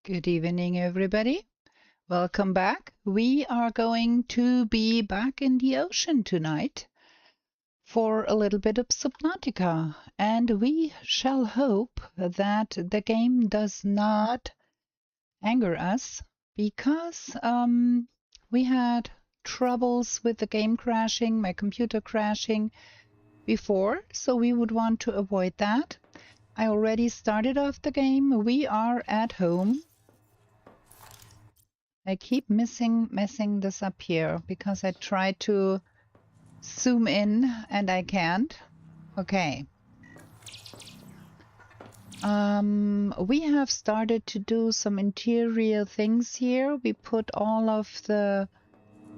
Good evening, everybody. Welcome back. We are going to be back in the ocean tonight for a little bit of Subnautica, and we shall hope that the game does not anger us because we had troubles with the game crashing, my computer crashing before, so we would want to avoid that. I already started off the game. We are at home. I keep messing this up here because I try to zoom in and I can't. Okay. We have started to do some interior things here. We put all of the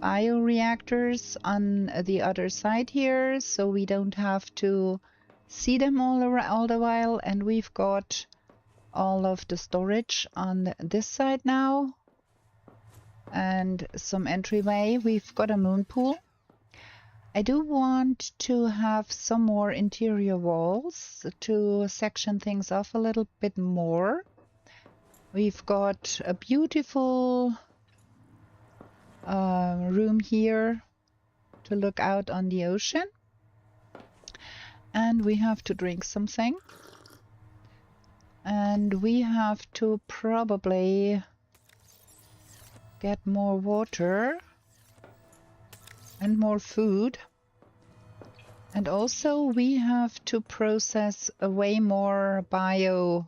bioreactors on the other side here, so we don't have to see them all the while. And we've got all of the storage on this side now. And some entryway. We've got a moon pool. I do want to have some more interior walls to section things off a little bit more. We've got a beautiful room here to look out on the ocean. And we have to drink something. And we have to probably get more water and more food, and also we have to process way more bio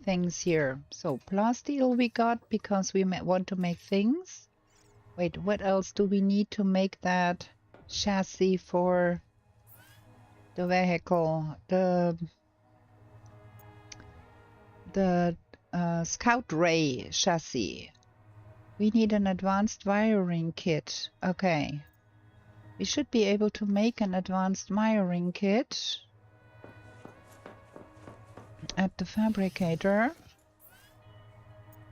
things here. So plasteel we got because we want to make things. Wait, what else do we need to make that chassis for the vehicle? The Scout Ray chassis. We need an advanced wiring kit. Okay. We should be able to make an advanced wiring kit at the fabricator.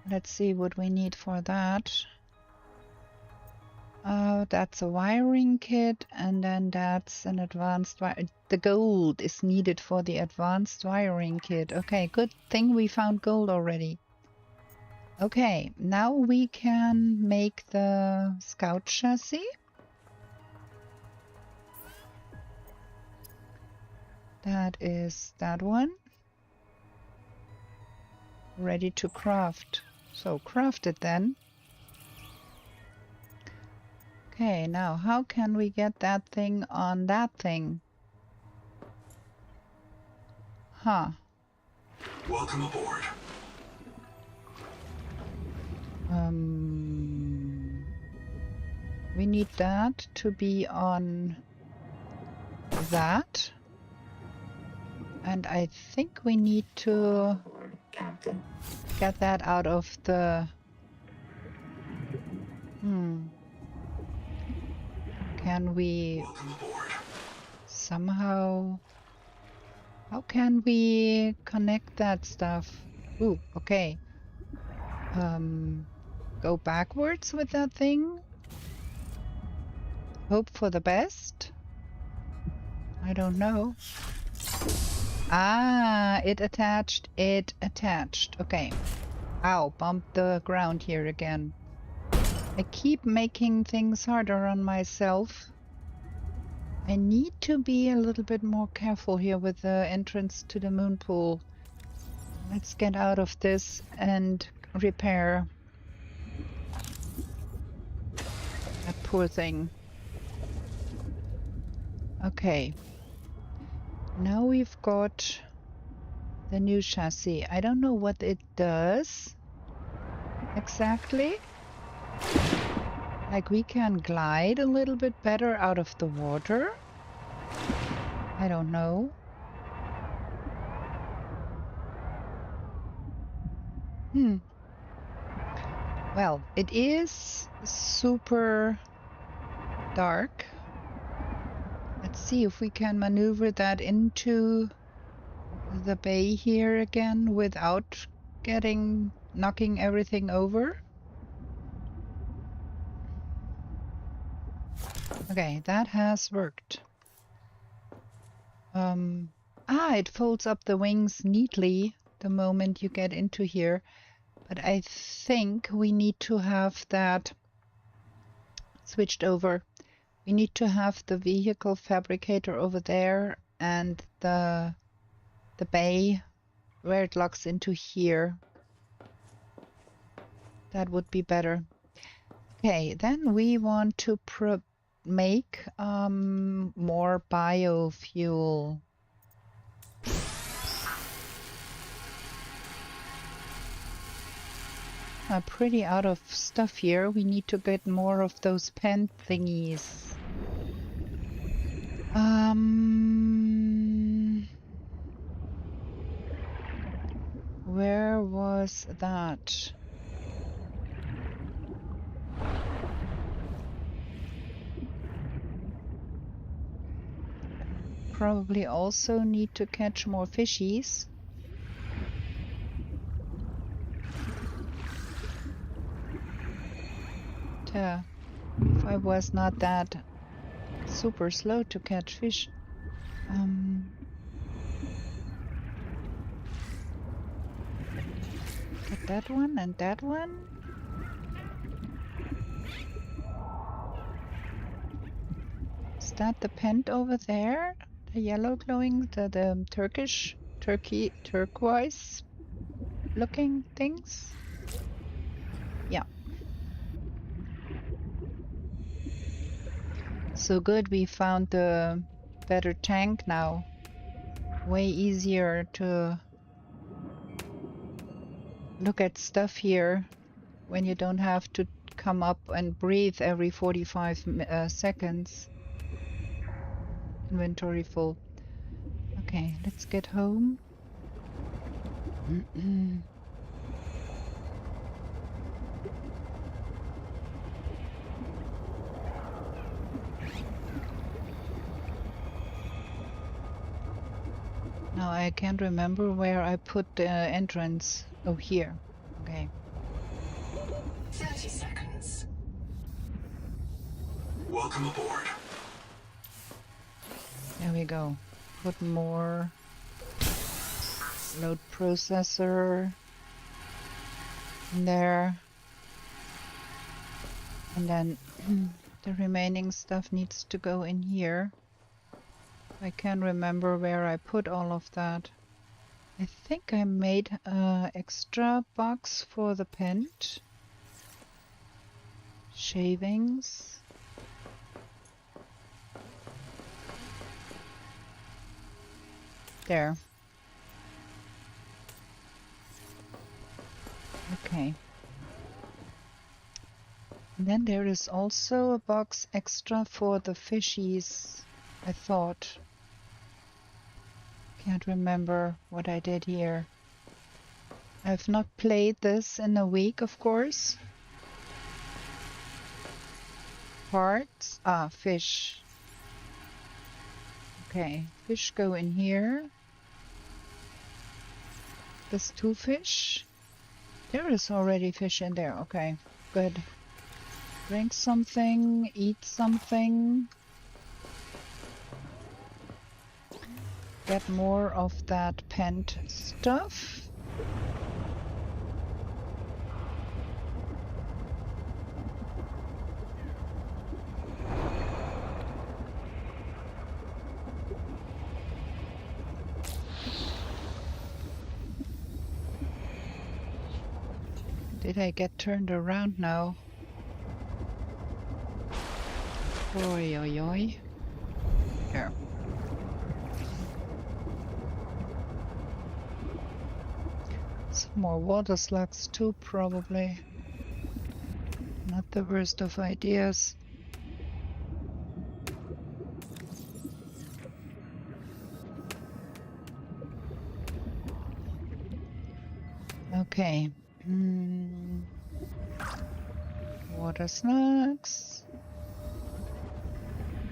Let's see what we need for that. That's a wiring kit, and then that's an advanced wire. The gold is needed for the advanced wiring kit. Okay, good thing we found gold already. Okay, now we can make the Scout chassis. That is that one. Ready to craft. So craft it then. Okay, now how can we get that thing on that thing? Huh. Welcome aboard. We need that to be on that. And I think we need to get that out of the... Can we somehow... How can we connect that stuff? Ooh, okay. Go backwards with that thing? Hope for the best? I don't know. Ah, it attached. It attached. Okay. Ow, bumped the ground here again. I keep making things harder on myself. I need to be a little bit more careful here with the entrance to the moon pool. Let's get out of this and repair that poor thing. Okay. Now we've got the new chassis. I don't know what it does exactly. Like we can glide a little bit better out of the water. I don't know. Well, it is super dark. Let's see if we can maneuver that into the bay here again without knocking everything over. Okay, that has worked. It folds up the wings neatly the moment you get into here. But I think we need to have that switched over. We need to have the vehicle fabricator over there and the bay where it locks into here. That would be better. Okay, then we want to make more biofuel. I'm pretty out of stuff here. We need to get more of those pen thingies. Where was that? Probably also need to catch more fishies. If I was not that super slow to catch fish. Get that one and that one. Is that the pent over there? The yellow glowing, the turquoise looking things? Yeah. So good, we found the better tank now. Way easier to look at stuff here when you don't have to come up and breathe every 45 seconds. Inventory full. Okay, let's get home. Now I can't remember where I put the entrance. Oh, here. Okay. 30 seconds. Welcome aboard. There we go. Put more. Load processor in there. And then the remaining stuff needs to go in here. I can't remember where I put all of that. I think I made an extra box for the pent. Shavings. There. Okay. And then there is also a box extra for the fishies, I thought. Can't remember what I did here. I've not played this in a week, of course. Parts. Ah, fish. Okay, fish go in here. There's 2 fish. There is already fish in there. Okay, good. Drink something, eat something. Get more of that pent stuff. Did I get turned around now? Oi, oi, oi. Here. Some more water slugs too, probably. Not the worst of ideas. Okay. Water slugs.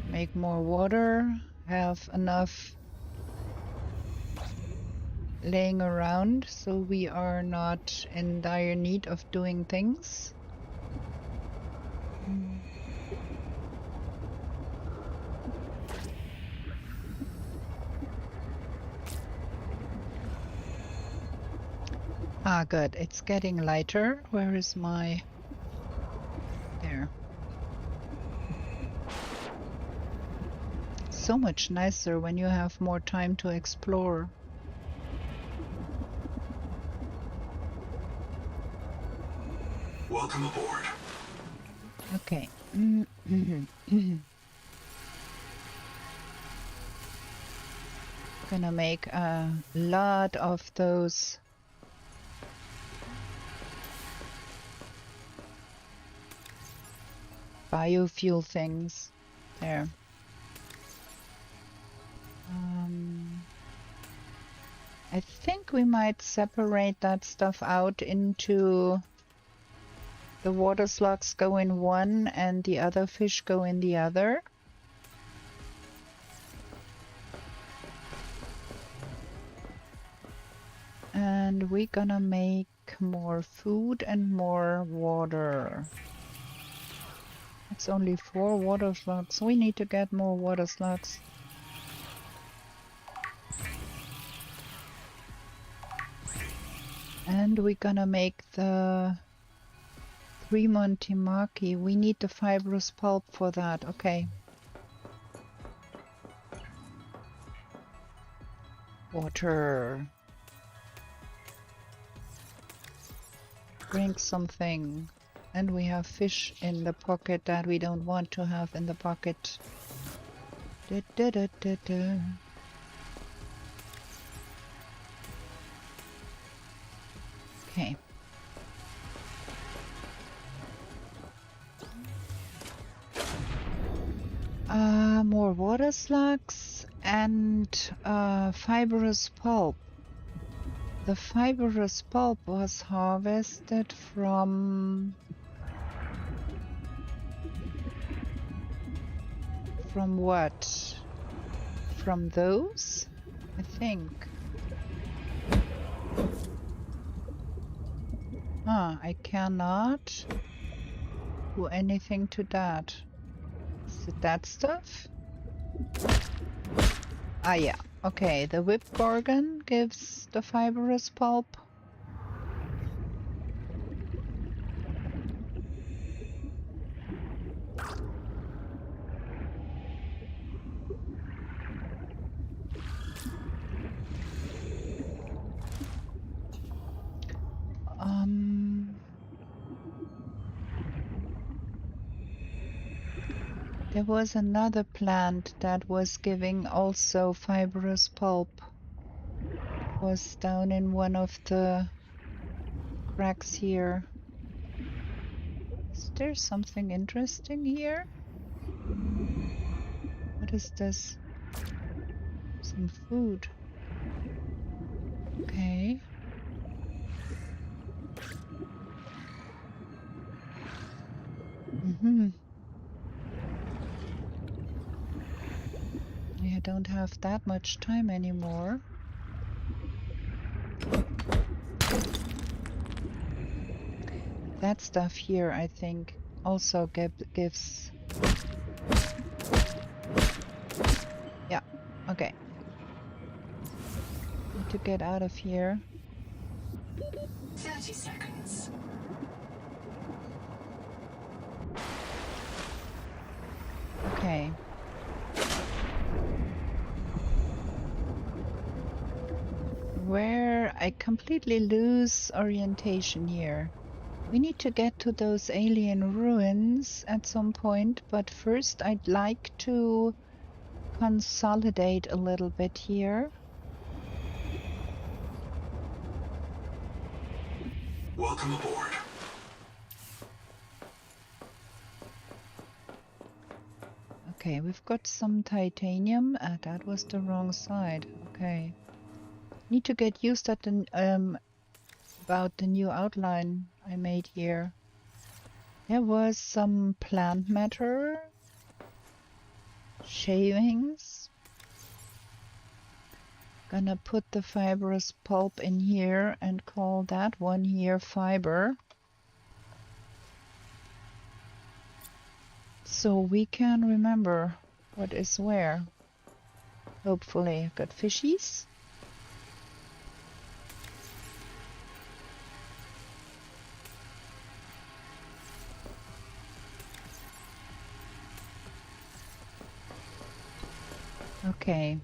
Make more water. Have enough laying around so we are not in dire need of doing things. Ah, good. It's getting lighter. Where is my... There. So much nicer when you have more time to explore. Welcome aboard. Okay. Gonna make a lot of those biofuel things. There. I think we might separate that stuff out into the water slugs go in one and the other fish go in the other. And we're gonna make more food and more water. It's only 4 water slugs. We need to get more water slugs. And we're gonna make the 3 Montimaki. We need the fibrous pulp for that. Okay. Water. Drink something. And we have fish in the pocket that we don't want to have in the pocket. Da, da, da, da, da. Okay. More water slugs and fibrous pulp. The fibrous pulp was harvested from what? From those? I think. I cannot do anything to that. Is it that stuff? Ah, yeah. Okay, the whipped gorgon gives the fibrous pulp. There was another plant that was giving also fibrous pulp. It was down in one of the cracks here. Is there something interesting here? What is this? Some food. Okay. I don't have that much time anymore. That stuff here, I think, also gives... Yeah, okay. Need to get out of here. 30 seconds. Okay. Where I completely lose orientation here. We need to get to those alien ruins at some point, but first I'd like to consolidate a little bit here. Welcome aboard. Okay, we've got some titanium. That was the wrong side. Okay. Need to get used at the about the new outline I made here. There was some plant matter, shavings. Gonna put the fibrous pulp in here and call that one here fiber. So we can remember what is where. Hopefully. Got fishies. Okay.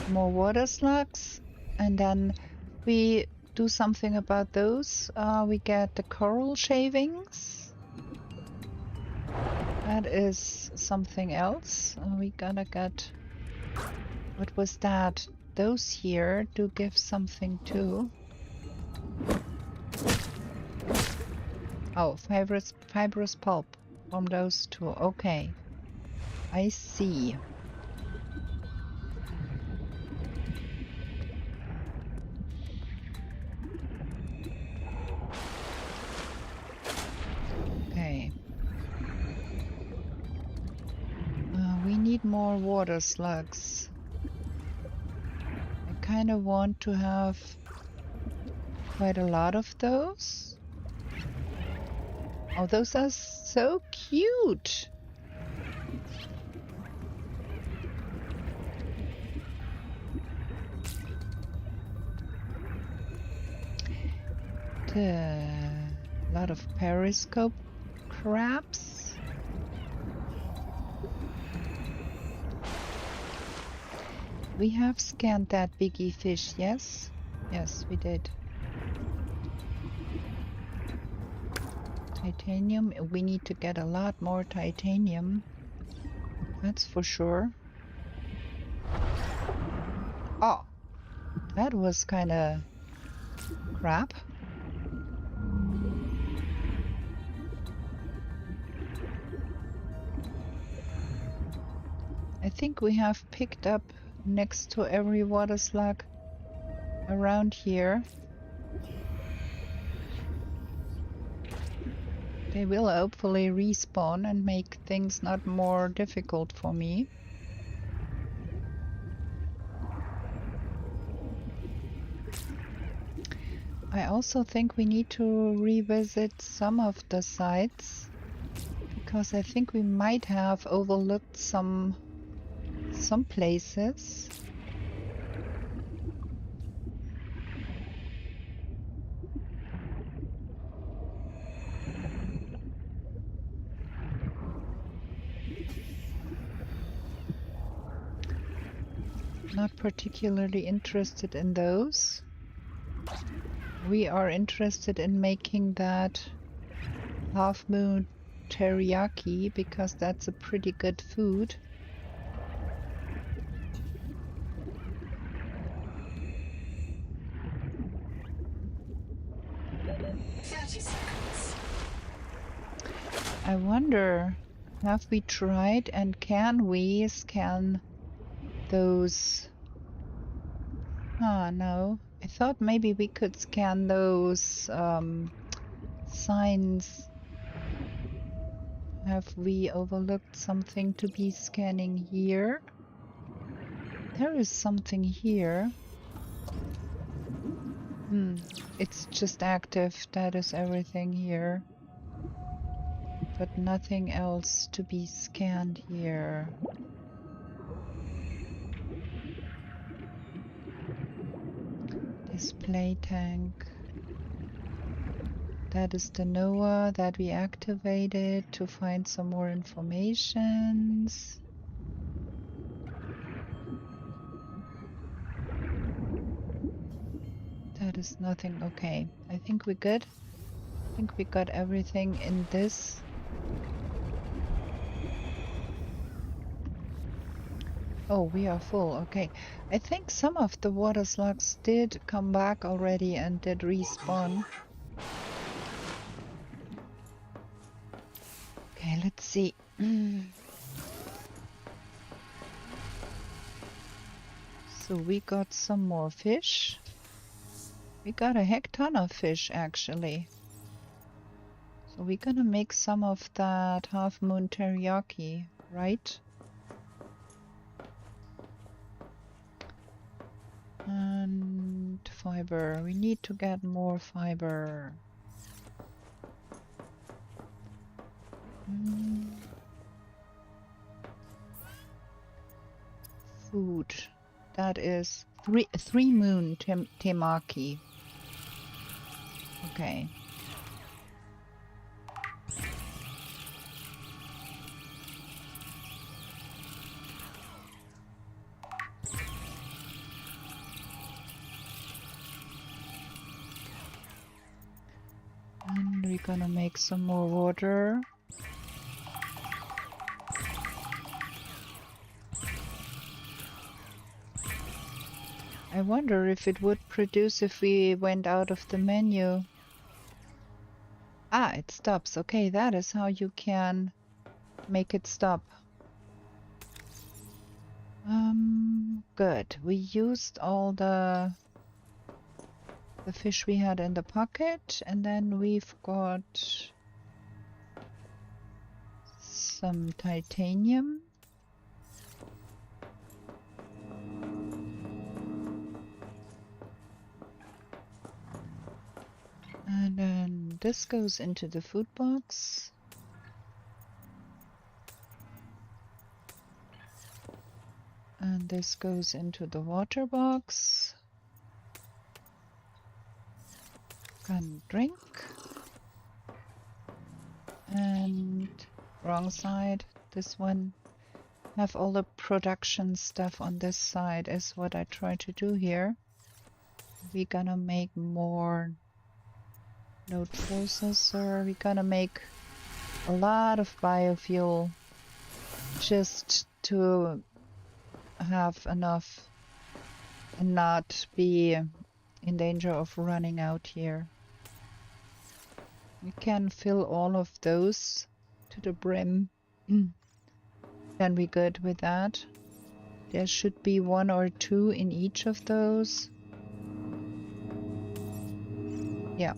More water slugs. And then we do something about those. We get the coral shavings. That is something else. We gotta get... What was that? Those here do give something too. Oh, fibrous pulp from those two. Okay. I see. Okay. We need more water slugs. I kind of want to have quite a lot of those. Oh, those are so cute. A lot of periscope crabs. We have scanned that biggie fish, yes? Yes, we did. Titanium. We need to get a lot more titanium. That's for sure. Oh, that was kind of crap. I think we have picked up next to every water slug around here. They will hopefully respawn and make things not more difficult for me. I also think we need to revisit some of the sites because I think we might have overlooked some places. Not particularly interested in those. We are interested in making that half moon teriyaki because that's a pretty good food. I wonder, have we tried and can we scan those? No. I thought maybe we could scan those signs. Have we overlooked something to be scanning here? There is something here. It's just active. That is everything here. But nothing else to be scanned here. Display tank. That is the NOAA that we activated to find some more information. That is nothing. Okay, I think we're good. I think we got everything in this. Oh, we are full. Okay. I think some of the water slugs did come back already and did respawn. Okay, let's see. So we got some more fish. We got a heck ton of fish actually. So we're gonna make some of that half moon teriyaki, right? And fiber. We need to get more fiber. Food. That is three moon temaki. Okay. we're gonna make some more water. I wonder if it would produce if we went out of the menu. Ah, it stops. Okay, that is how you can make it stop. Good. We used all the fish we had in the pocket, and then we've got some titanium. And then this goes into the food box. And this goes into the water box. Can drink. And wrong side. This one. Have all the production stuff on this side is what I try to do here. We're gonna make more node processor. We're gonna make a lot of biofuel just to have enough and not be in danger of running out here. We can fill all of those to the brim. Then we're good with that. There should be 1 or 2 in each of those. Yeah.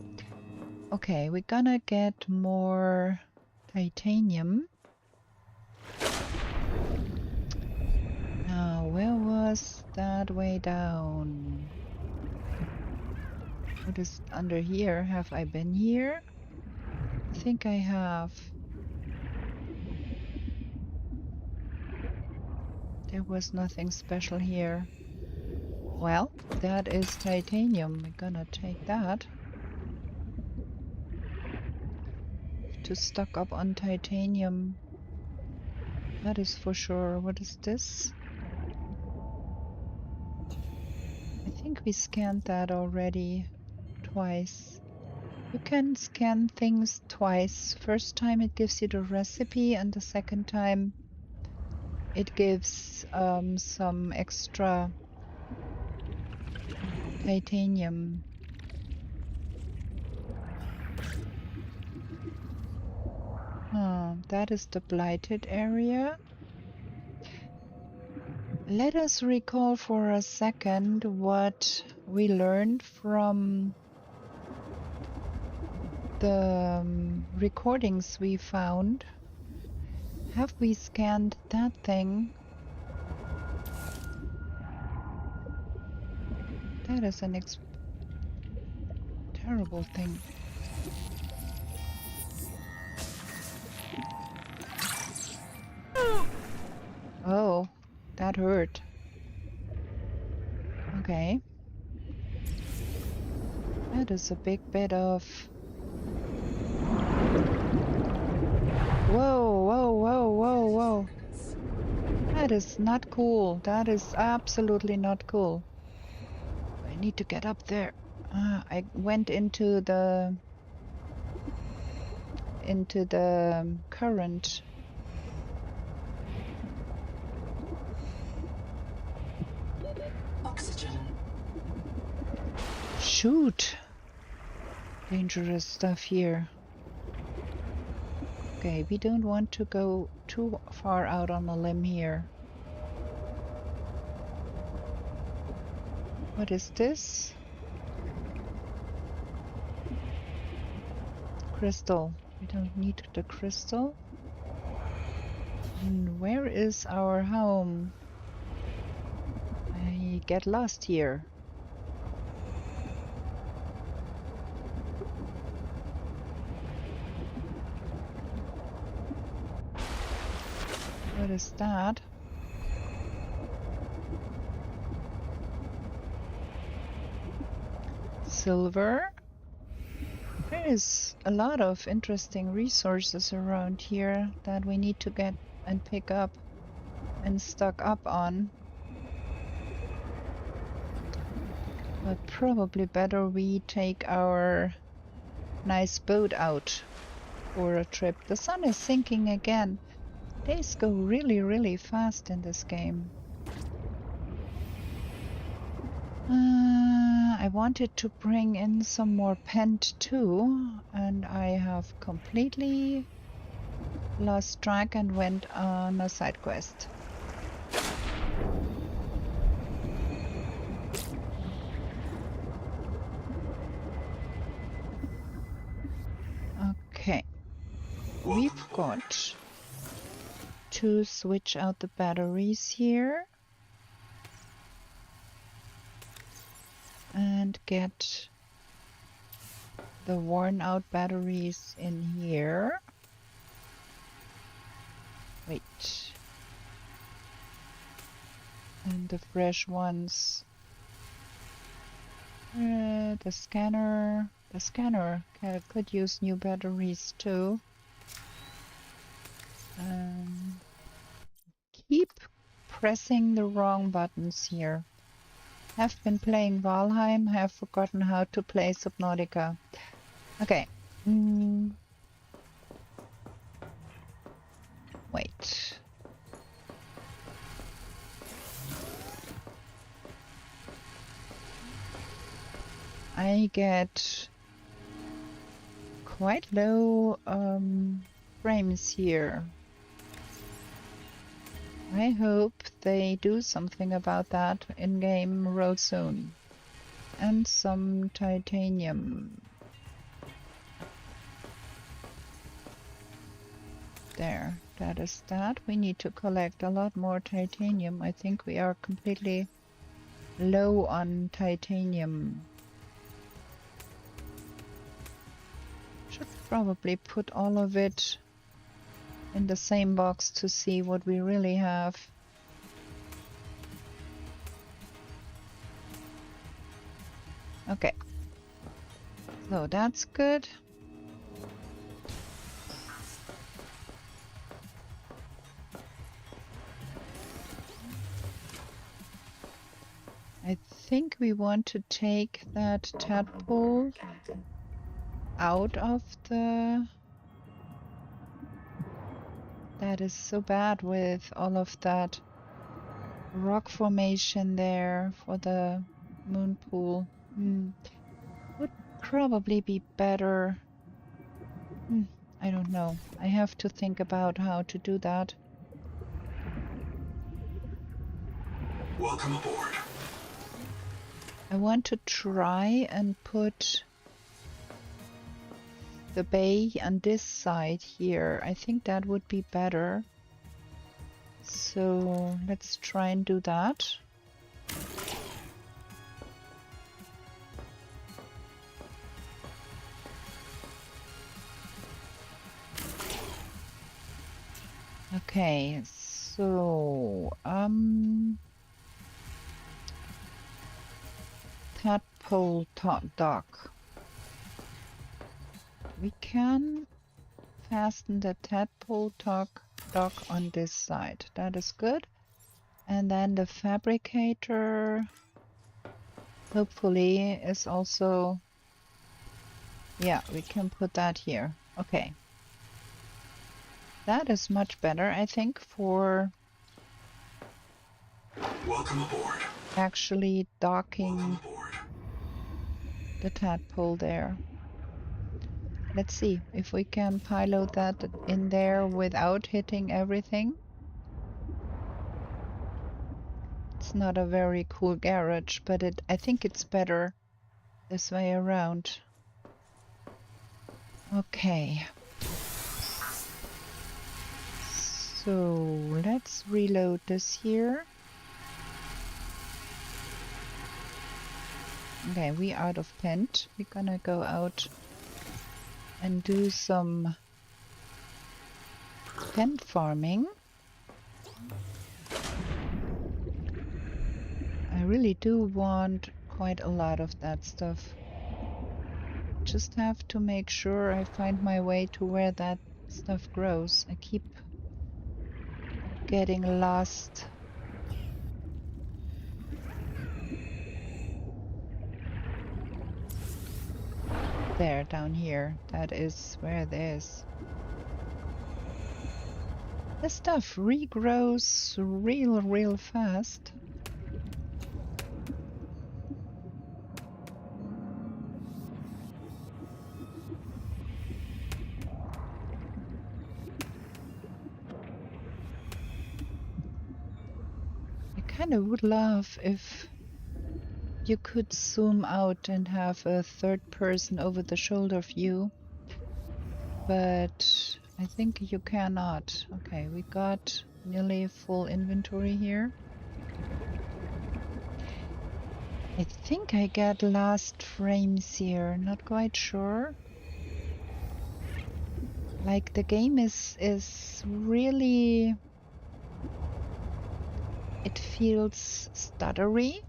Okay, we're gonna get more titanium. Now, where was that way down? What is under here? Have I been here? I think I have. There was nothing special here. Well, that is titanium. We're gonna take that. To stock up on titanium. That is for sure. What is this? I think we scanned that already twice. You can scan things twice. First time it gives you the recipe, and the second time it gives some extra titanium. That is the blighted area. Let us recall for a second what we learned from the recordings we found. Have we scanned that thing? That is an terrible thing. Oh, that hurt. Okay. That is a big bit of... Whoa, whoa, whoa, whoa, whoa. That is not cool. That is absolutely not cool. I need to get up there. I went into the current. Oxygen. Shoot! Dangerous stuff here. Okay, we don't want to go too far out on a limb here. What is this? Crystal. We don't need the crystal. And where is our home? I get lost here. What is that? Silver. There is a lot of interesting resources around here that we need to get and pick up and stock up on. But probably better we take our nice boat out for a trip. The sun is sinking again. Days go really, really fast in this game. I wanted to bring in some more pent too, and I have completely lost track and went on a side quest. Okay, we've got to switch out the batteries here and get the worn out batteries in here. Wait. And the fresh ones. The scanner could use new batteries too. Keep pressing the wrong buttons here. Have been playing Valheim, have forgotten how to play Subnautica. Okay. Wait. I get quite low frames here. I hope they do something about that in-game real soon. And some titanium. There, that is that. We need to collect a lot more titanium. I think we are completely low on titanium. Should probably put all of it in the same box to see what we really have. Okay. So that's good. I think we want to take that tadpole out of the... That is so bad with all of that rock formation there for the moon pool. Would probably be better. I don't know. I have to think about how to do that. Welcome aboard. I want to try and put the bay on this side here. I think that would be better. So let's try and do that. Okay, so tadpole dock. We can fasten the tadpole dock on this side. That is good. And then the fabricator hopefully is also... Yeah, we can put that here. Okay. That is much better, I think, for Welcome aboard. Actually docking the tadpole there. Let's see if we can pilot that in there without hitting everything. It's not a very cool garage, but I think it's better this way around. Okay. So let's reload this here. Okay, we out of pent. We're gonna go out and do some pent farming. I really do want quite a lot of that stuff. Just have to make sure I find my way to where that stuff grows. I keep getting lost. there, down here. That is where it is. This stuff regrows real fast. I kind of would love if you could zoom out and have a third person over the shoulder view, but I think you cannot. Okay, we got nearly full inventory here. I think I get last frames here, not quite sure. Like the game is really, it feels stuttery.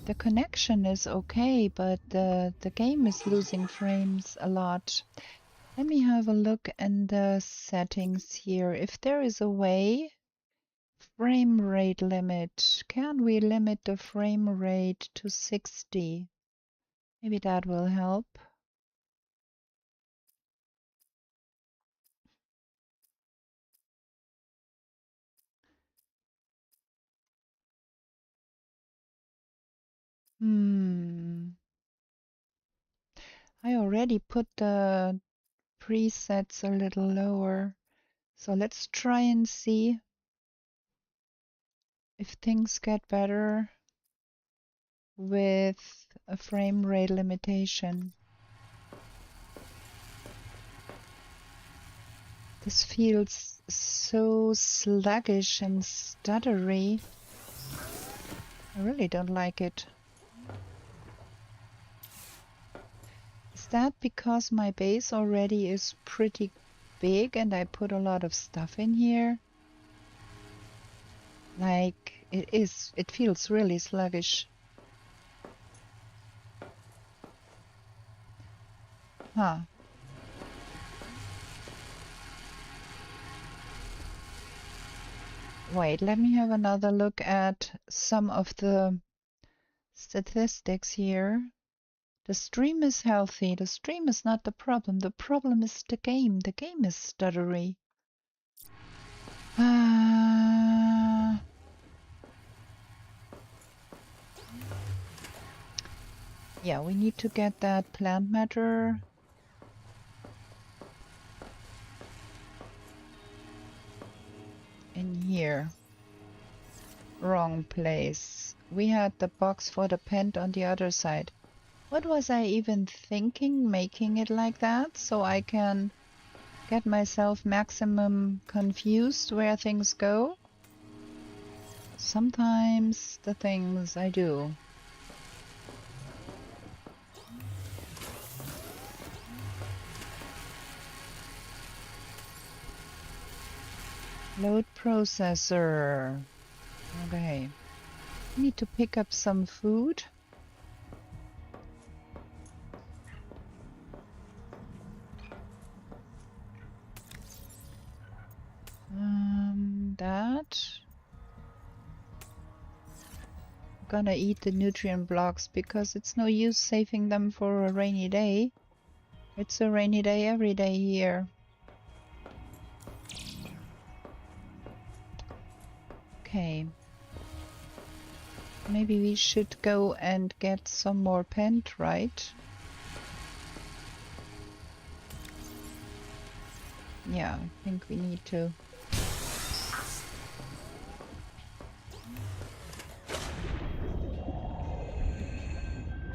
The connection is okay, but the game is losing frames a lot. Let me have a look in the settings here. If there is a way, frame rate limit. Can we limit the frame rate to 60? Maybe that will help. I already put the presets a little lower. So let's try and see if things get better with a frame rate limitation. This feels so sluggish and stuttery. I really don't like it. Is that because my base already is pretty big and I put a lot of stuff in here? Like, it feels really sluggish. Huh. Wait, let me have another look at some of the statistics here. The stream is healthy. The stream is not the problem. The problem is the game. The game is stuttery. Yeah, we need to get that plant matter. In here. Wrong place. We had the box for the pent on the other side. What was I even thinking, making it like that? So I can get myself maximum confused where things go? Sometimes the things I do. Load processor. Okay. Need to pick up some food. That. I'm gonna eat the nutrient blocks because it's no use saving them for a rainy day. It's a rainy day every day here. Okay. Maybe we should go and get some more pent, right? Yeah, I think we need to.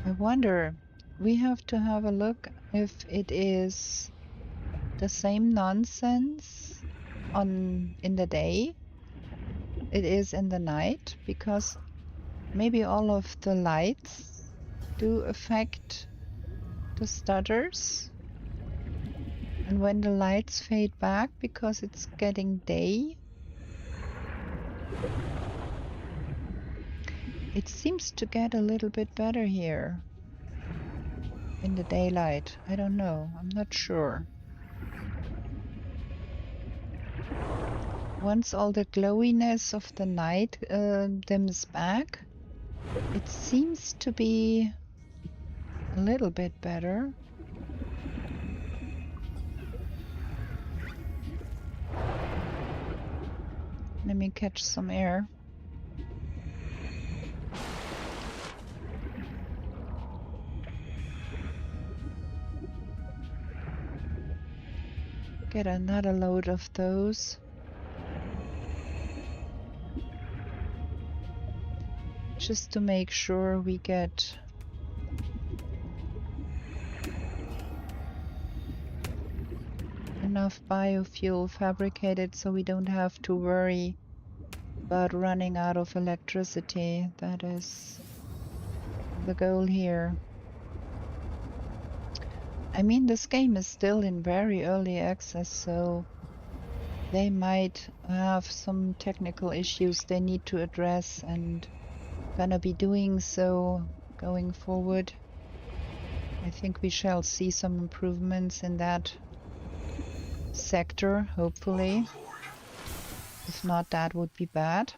I wonder, we have to have a look if it is the same nonsense in the day it is in the night, because maybe all of the lights do affect the stutters. And when the lights fade back because it's getting day, it seems to get a little bit better here in the daylight. I don't know. I'm not sure. once all the glowiness of the night dims back, it seems to be a little bit better. Let me catch some air. Get another load of those. Just to make sure we get enough biofuel fabricated so we don't have to worry about running out of electricity. That is the goal here. I mean, this game is still in very early access, so they might have some technical issues they need to address, and gonna be doing so going forward. I think we shall see some improvements in that sector, hopefully. If not, that would be bad.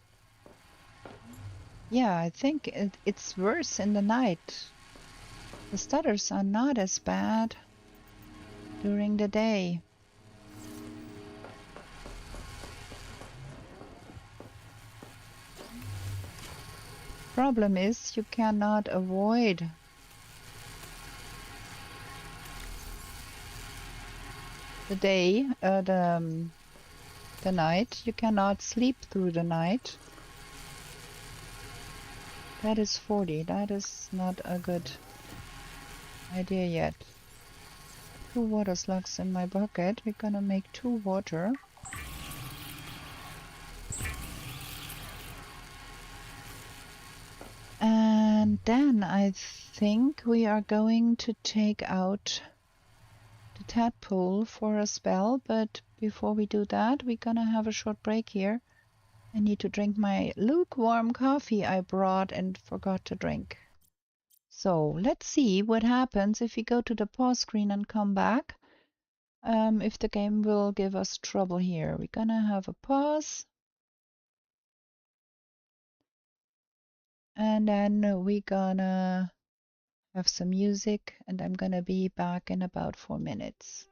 Yeah, I think it's worse in the night. The stutters are not as bad during the day. Problem is, you cannot avoid the day, the night. You cannot sleep through the night. That is 40. That is not a good idea yet. 2 water slugs in my bucket. We're gonna make 2 water. And then I think we are going to take out the tadpole for a spell, but before we do that, we're gonna have a short break here. I need to drink my lukewarm coffee I brought and forgot to drink. So let's see what happens if we go to the pause screen and come back. If the game will give us trouble here. We're gonna have a pause. And then we're gonna have some music, and I'm gonna be back in about 4 minutes.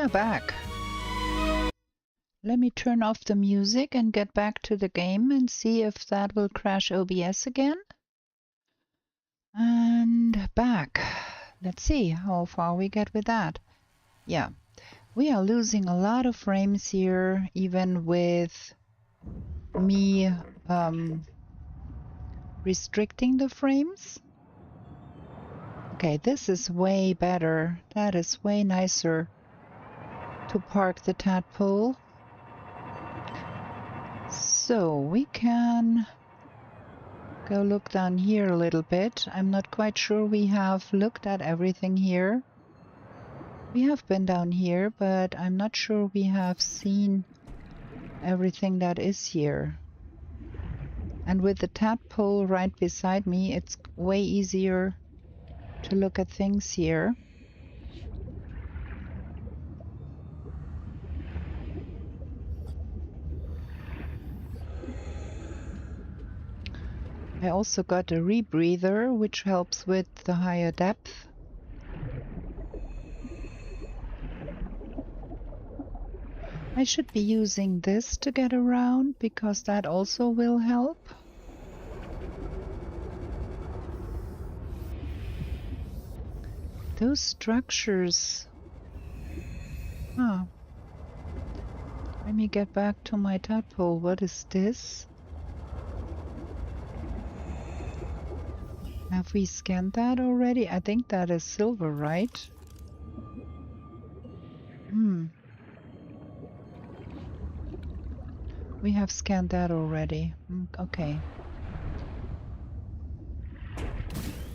are back. Let me turn off the music and get back to the game and see if that will crash OBS again. And back. Let's see how far we get with that. Yeah, we are losing a lot of frames here, even with me restricting the frames. Okay, this is way better. That is way nicer to park the tadpole. So we can go look down here a little bit. I'm not quite sure we have looked at everything here. We have been down here, but I'm not sure we have seen everything that is here. And with the tadpole right beside me, it's way easier to look at things here. I also got a rebreather, which helps with the higher depth. I should be using this to get around, because that also will help. Those structures... Huh. Let me get back to my tadpole. What is this? Have we scanned that already? I think that is silver, right? We have scanned that already. Okay.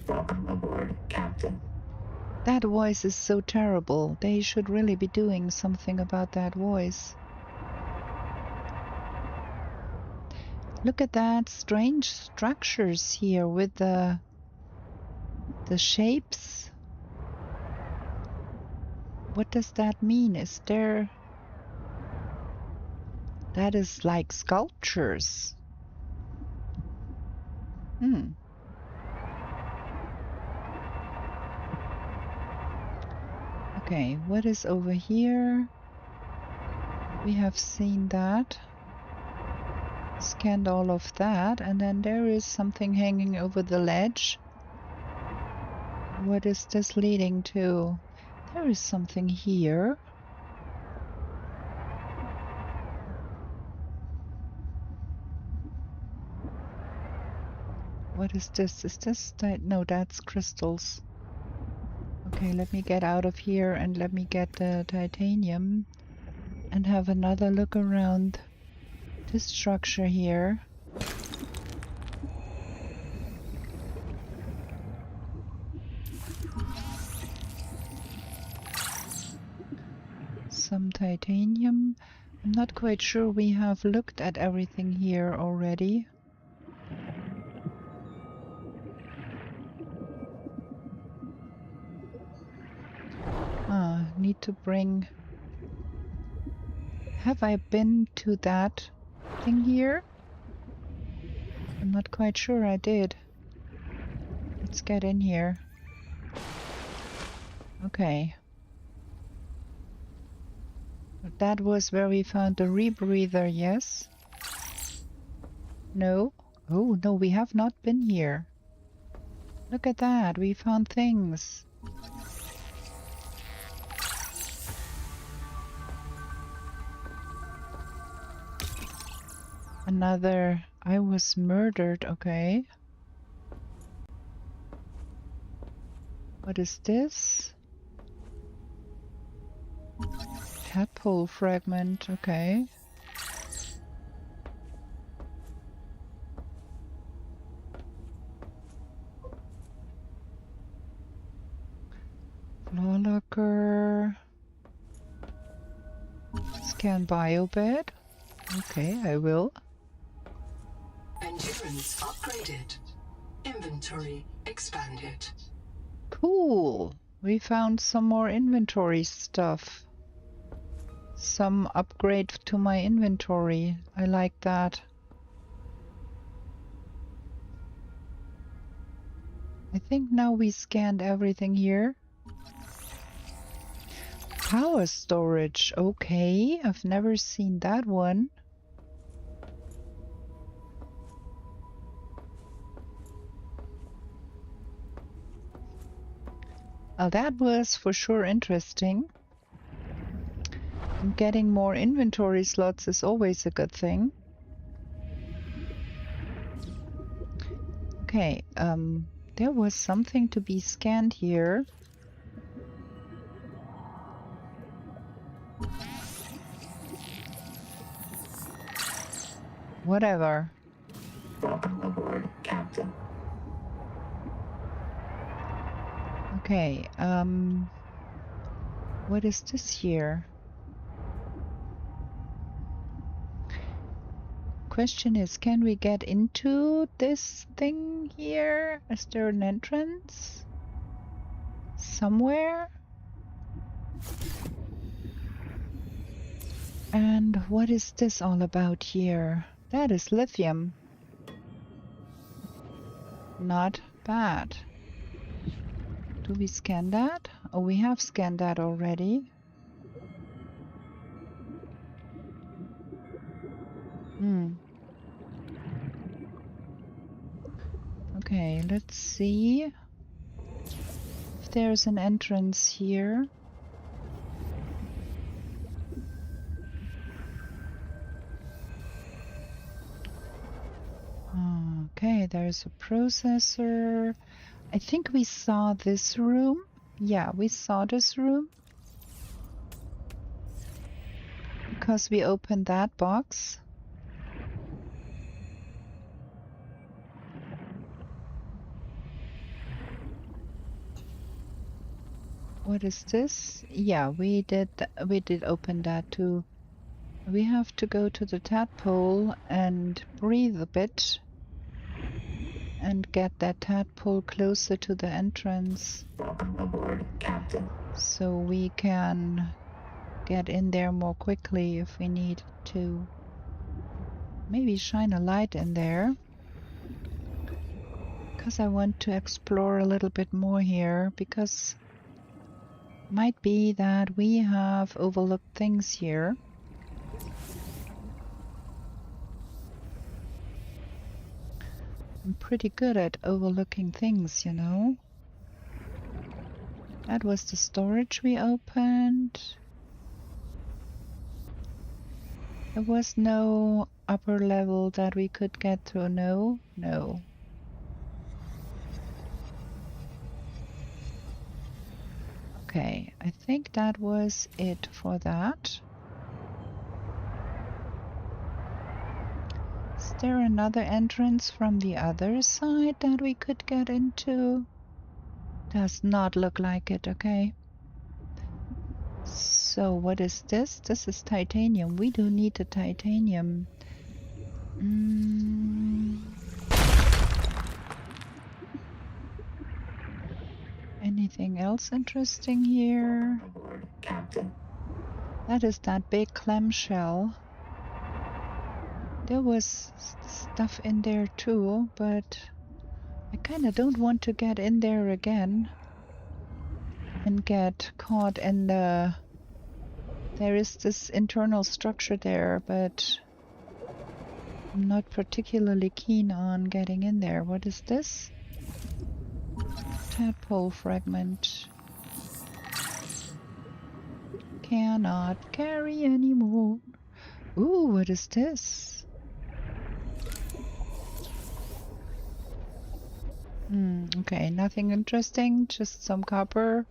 Welcome aboard, Captain. That voice is so terrible. They should really be doing something about that voice. Look at that strange structures here with the shapes. What does that mean? Is there... That is like sculptures. Okay, what is over here? We have seen that. Scanned all of that, and then there is something hanging over the ledge. What is this leading to? There is something here. What is this? Is this... No, that's crystals. Okay, let me get out of here and let me get the titanium and have another look around this structure here. Some titanium. I'm not quite sure we have looked at everything here already. Need to bring... Have I been to that thing here? I'm not quite sure I did. Let's get in here. Okay. That was where we found the rebreather, yes? No? Oh, no, we have not been here. Look at that, we found things. Another... I was murdered, okay. What is this? Tadpole fragment, okay. Floor locker. Scan biobed. Okay, I will. Endurance upgraded. Inventory expanded. Cool. We found some more inventory stuff. Some upgrade to my inventory. I like that. I think now we scanned everything here. Power storage. Okay, I've never seen that one. Well, that was for sure interesting. And getting more inventory slots is always a good thing. Okay, there was something to be scanned here. Whatever. Welcome aboard, Captain. Okay, what is this here? Question is, can we get into this thing here? Is there an entrance? Somewhere? And what is this all about here? That is lithium. Not bad. Do we scan that? Oh, we have scanned that already. Okay, let's see if there's an entrance here. Okay, there's a processor. I think we saw this room. Yeah, we saw this room. Because we opened that box. What is this? Yeah, we did open that too. We have to go to the tadpole and breathe a bit and get that tadpole closer to the entrance. Welcome aboard, Captain. So we can get in there more quickly if we need to. Maybe shine a light in there. Because I want to explore a little bit more here, because might be that we have overlooked things here. I'm pretty good at overlooking things, you know. That was the storage we opened. There was no upper level that we could get through. No. Okay, I think that was it for that. Is there another entrance from the other side that we could get into? Does not look like it, okay. So what is this? This is titanium. We do need the titanium. Anything else interesting here? Captain. That is that big clamshell. There was stuff in there too, but I kind of don't want to get in there again and get caught in the... There is this internal structure there, but I'm not particularly keen on getting in there. What is this? Tadpole fragment. Cannot carry anymore. Ooh, what is this? Okay, nothing interesting, just some copper.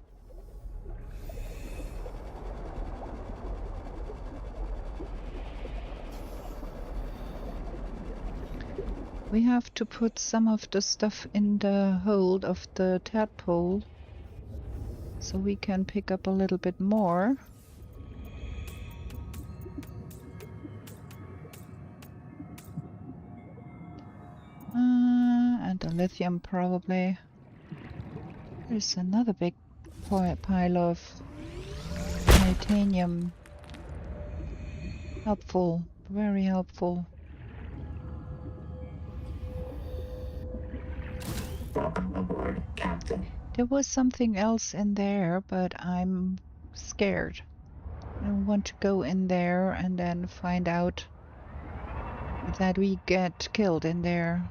We have to put some of the stuff in the hold of the tadpole so we can pick up a little bit more. And the lithium probably. There's another big pile of titanium. Helpful, very helpful. Welcome aboard, Captain. There was something else in there, but I'm scared. I don't want to go in there and then find out that we get killed in there.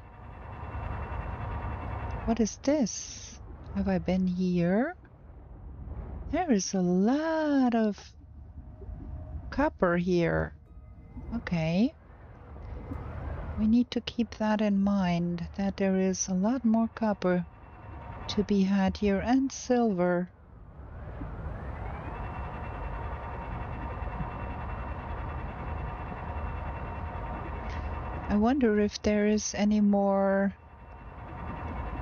What is this? Have I been here? There is a lot of copper here. Okay. We need to keep that in mind, that there is a lot more copper to be had here, and silver. I wonder if there is any more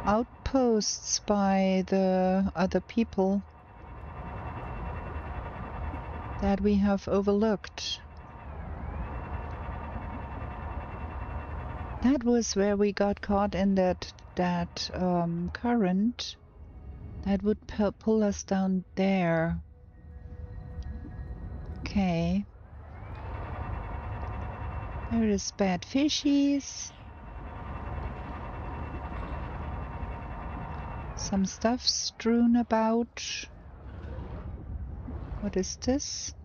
outposts by the other people that we have overlooked. That was where we got caught in that current that would pull us down there. Okay. There is bad fishies. Some stuff strewn about. What is this?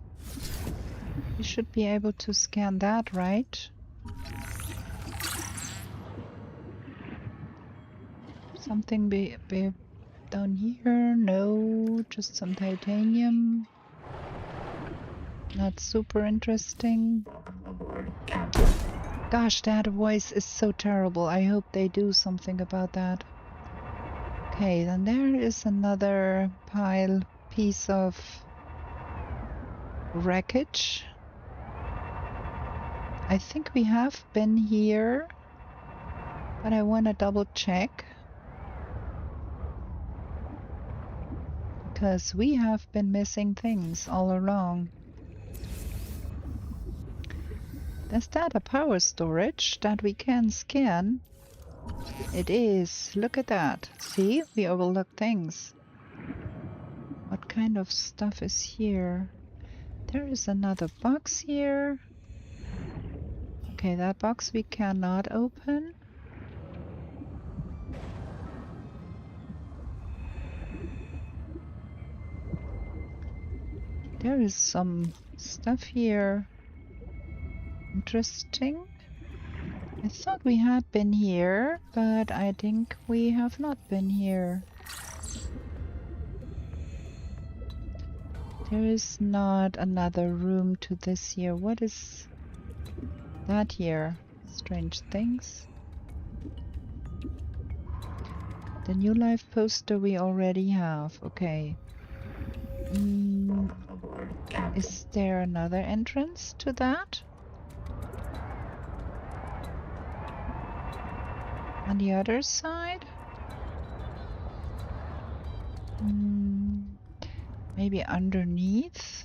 We should be able to scan that, right? Something be down here? No, just some titanium. Not super interesting. Gosh, that voice is so terrible. I hope they do something about that. Okay, then there is another piece of wreckage. I think we have been here, but I want to double check. Because we have been missing things all along. Is that a power storage that we can scan? It is. Look at that. See? We overlooked things. What kind of stuff is here? There is another box here. Okay, that box we cannot open. There is some stuff here. Interesting. I thought we had been here, but I think we have not been here. There is not another room to this here. What is that here? Strange things. The new life poster we already have. Okay. Is there another entrance to that? On the other side? Maybe underneath?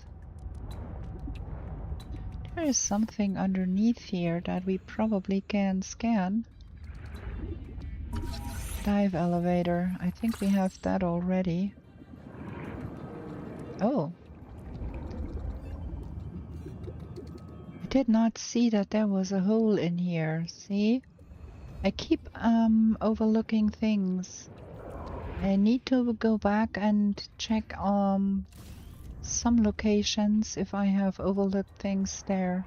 There is something underneath here that we probably can scan. Dive elevator. I think we have that already. Oh. I did not see that there was a hole in here. See? I keep overlooking things. I need to go back and check some locations if I have overlooked things there.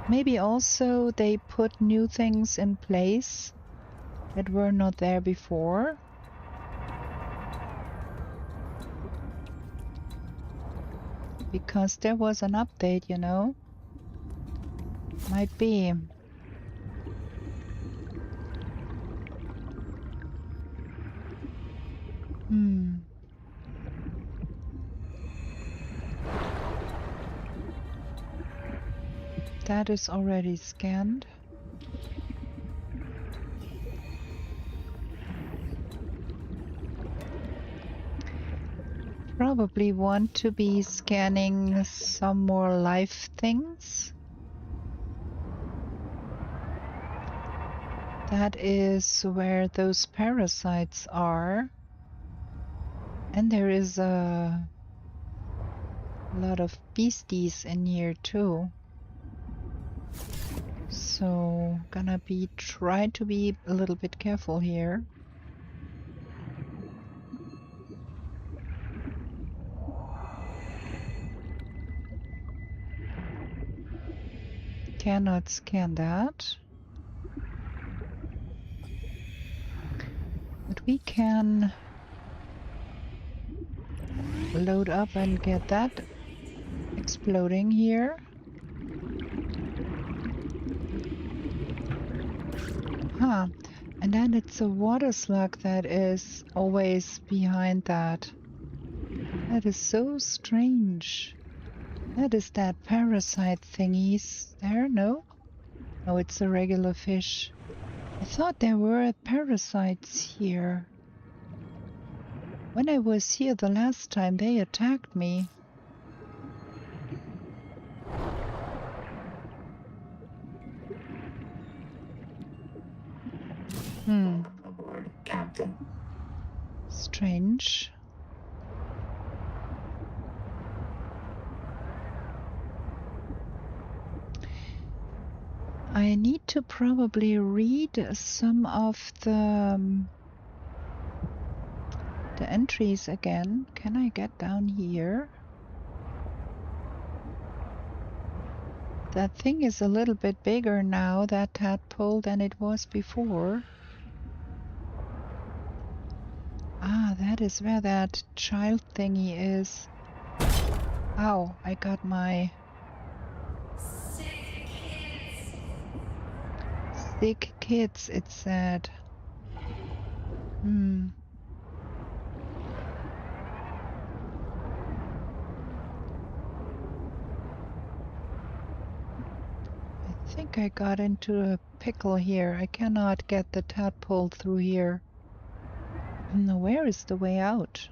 Maybe also they put new things in place that were not there before. Because there was an update, you know. Might be. That is already scanned. Probably want to be scanning some more live things. That is where those parasites are. And there is a lot of beasties in here too. So gonna try to be a little bit careful here. Cannot scan that. But we can load up and get that exploding here. Huh. And then it's a water slug that is always behind that. That is so strange. That is that parasite thingies there, no? Oh, it's a regular fish. I thought there were parasites here. When I was here the last time, they attacked me. Welcome aboard, Captain. Strange. I need to probably read some of the entries again. Can I get down here? That thing is a little bit bigger now, that tadpole, than it was before. Ah, that is where that child thingy is. Ow, I got my... Sick kids, it said. I think I got into a pickle here. I cannot get the tadpole through here. Where is the way out?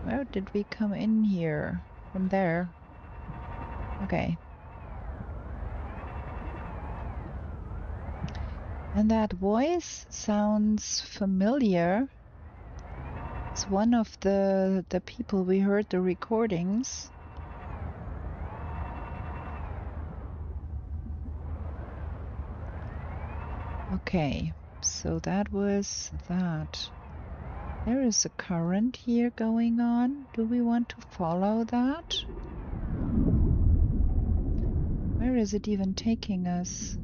Where did we come in here? From there. Okay. And that voice sounds familiar. It's one of the people we heard the recordings. Okay, so that was that. There is a current here going on. Do we want to follow that? Where is it even taking us?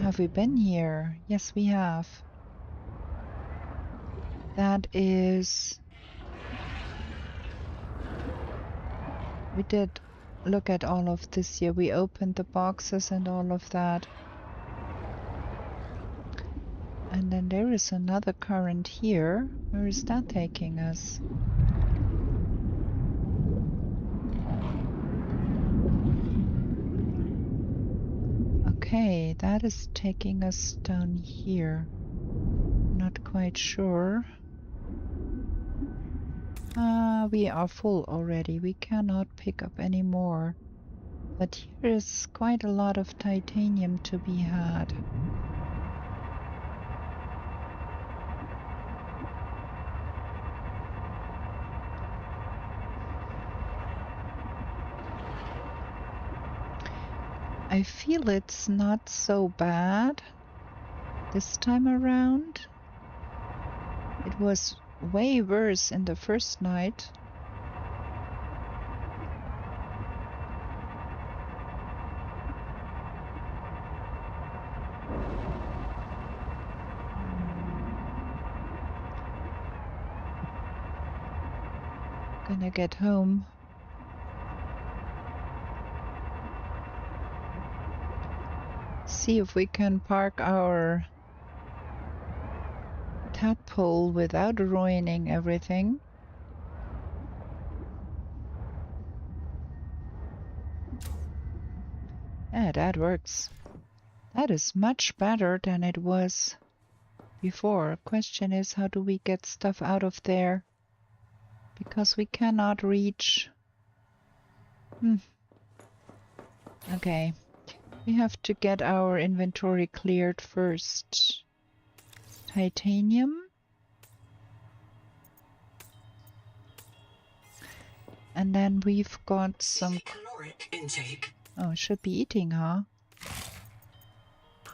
Have we been here? Yes, we have. That is... We did look at all of this here. We opened the boxes and all of that. And then there is another current here. Where is that taking us? Okay, that is taking us down here. Not quite sure. We are full already. We cannot pick up any more. But here is quite a lot of titanium to be had. I feel it's not so bad this time around. It was way worse in the first night. Gonna get home. See if we can park our tadpole without ruining everything. Yeah, that works. That is much better than it was before. Question is, how do we get stuff out of there? Because we cannot reach. Okay. We have to get our inventory cleared first. Titanium. And then we've got some... caloric intake. Oh, should be eating, huh?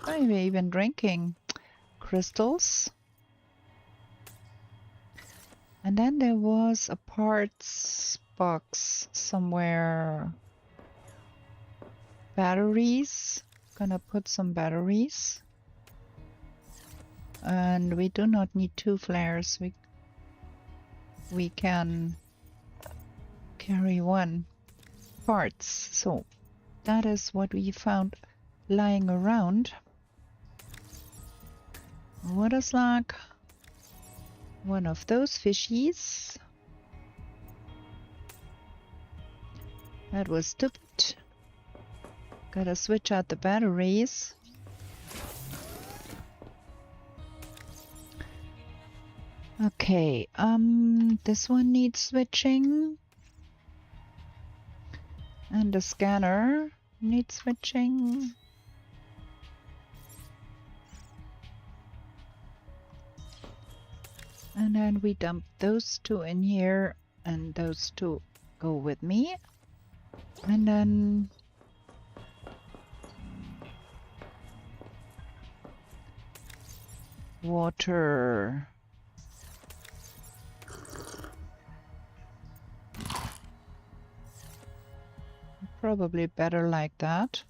Maybe even drinking. Crystals. And then there was a parts box somewhere. batteries. Gonna put some batteries. And we do not need 2 flares. We can carry 1 parts. So that is what we found lying around. Water slug. One of those fishies. That was stupid. Gotta switch out the batteries. Okay, this one needs switching. And the scanner needs switching. And then we dump those 2 in here, and those 2 go with me. And then water. Probably better like that.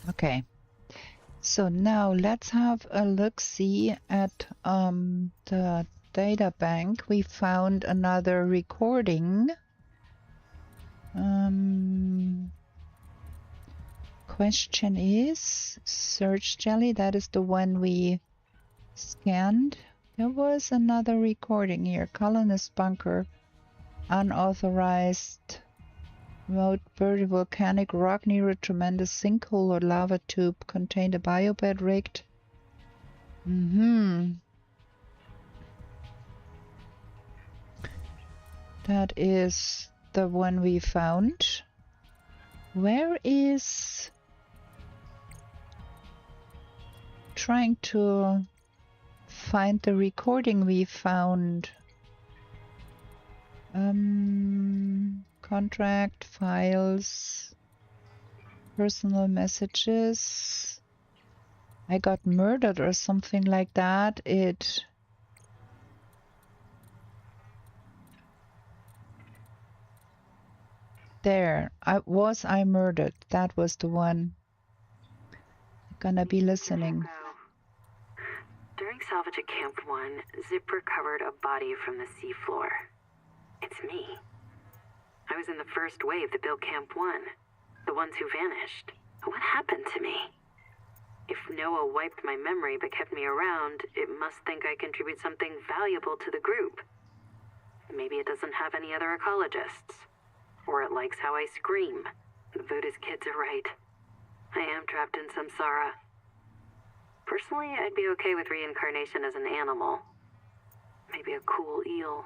Okay. So now let's have a look-see at the data bank. We found another recording. Question is, search jelly, that is the one we scanned. There was another recording here. Colonist bunker, unauthorized remote buried volcanic rock near a tremendous sinkhole or lava tube contained a biobed rigged. That is the one we found. Where is... Trying to find the recording we found. Contract, files, personal messages. I got murdered or something like that. There. Was I murdered? That was the one. Gonna be listening. During salvage at Camp 1, Zip recovered a body from the seafloor. It's me. I was in the first wave that built Camp 1. The ones who vanished. What happened to me? If Noah wiped my memory but kept me around, it must think I contribute something valuable to the group. Maybe it doesn't have any other ecologists. Or it likes how I scream. The Buddhist kids are right. I am trapped in samsara. Personally, I'd be okay with reincarnation as an animal. Maybe a cool eel.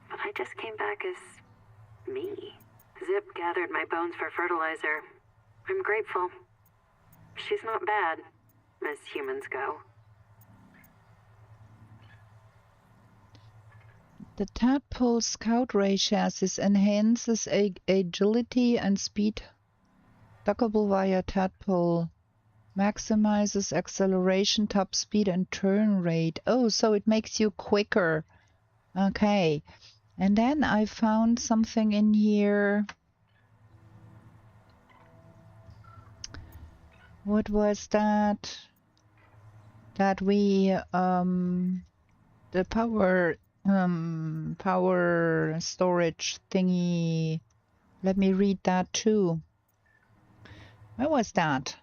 But I just came back as... me. Zip gathered my bones for fertilizer. I'm grateful. She's not bad, as humans go. The Tadpole Scout Ray chassis enhances agility and speed. Dockable via Tadpole. Maximizes acceleration, top speed, and turn rate. Oh, so it makes you quicker. Okay. And then I found something in here. What was that? That we, the power storage thingy. Let me read that too. Where was that?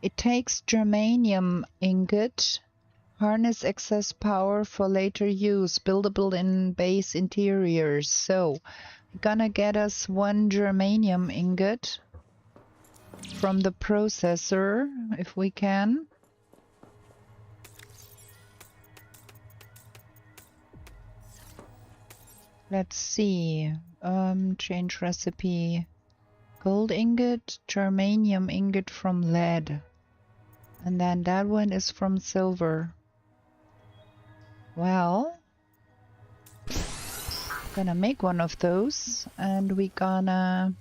It takes germanium ingot, harness excess power for later use, buildable in base interiors. So, gonna get us 1 germanium ingot from the processor, if we can. Let's see. Change recipe. Gold ingot, germanium ingot from lead. And then that one is from silver. Well, gonna make one of those, and we gonna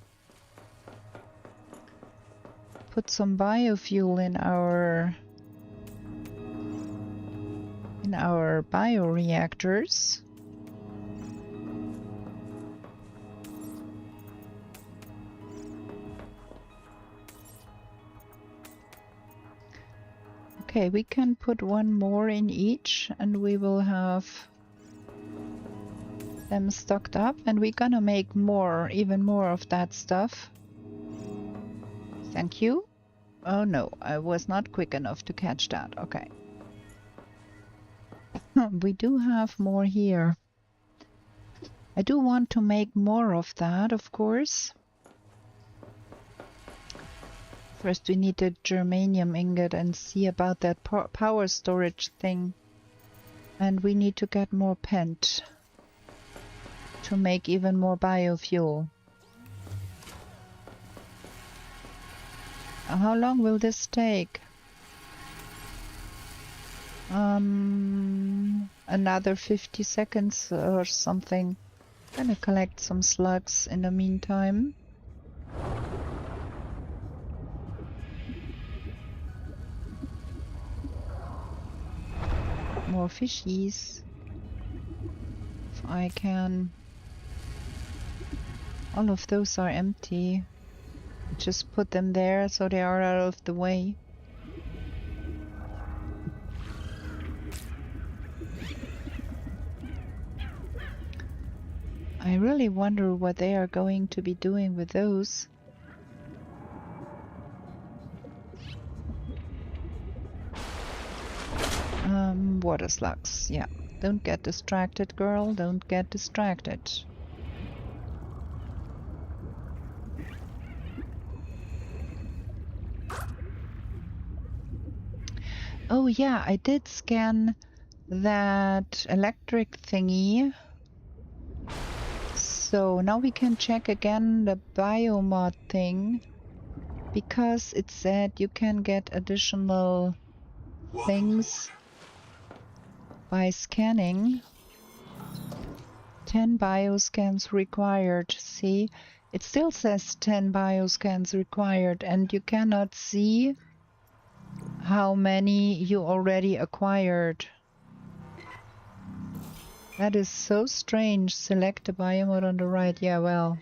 put some biofuel in our bioreactors. Okay, we can put one more in each and we will have them stocked up, and we're gonna make more, even more of that stuff. Thank you. Oh no, I was not quick enough to catch that. Okay. We do have more here. I do want to make more of that, of course. First we need a germanium ingot and see about that power storage thing. And we need to get more pent to make even more biofuel. How long will this take? Another 50 seconds or something. Gonna collect some slugs in the meantime. More fishies. If I can. All of those are empty. Just put them there so they are out of the way. I really wonder what they are going to be doing with those. Water slugs. Yeah. Don't get distracted, girl. Don't get distracted. Oh yeah, I did scan that electric thingy. So now we can check again the biomod thing, because it said you can get additional things by scanning. 10 bioscans required. See, it still says 10 bioscans required, and you cannot see how many you already acquired. That is so strange. Select the biomod on the right. Yeah, well.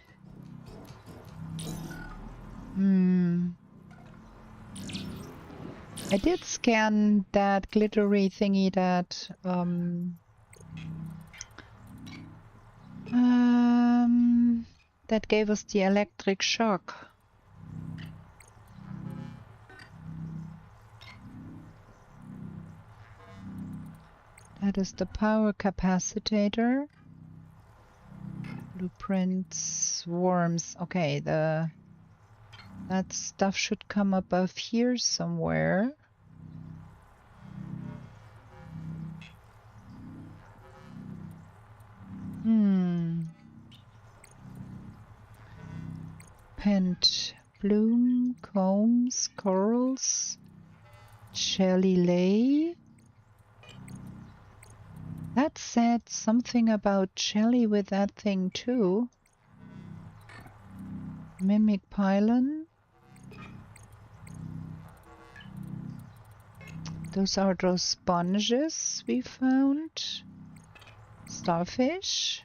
I did scan that glittery thingy that that gave us the electric shock. That is the power capacitator. Blueprints, worms. Okay, that stuff should come above here somewhere. Pent, bloom, combs, corals, shelly lay. That said something about Shelly with that thing too. Mimic pylon. Those are those sponges we found. Starfish.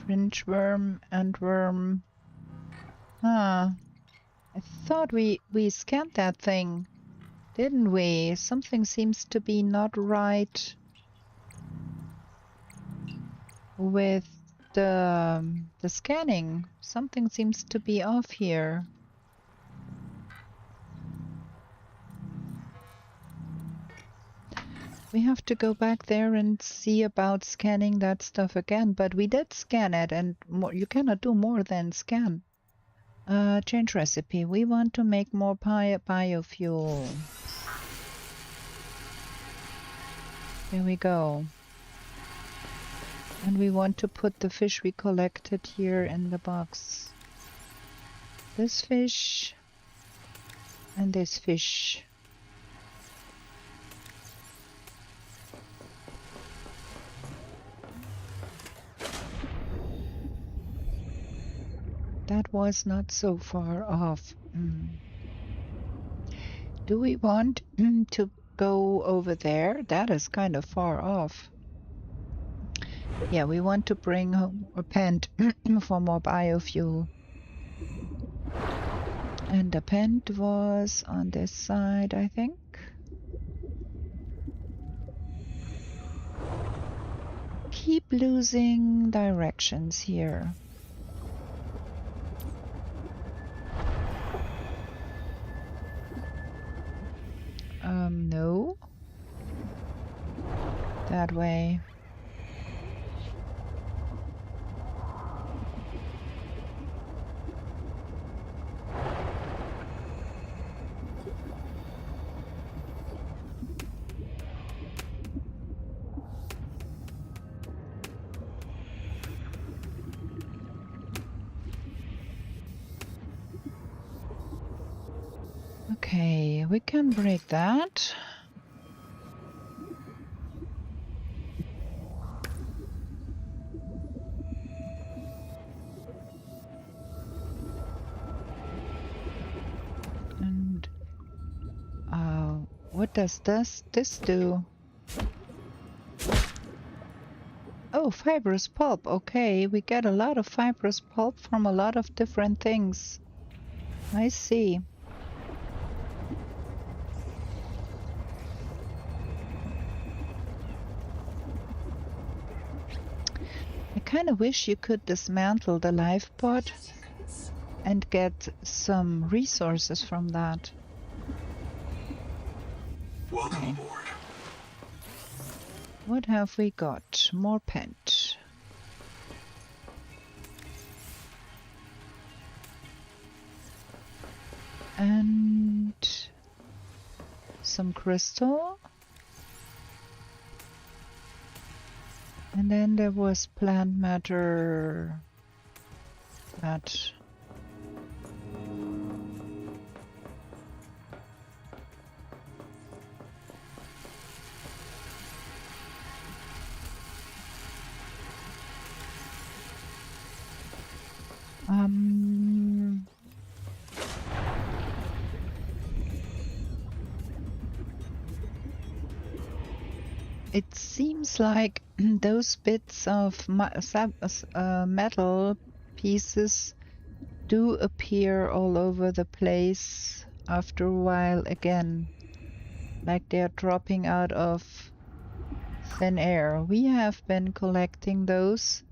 Fringe worm and worm. Ah. I thought we scanned that thing, didn't we? Something seems to be not right with the scanning. Something seems to be off here. We have to go back there and see about scanning that stuff again, but we did scan it, and more, you cannot do more than scan. Change recipe. We want to make more biofuel. There we go. And we want to put the fish we collected here in the box. This fish and this fish. That was not so far off. Do we want to go over there? That is kind of far off. Yeah, we want to bring home a pent for more biofuel. And the pent was on this side, I think. Keep losing directions here. No. That way. Okay, we can break that. And what does this do? Oh, fibrous pulp. Okay, we get a lot of fibrous pulp from a lot of different things. I see. I kind of wish you could dismantle the life pod and get some resources from that. Welcome aboard. What have we got? More pent. And some crystal. And then there was plant matter. That. It seems like those bits of metal pieces do appear all over the place after a while again, like they're dropping out of thin air. We have been collecting those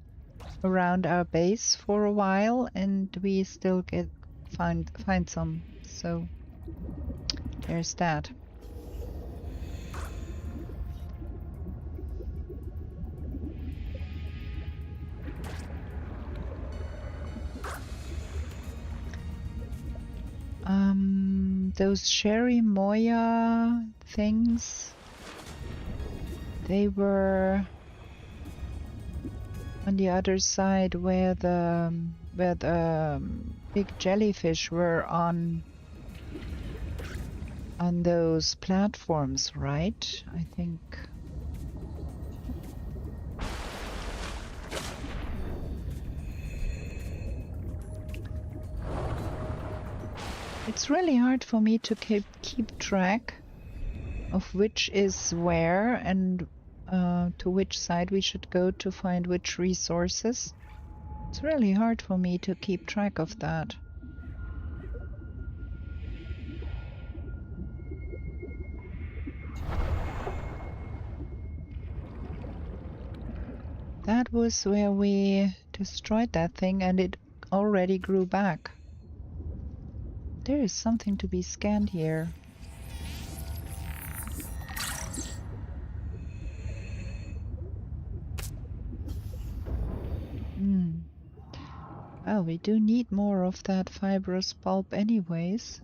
around our base for a while, and we still find some. So there's that. Those Sherry Moya things, they were on the other side where the big jellyfish were on those platforms, right? I think. It's really hard for me to keep track of which is where and to which side we should go to find which resources. It's really hard for me to keep track of that. That was where we destroyed that thing and it already grew back. There is something to be scanned here. Well, we do need more of that fibrous pulp anyways.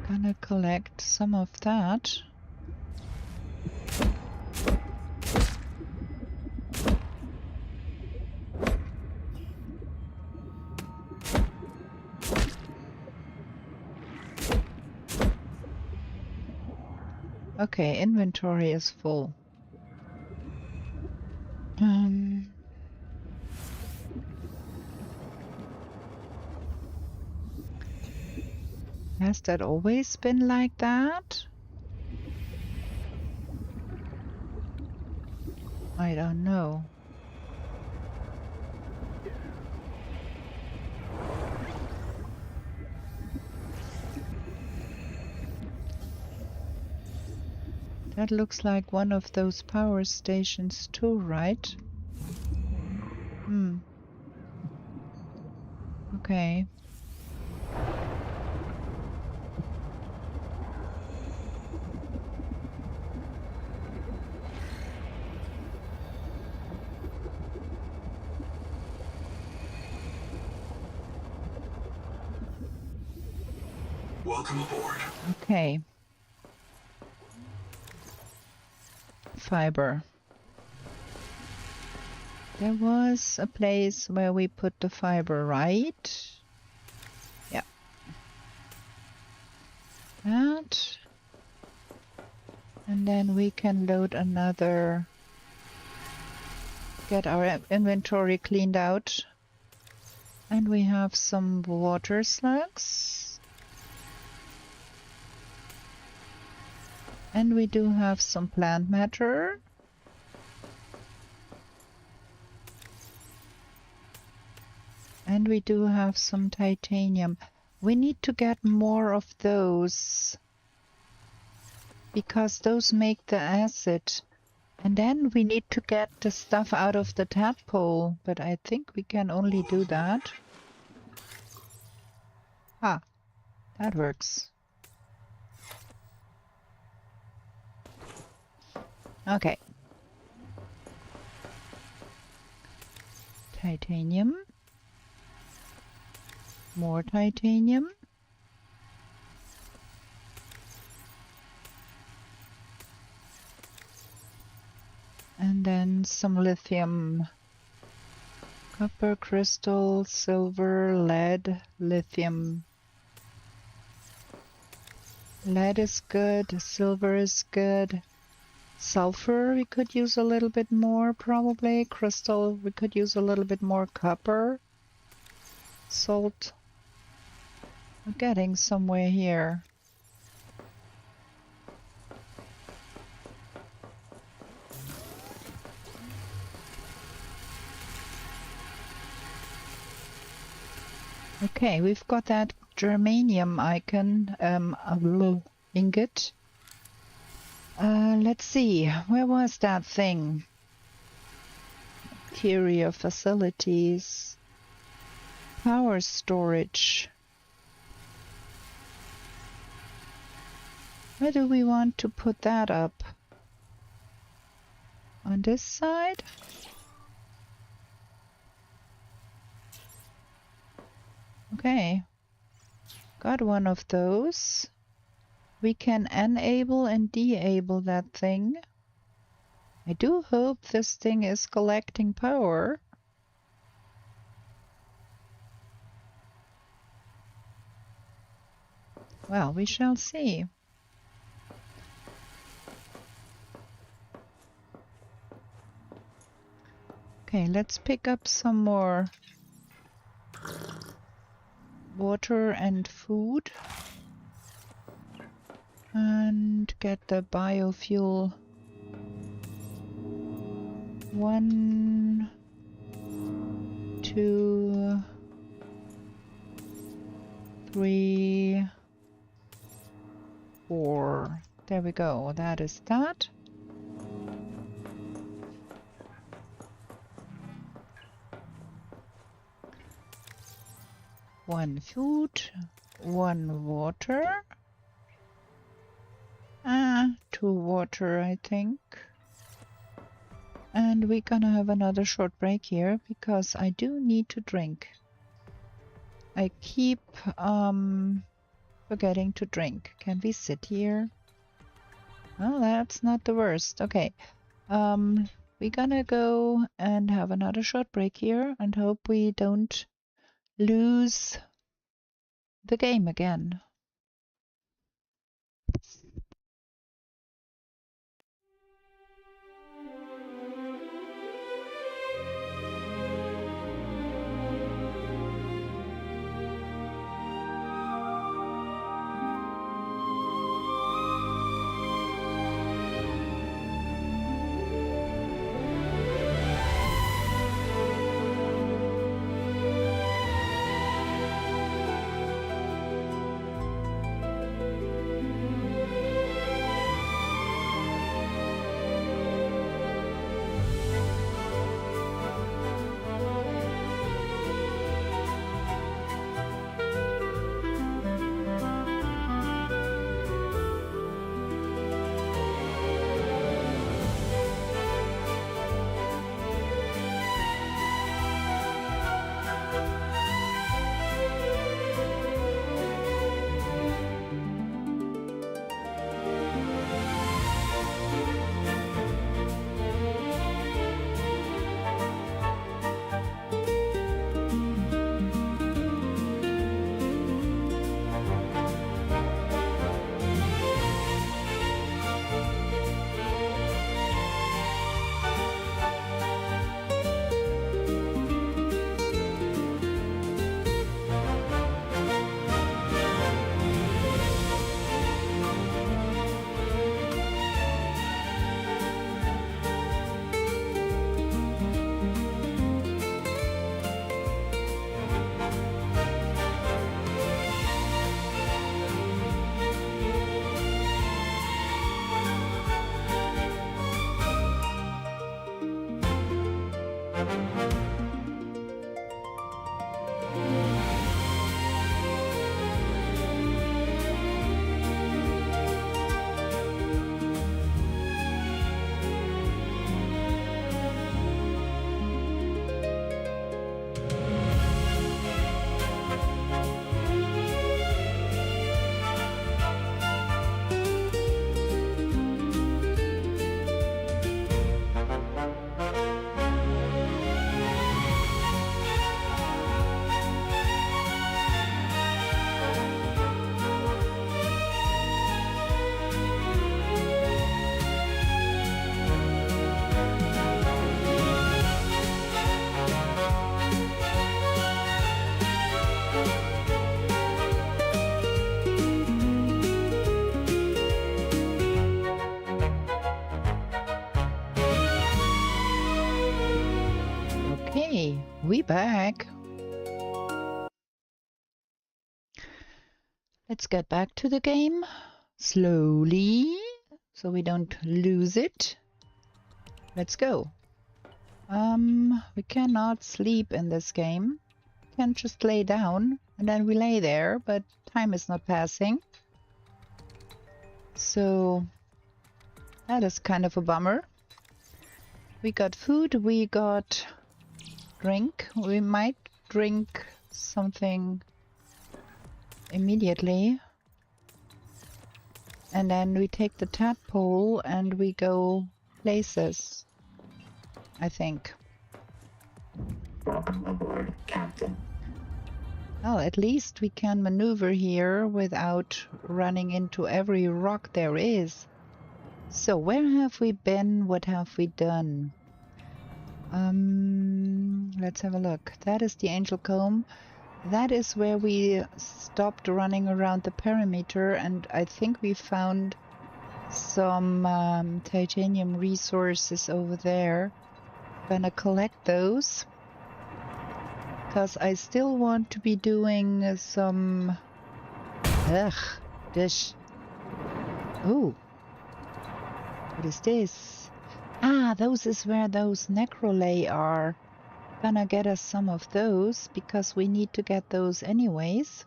Gonna collect some of that. Okay, inventory is full. Um, has that always been like that? I don't know. That looks like one of those power stations too, right? Hmm. Okay. Welcome aboard. Okay. Fiber. There was a place where we put the fiber, right? Yeah. That. And then we can load another, get our inventory cleaned out. And we have some water slugs. And we do have some plant matter. And we do have some titanium. We need to get more of those, because those make the acid. And then we need to get the stuff out of the tadpole, but I think we can only do that. Ah, that works. Okay. Titanium. More titanium. And then some lithium. Copper, crystal, silver, lead, lithium. Lead is good, silver is good. Sulfur we could use a little bit more probably. Crystal we could use a little bit more. Copper. Salt. We're getting somewhere here. Okay, we've got that germanium icon, ingot. Let's see, where was that thing? Interior facilities. Power storage. Where do we want to put that up? On this side? Okay. Got one of those. We can enable and deable that thing. I do hope this thing is collecting power. Well, we shall see. Okay, let's pick up some more water and food. And get the biofuel. 1, 2, 3, 4. There we go. That is that. One food, one water. 2 water, I think. And we're gonna have another short break here because I do need to drink. I keep forgetting to drink. Can we sit here? Well, that's not the worst. Okay. We're gonna go and have another short break here and hope we don't lose the game again. We back. Let's get back to the game slowly so we don't lose it. Let's go. We cannot sleep in this game. We can just lay down and then we lay there, but time is not passing. So that is kind of a bummer. We got food, we got drink. We might drink something immediately. And then we take the tadpole and we go places, I think. Welcome aboard, Captain. Well, at least we can maneuver here without running into every rock there is. So where have we been? What have we done? Let's have a look. That is the Angel Comb. That is where we stopped running around the perimeter, and I think we found some titanium resources over there. Gonna collect those, because I still want to be doing some... dish. Ooh. What is this? Ah, those is where those necrolay are. Gonna get us some of those because we need to get those anyways.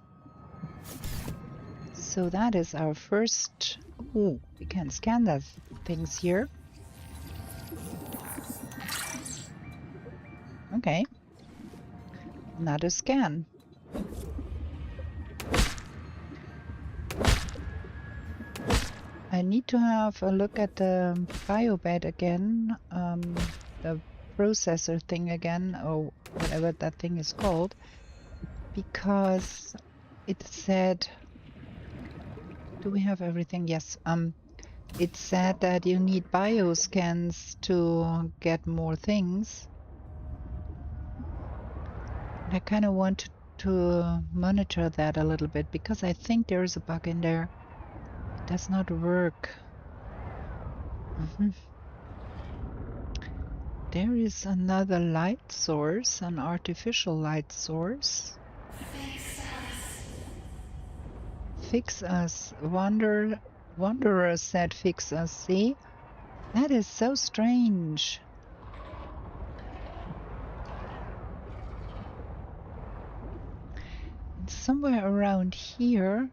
So that is our first... Ooh, we can scan the things here. Okay. Another scan. I need to have a look at the biobed again, the processor thing again, or whatever that thing is called, because it said... Do we have everything? Yes. It said that you need bioscans to get more things. And I kind of want to monitor that a little bit, because I think there is a bug in there. It does not work. There is another light source, an artificial light source. Fix us. Wanderer said fix us, see? That is so strange. It's somewhere around here.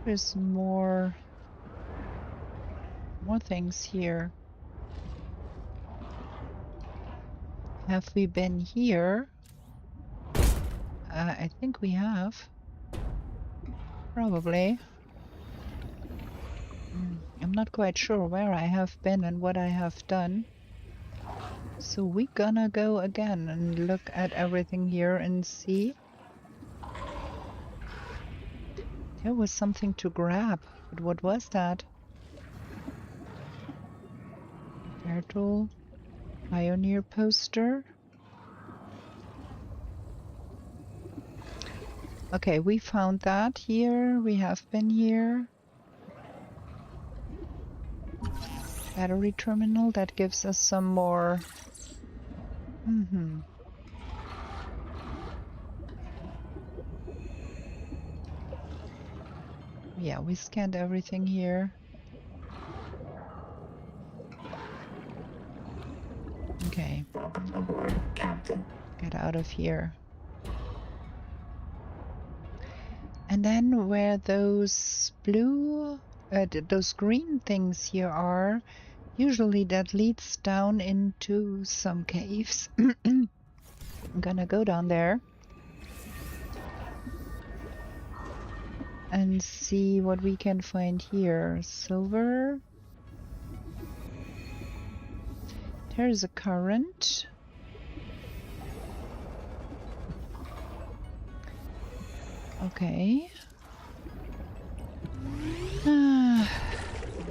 There's more things here. Have we been here? I think we have. Probably. I'm not quite sure where I have been and what I have done. So we're gonna go again and look at everything here and see. There was something to grab, but what was that? Turtle, Pioneer poster. Okay, we found that here. We have been here. Battery terminal, that gives us some more. Yeah, we scanned everything here. Okay. Captain. Get out of here. And then where those blue, those green things here are, usually that leads down into some caves. I'm gonna go down there and see what we can find here. Silver. There's a current. Okay.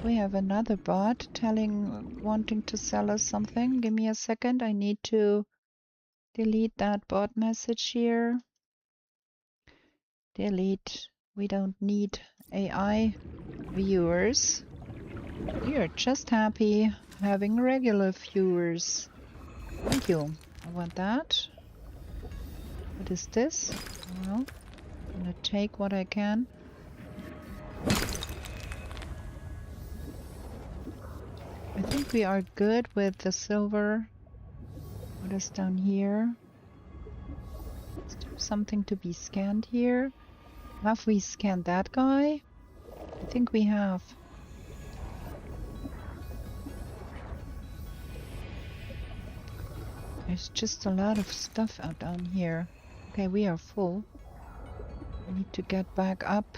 We have another bot wanting to sell us something. Give me a second. I need to delete that bot message here. Delete. We don't need AI viewers. We are just happy having regular viewers. Thank you. I want that. What is this? Well, I'm gonna take what I can. I think we are good with the silver. What is down here? Is there something to be scanned here? Have we scanned that guy? I think we have. There's just a lot of stuff out down here. Okay, we are full. I need to get back up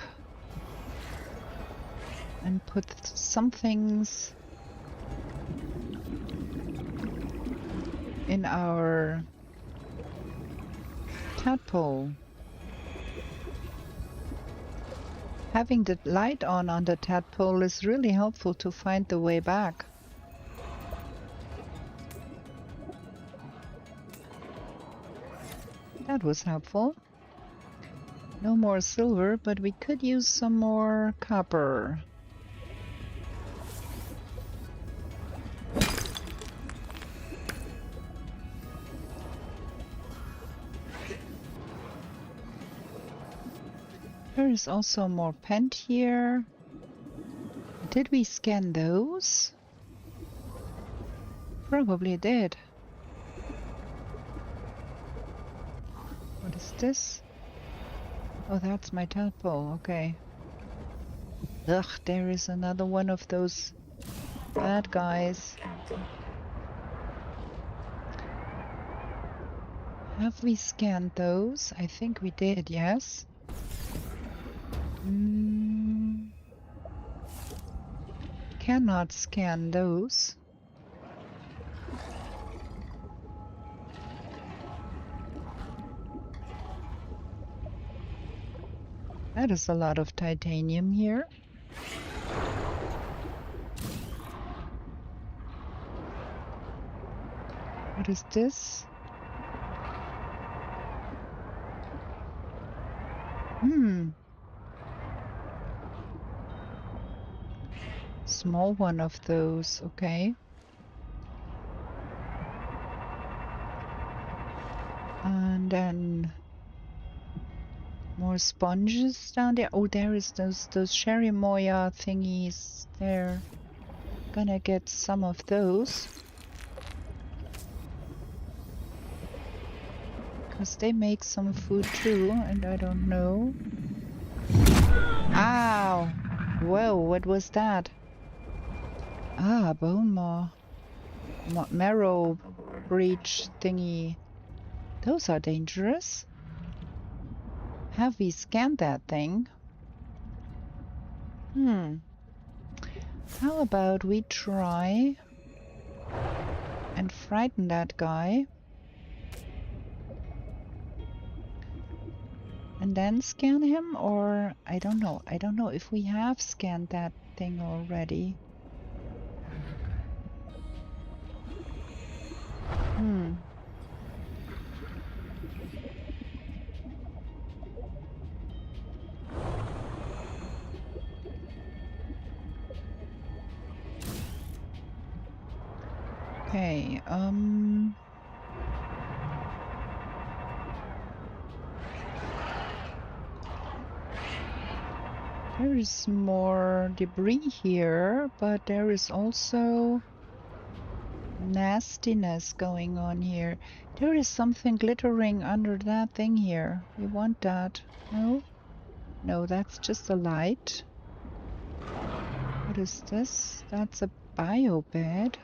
and put some things in our tadpole. Having the light on the tadpole is really helpful to find the way back. That was helpful. No more silver, but we could use some more copper. There is also more pent here. Did we scan those? Probably did. What is this? Oh, that's my tadpole, okay. Ugh, there is another one of those bad guys. Captain. Have we scanned those? I think we did, yes. Cannot scan those. That is a lot of titanium here. What is this? Small one of those, okay. And then more sponges down there. Oh, there is those Sherry Moya thingies there. Gonna get some of those. Because they make some food too, and I don't know. Ow! Whoa, what was that? Ah, bone marrow breach thingy. Those are dangerous. Have we scanned that thing? How about we try and frighten that guy? And then scan him? Or I don't know. I don't know if we have scanned that thing already. Okay, there is more debris here, but there is also nastiness going on here. There is something glittering under that thing here. We want that. No? No, that's just a light. What is this? That's a biobed.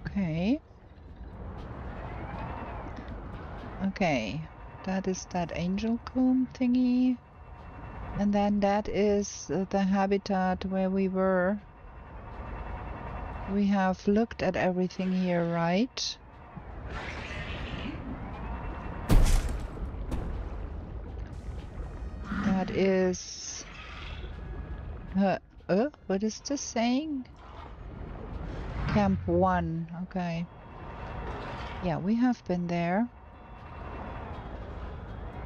Okay. Okay. That is that angel comb thingy. And then that is the habitat where we were. We have looked at everything here, right? That is... what is this saying? Camp 1, okay. Yeah, we have been there.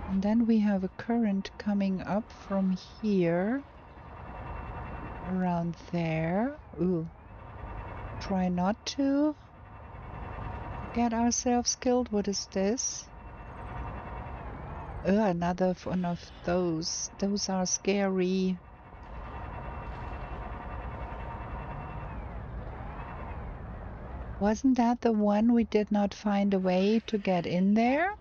And then we have a current coming up from here. Around there. Ooh. Try not to get ourselves killed. What is this? Another one of those. Those are scary. Wasn't that the one we did not find a way to get in there?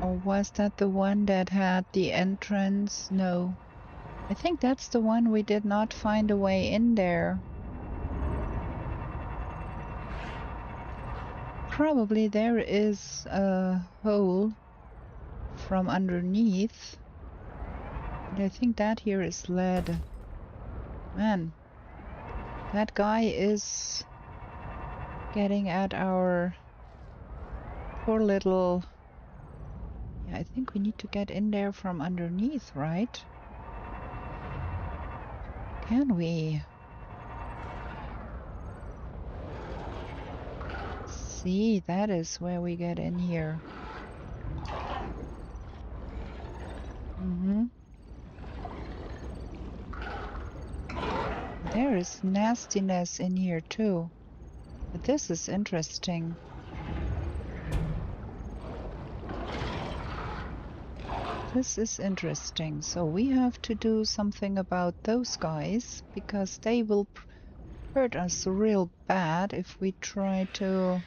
Or was that the one that had the entrance? No. I think that's the one we did not find a way in there. Probably there is a hole from underneath. But I think that here is lead. Man, that guy is getting at our poor little... Yeah, I think we need to get in there from underneath, right? Can we? See, that is where we get in here. There is nastiness in here too. But this is interesting. This is interesting. So we have to do something about those guys because they will hurt us real bad if we try to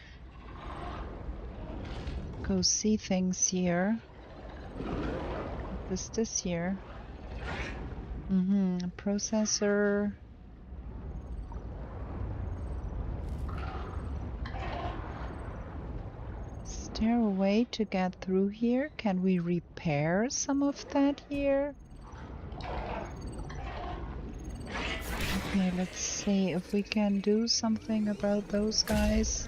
go see things here. What is this here? Processor. Is there a way to get through here? Can we repair some of that here? Okay, let's see if we can do something about those guys.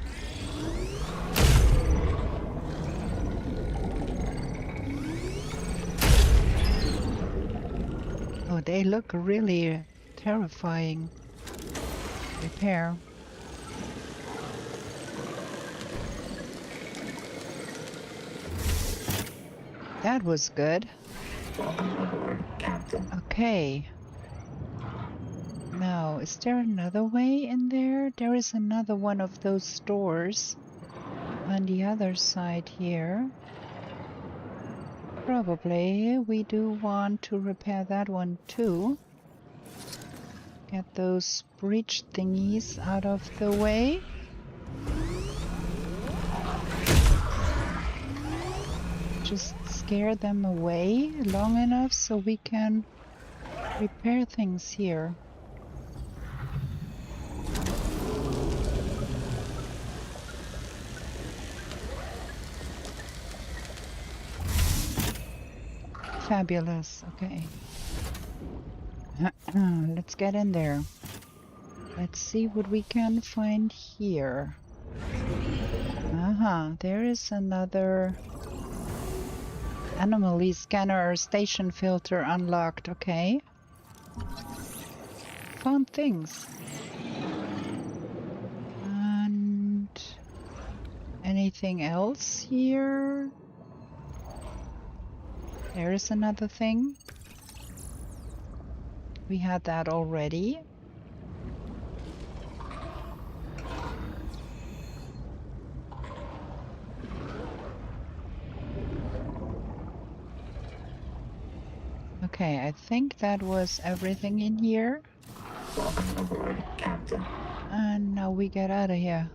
Oh, they look really terrifying. Repair. That was good. Okay. Now, is there another way in there? There is another one of those stores on the other side here. Probably we do want to repair that one too. Get those breach thingies out of the way. Just scare them away long enough so we can repair things here. Fabulous. Okay. Let's get in there. Let's see what we can find here. There is another anomaly scanner station filter unlocked. Okay. Found things. And anything else here? There is another thing. We had that already. Okay, I think that was everything in here. And now we get out of here.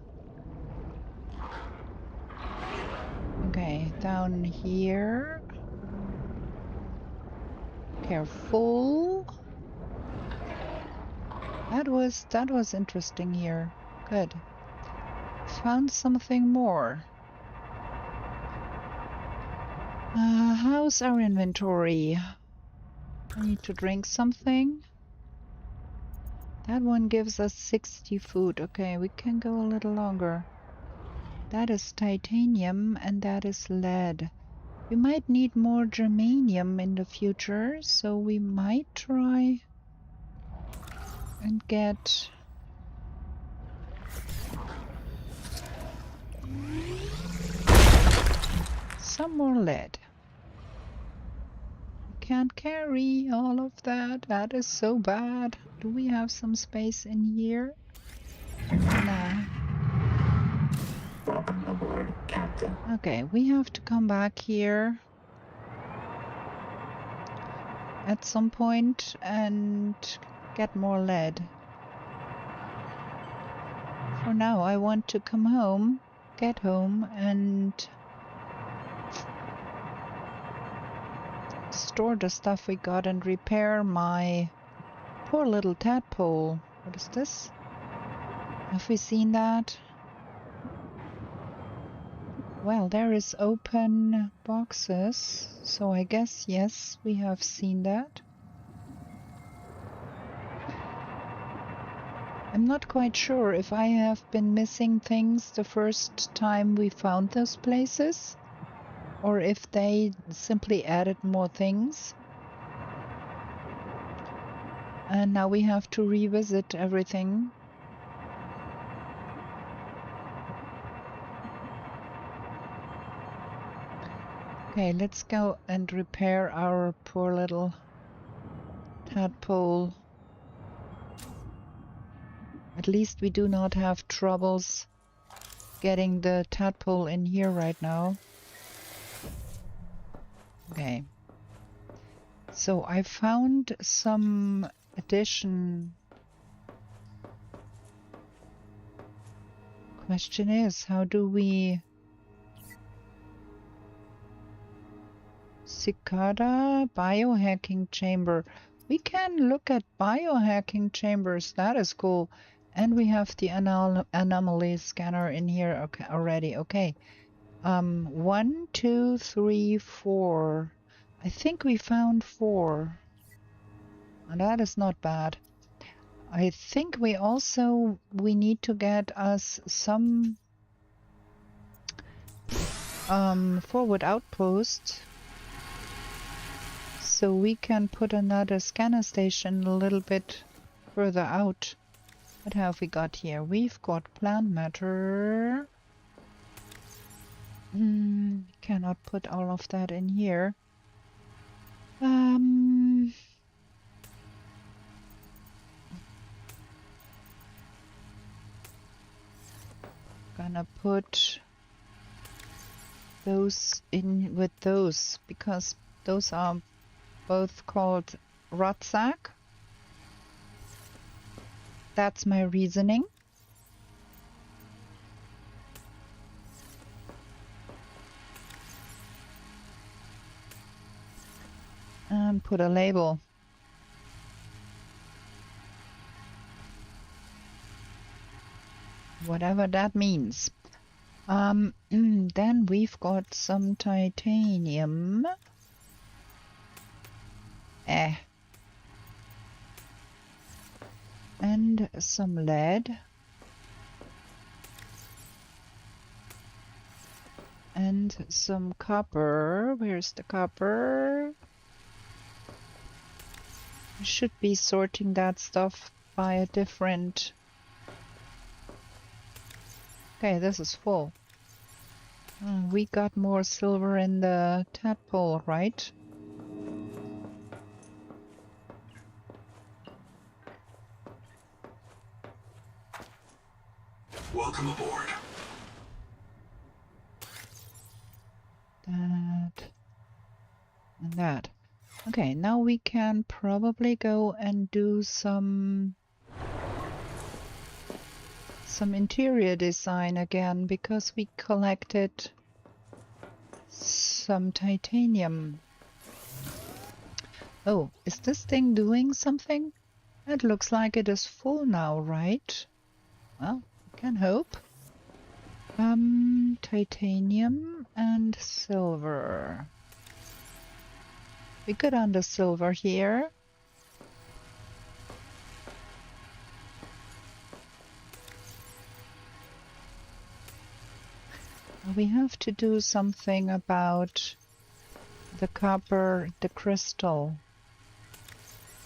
Okay, down here. Careful. That was interesting here. Good. Found something more. How's our inventory? I need to drink something. That one gives us 60 food. Okay, we can go a little longer. That is titanium and that is lead. We might need more germanium in the future, so we might try and get some more lead. We can't carry all of that. That is so bad. Do we have some space in here? Nah. Welcome aboard, Captain. Okay, we have to come back here at some point and get more lead. For now, I want to come home, get home, and store the stuff we got and repair my poor little tadpole. What is this? Have we seen that? Well, there is open boxes, so I guess yes, we have seen that. I'm not quite sure if I have been missing things the first time we found those places, or if they simply added more things. And now we have to revisit everything. Okay, let's go and repair our poor little tadpole. At least we do not have troubles getting the tadpole in here right now. Okay. So I found some addition. Question is, how do we... Cicada biohacking chamber. We can look at biohacking chambers. That is cool. And we have the anomaly scanner in here already. Okay. 1, 2, 3, 4. I think we found 4. And that is not bad. I think we need to get us some forward outpost, so we can put another scanner station a little bit further out. What have we got here? We've got plant matter. Cannot put all of that in here. Gonna put those in with those, because those are both called rotsack. That's my reasoning. And put a label. Whatever that means. Then we've got some titanium. And some lead. And some copper. Where's the copper? I should be sorting that stuff by a different... Okay, this is full. We got more silver in the tadpole, right? Welcome aboard. That and that. Okay, now we can probably go and do some interior design again, because we collected some titanium. Oh, is this thing doing something? It looks like it is full now, right? Well, we can hope. Titanium and silver. We good on the silver here. We have to do something about the copper, the crystal.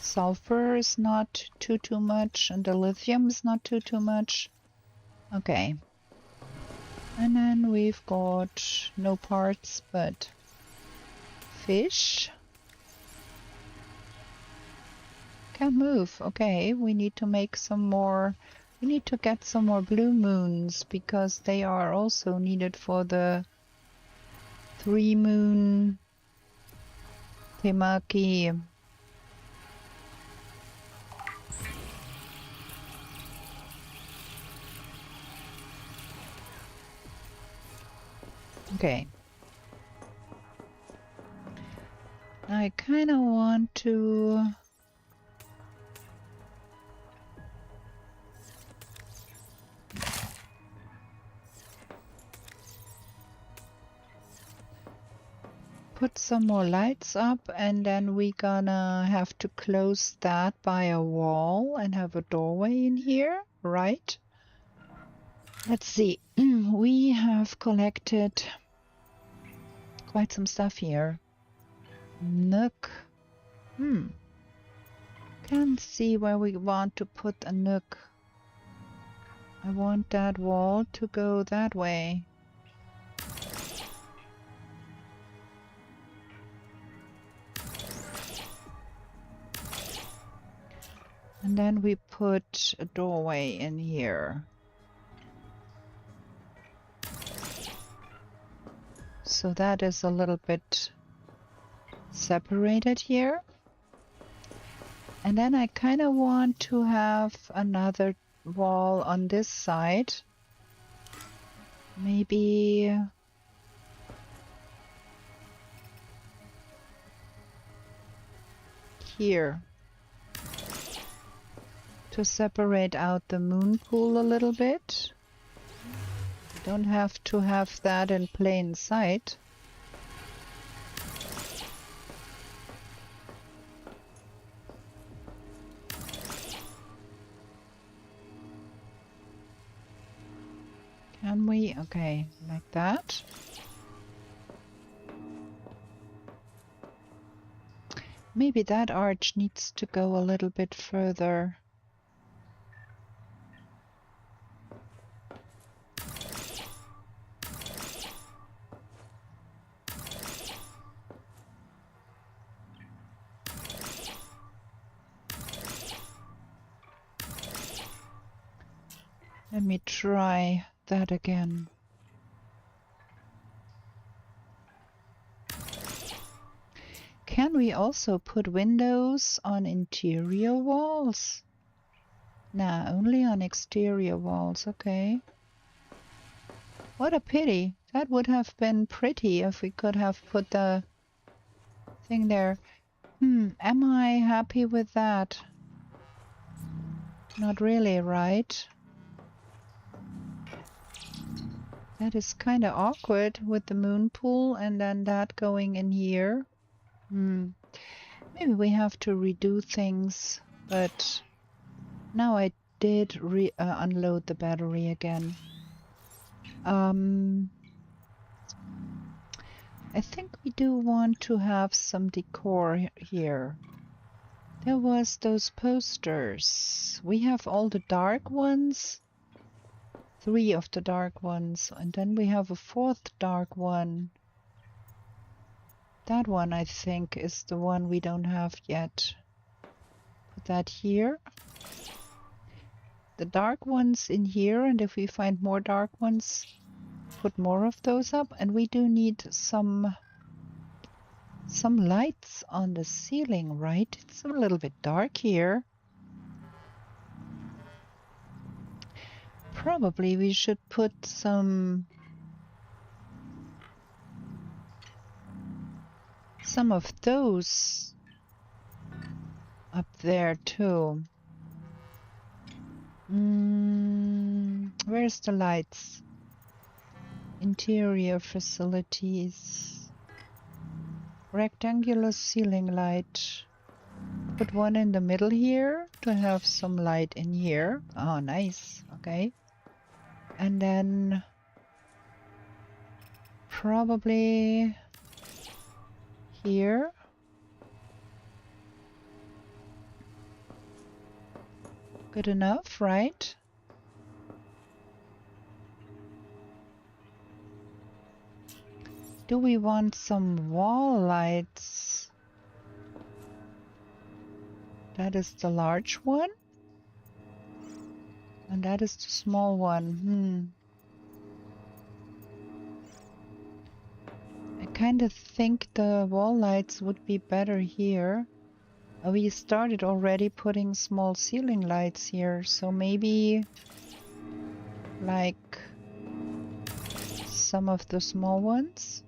Sulfur is not too much, and the lithium is not too much. Okay. And then we've got no parts, but fish. Can't move. Okay, we need to make some more. We need to get some more blue moons because they are also needed for the 3-moon Temaki. Okay. I kind of want to put some more lights up, and then we gonna have to close that by a wall and have a doorway in here, right? Let's see. We have collected quite some stuff here. Nook. Can't see where we want to put a nook. I want that wall to go that way. And then we put a doorway in here. So that is a little bit separated here. And then I kind of want to have another wall on this side. Maybe here. To separate out the moon pool a little bit. You don't have to have that in plain sight. Can we? Okay, like that. Maybe that arch needs to go a little bit further. Let me try that again. Can we also put windows on interior walls? Nah, only on exterior walls, okay. What a pity. That would have been pretty if we could have put the thing there. Am I happy with that? Not really, right? That is kind of awkward with the moon pool and then that going in here. Maybe we have to redo things, but now I did unload the battery again. I think we do want to have some decor here. There was those posters. We have all the dark ones. 3 of the dark ones, and then we have a 4th dark one. That one, I think, is the one we don't have yet. Put that here. The dark ones in here, and if we find more dark ones, put more of those up. And we do need some lights on the ceiling, right? It's a little bit dark here. Probably we should put some of those up there too. Where's the lights? Interior facilities. Rectangular ceiling light. Put one in the middle here to have some light in here. Oh, nice. Okay. And then probably here. Good enough, right? Do we want some wall lights? That is the large one. And that is the small one. I kind of think the wall lights would be better here. We started already putting small ceiling lights here, so maybe like some of the small ones.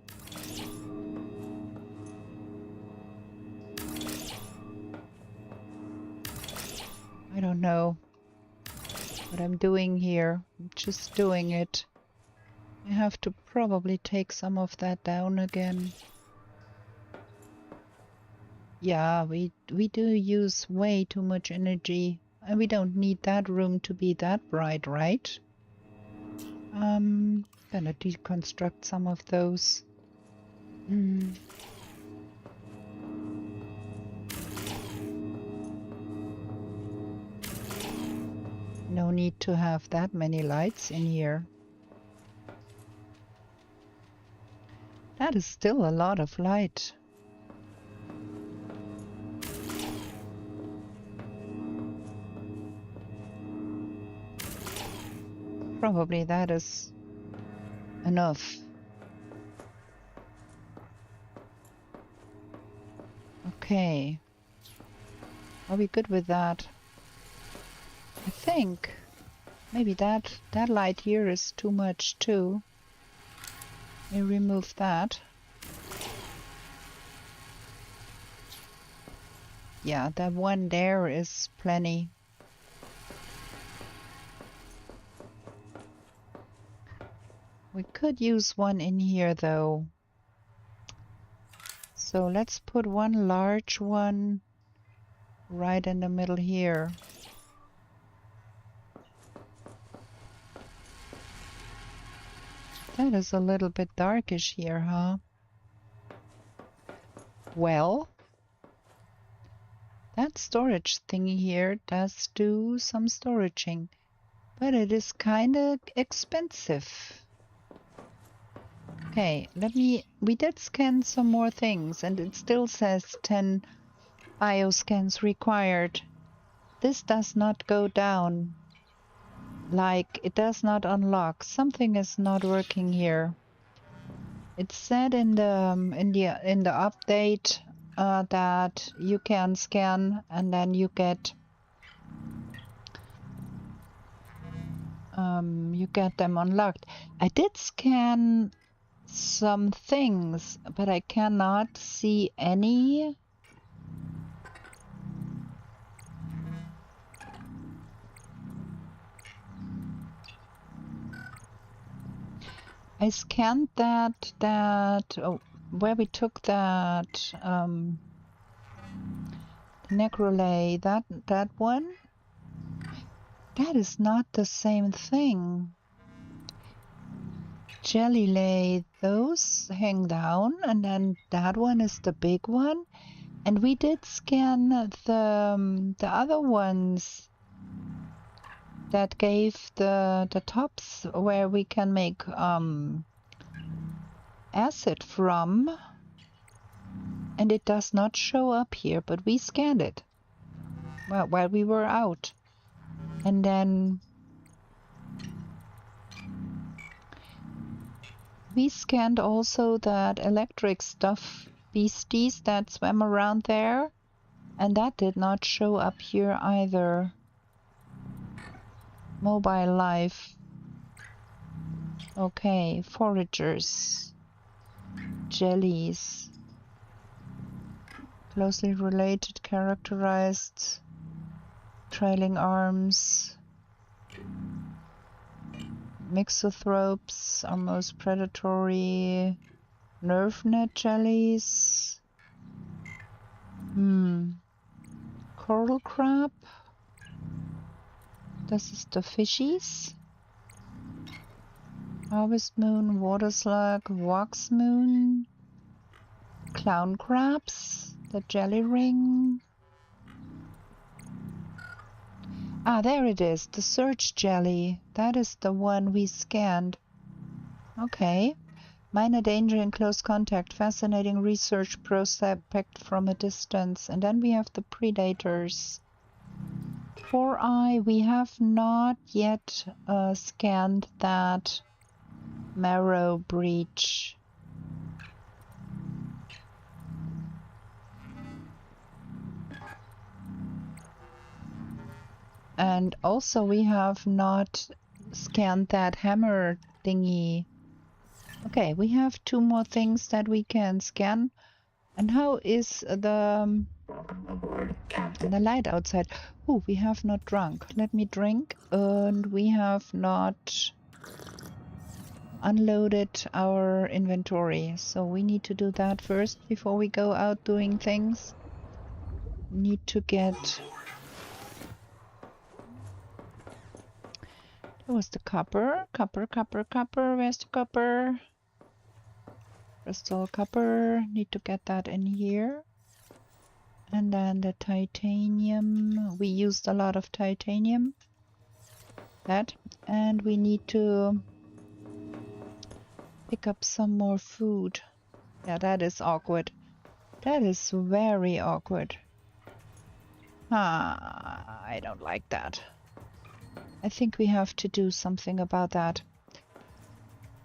I don't know what I'm doing here. I'm just doing it. I have to probably take some of that down again. Yeah, we do use way too much energy, and we don't need that room to be that bright, right? Gonna deconstruct some of those. No need to have that many lights in here. That is still a lot of light. Probably that is enough. Okay. Are we good with that? I think maybe that light here is too much too. Let me remove that. Yeah, that one there is plenty. We could use one in here though. So let's put one large one right in the middle here. That is a little bit darkish here, huh? Well, that storage thingy here does do some storaging, but it is kind of expensive. Okay, we did scan some more things and it still says 10 bioscans required. This does not go down. Like, it does not unlock. Something is not working here. It said in the update that you can scan and then you get them unlocked. I did scan some things, but I cannot see any. I scanned where we took that necrolay, that one. That is not the same thing. Jelly lay, those hang down, and then that one is the big one. And we did scan the other ones that gave the tops where we can make acid from, and it does not show up here, but we scanned it while we were out. And then we scanned also that electric stuff beasties that swam around there, and that did not show up here either. Mobile life. Okay, foragers. Jellies. Closely related, characterized. Trailing arms. Mixothropes are most predatory. Nerve net jellies. Coral crab. This is the fishies. Harvest moon, water slug, wax moon, clown crabs, the jelly ring. Ah, there it is, the search jelly. That is the one we scanned. Okay. Minor danger in close contact. Fascinating research prospect from a distance. And then we have the predators. 4-eye, we have not yet scanned that marrow breach. And also we have not scanned that hammer thingy. Okay, we have 2 more things that we can scan. And how is the light outside? Oh, we have not drunk. Let me drink. And we have not unloaded our inventory. So we need to do that first before we go out doing things. Need to get... That was the copper. Copper. Where's the copper? Crystal copper. Need to get that in here. And then the titanium. We used a lot of titanium. That. And we need to pick up some more food. Yeah, that is awkward. That is very awkward. I don't like that. I think we have to do something about that.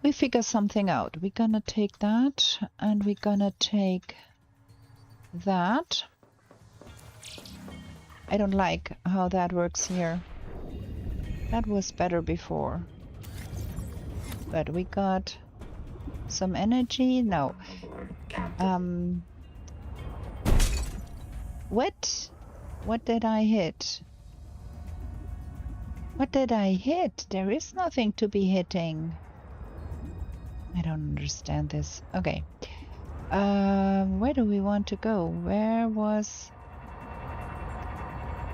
We figure something out. We're gonna take that and we're gonna take that. I don't like how that works here. That was better before. But we got some energy. No. What? What did I hit? What did I hit? There is nothing to be hitting. I don't understand this. Okay. Where do we want to go? Where was...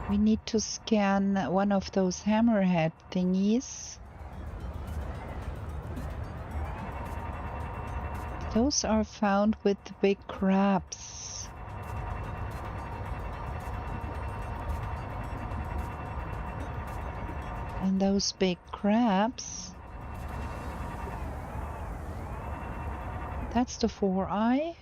We need to scan one of those hammerhead thingies. Those are found with the big crabs. And those big crabs... That's the 4-eye.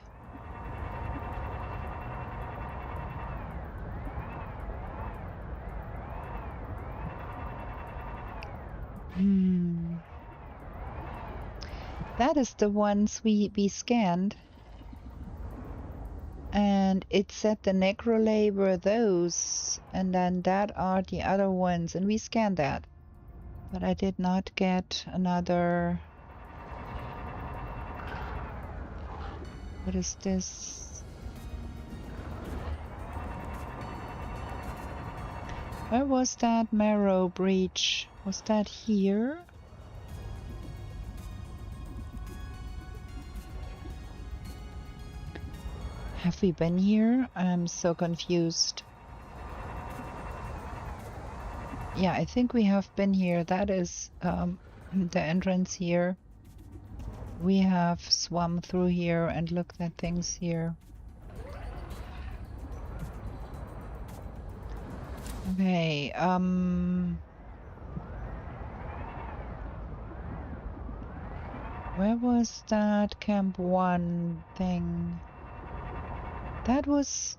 That is the ones we scanned. And it said the necrolay were those. And then that are the other ones. And we scanned that. But I did not get another... What is this? Where was that marrow breach? Was that here? Have we been here? I'm so confused. Yeah, I think we have been here. That is the entrance here. We have swum through here and looked at things here. Okay, where was that Camp 1 thing? That was...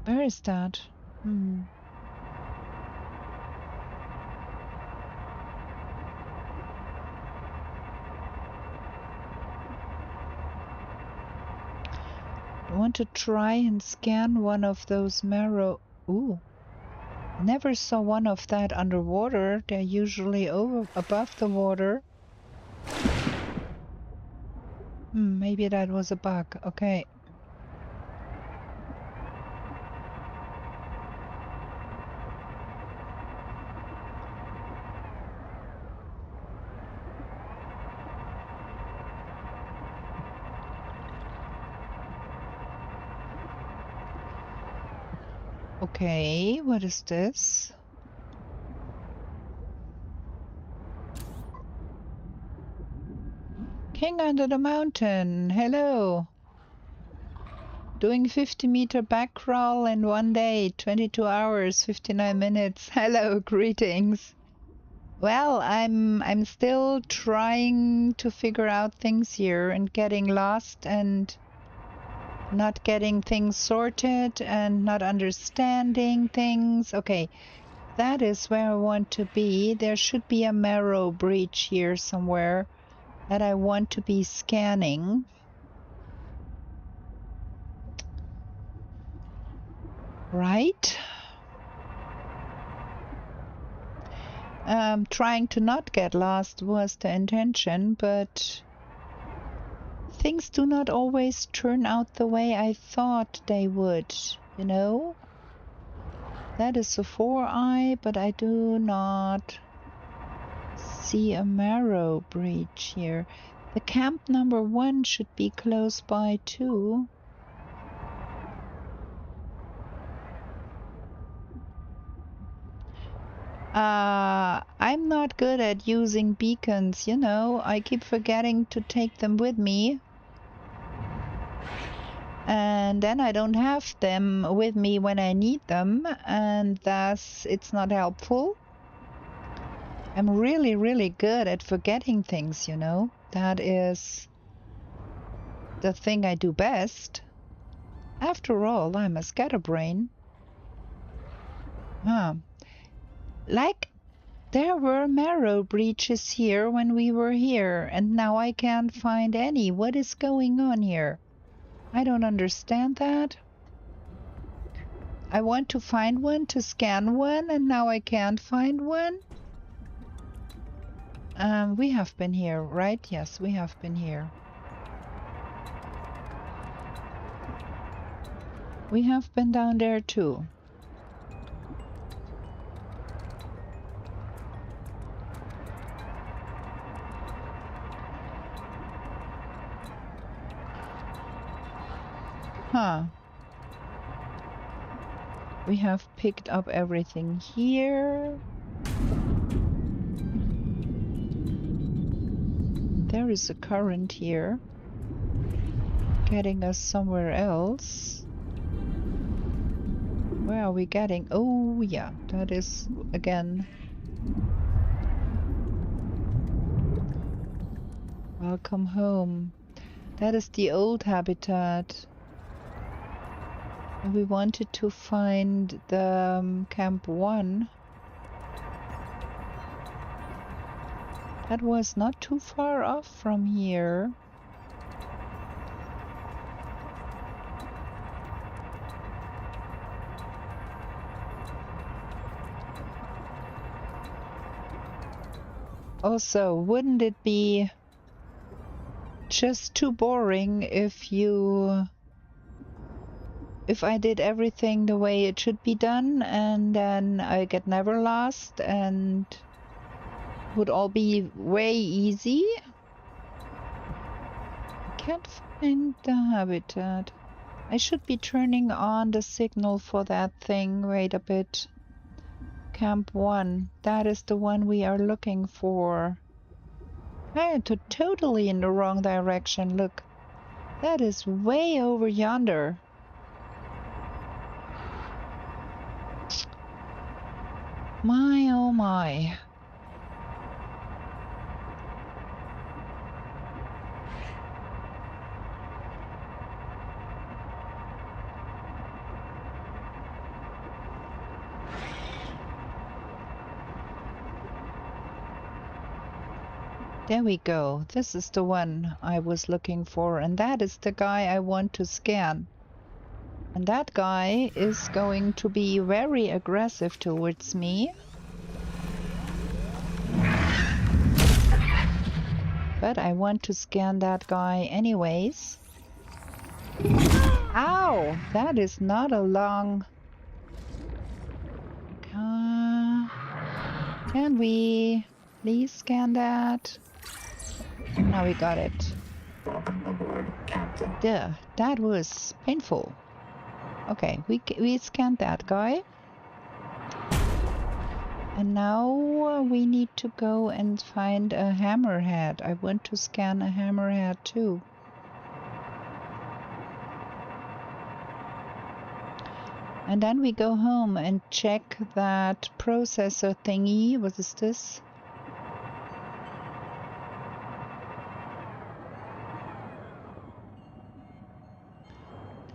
Where is that? I want to try and scan one of those marrow... Ooh. Never saw one of that underwater. They're usually above the water. Maybe that was a bug. Okay. Okay, what is this? King under the mountain. Hello. Doing 50-meter back crawl in 1 day, 22 hours, 59 minutes. Hello, greetings. Well, I'm still trying to figure out things here and getting lost and not getting things sorted and not understanding things. Okay, that is where I want to be. There should be a marrow breach here somewhere that I want to be scanning. Right? Trying to not get lost was the intention, but things do not always turn out the way I thought they would, you know? That is a 4-eye, but I do not see a marrow breach here. The camp number 1 should be close by too. I'm not good at using beacons, you know. I keep forgetting to take them with me. And then I don't have them with me when I need them, and thus it's not helpful. I'm really, really good at forgetting things, you know. That is the thing I do best. After all, I'm a scatterbrain. Like, there were marrow breaches here when we were here, and now I can't find any. What is going on here? I don't understand that. I want to find one, to scan one, and now I can't find one. We have been here, right? Yes, we have been here. We have been down there too. Huh. We have picked up everything here. There is a current here, getting us somewhere else. Where are we getting? Oh, yeah, that is, again. Welcome home. That is the old habitat. We wanted to find the Camp 1. That was not too far off from here. Also, wouldn't it be just too boring if I did everything the way it should be done and then I get never lost and would all be way easy? I can't find the habitat. I should be turning on the signal for that thing. Wait a bit. Camp 1. That is the one we are looking for. I am totally in the wrong direction. Look. That is way over yonder. My oh my. There we go. This is the one I was looking for, and that is the guy I want to scan. And that guy is going to be very aggressive towards me. But I want to scan that guy anyways. Ow! That is not a long... Can we please scan that? Now we got it. Duh, that was painful. Okay, we scanned that guy. And now we need to go and find a hammerhead. I want to scan a hammerhead too. And then we go home and check that processor thingy. What is this?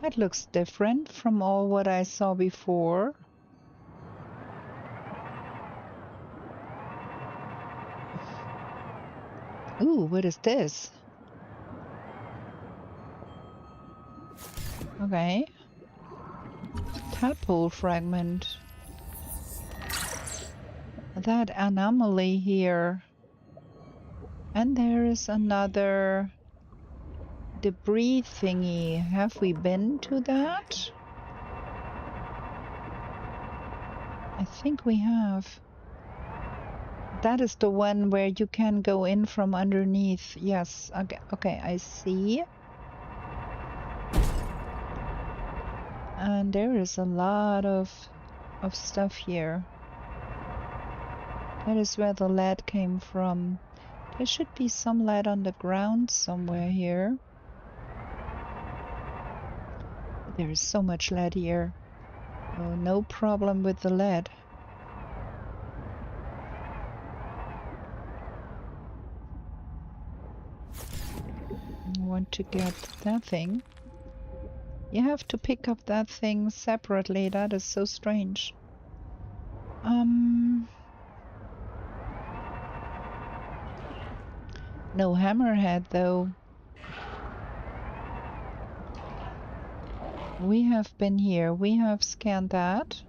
That looks different from all what I saw before. Ooh, what is this? Okay. Tadpole fragment. That anomaly here. And there is another debris thingy. Have we been to that? I think we have. That is the one where you can go in from underneath. Yes. Okay, okay, I see. And there is a lot of stuff here. That is where the lead came from. There should be some lead on the ground somewhere here. There is so much lead here. Oh, no problem with the lead. I want to get that thing. You have to pick up that thing separately. That is so strange. No hammerhead though. We have been here. We have scanned that.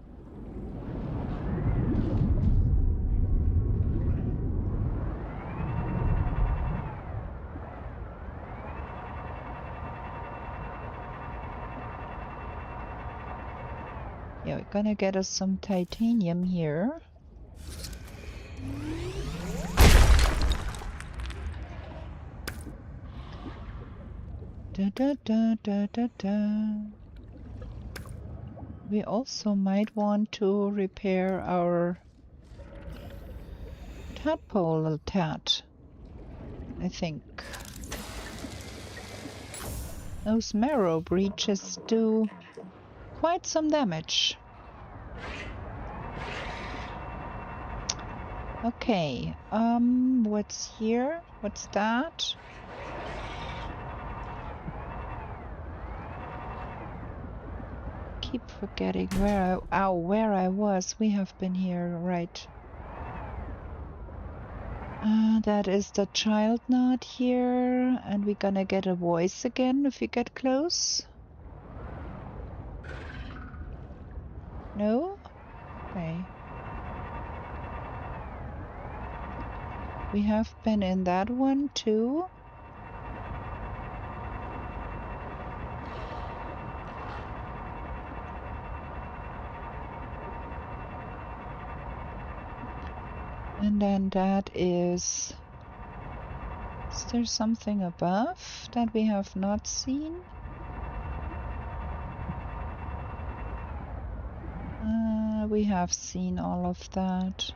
Yeah, we're gonna get us some titanium here. Da da da da da da. We also might want to repair our tadpole tat, I think. Those marrow breaches do quite some damage. Okay, what's here? What's that? Keep forgetting where I was. We have been here, right? That is the child knot here, and we're gonna get a voice again if we get close. No? Okay. We have been in that one too. And then that is there something above that we have not seen? We have seen all of that.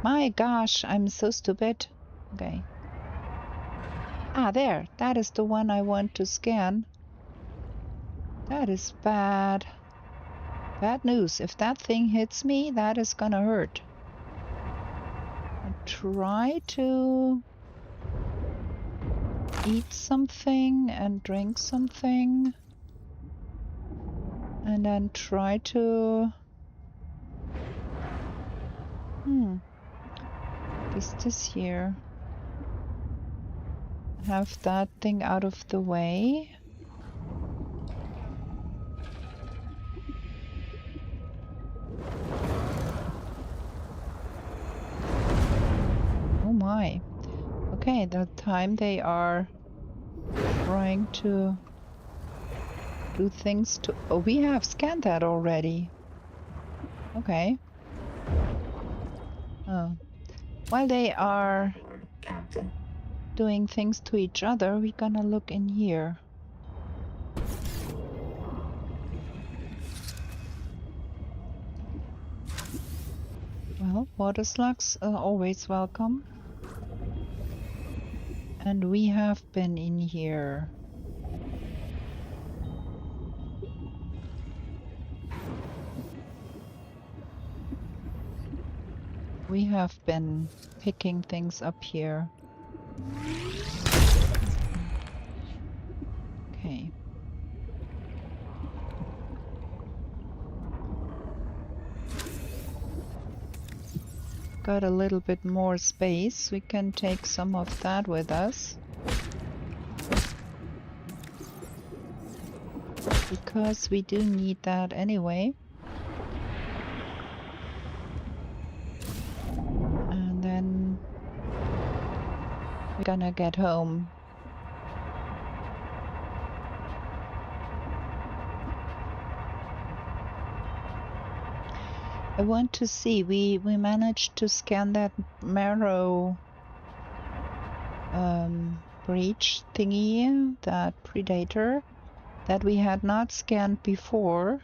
My gosh, I'm so stupid. Okay. Ah, there. That is the one I want to scan. That is bad. Bad news. If that thing hits me, that is gonna hurt. I try to eat something and drink something. And then try to... What is this here? Have that thing out of the way. Oh my. Okay, that time they are trying to do things to... Oh, we have scanned that already. Okay. Oh. While they are doing things to each other, we're gonna look in here. Well, water slugs are always welcome. And we have been in here. We have been picking things up here. Okay. Got a little bit more space. We can take some of that with us. Because we do need that anyway. And then we're gonna get home. I want to see, we managed to scan that marrow breach thingy, that predator that we had not scanned before.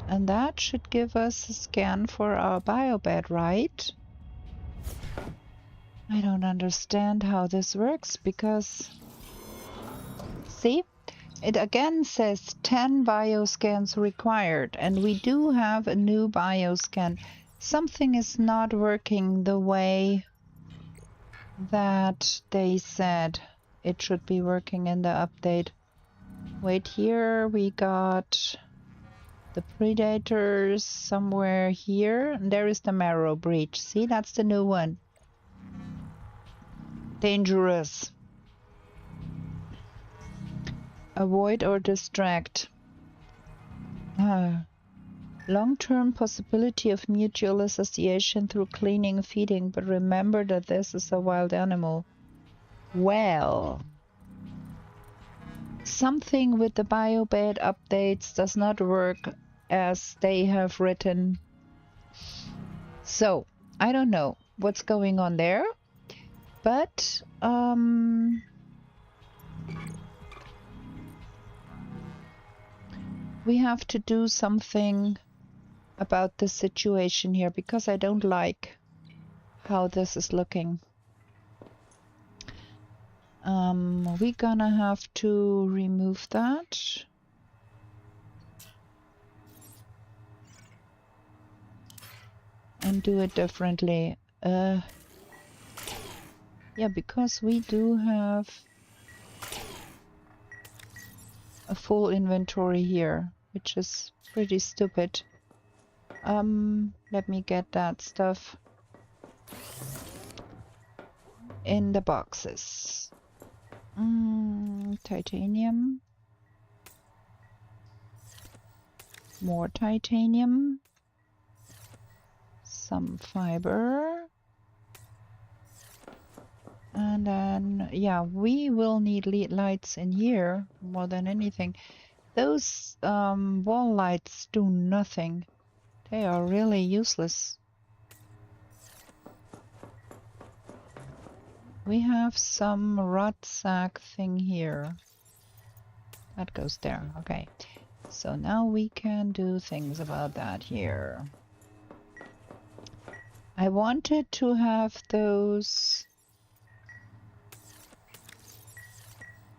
And that should give us a scan for our biobed, right? I don't understand how this works because, see? It again says 10 bioscans required, and we do have a new bioscan. Something is not working the way that they said it should be working in the update. Wait, here we got the predators somewhere here, and there is the marrow breach. See, that's the new one. Dangerous. Avoid or distract. Long-term possibility of mutual association through cleaning and feeding, but remember that this is a wild animal. Well, something with the biobed updates does not work as they have written. So, I don't know what's going on there, but we have to do something about the situation here because I don't like how this is looking. We're gonna have to remove that. And do it differently. Yeah, because we do have a full inventory here, which is pretty stupid. Let me get that stuff in the boxes. Titanium. More titanium. Some fiber. And then, yeah, we will need lead lights in here more than anything. Those wall lights do nothing. They are really useless. We have some rot sack thing here. That goes there. Okay. So now we can do things about that here. I wanted to have those...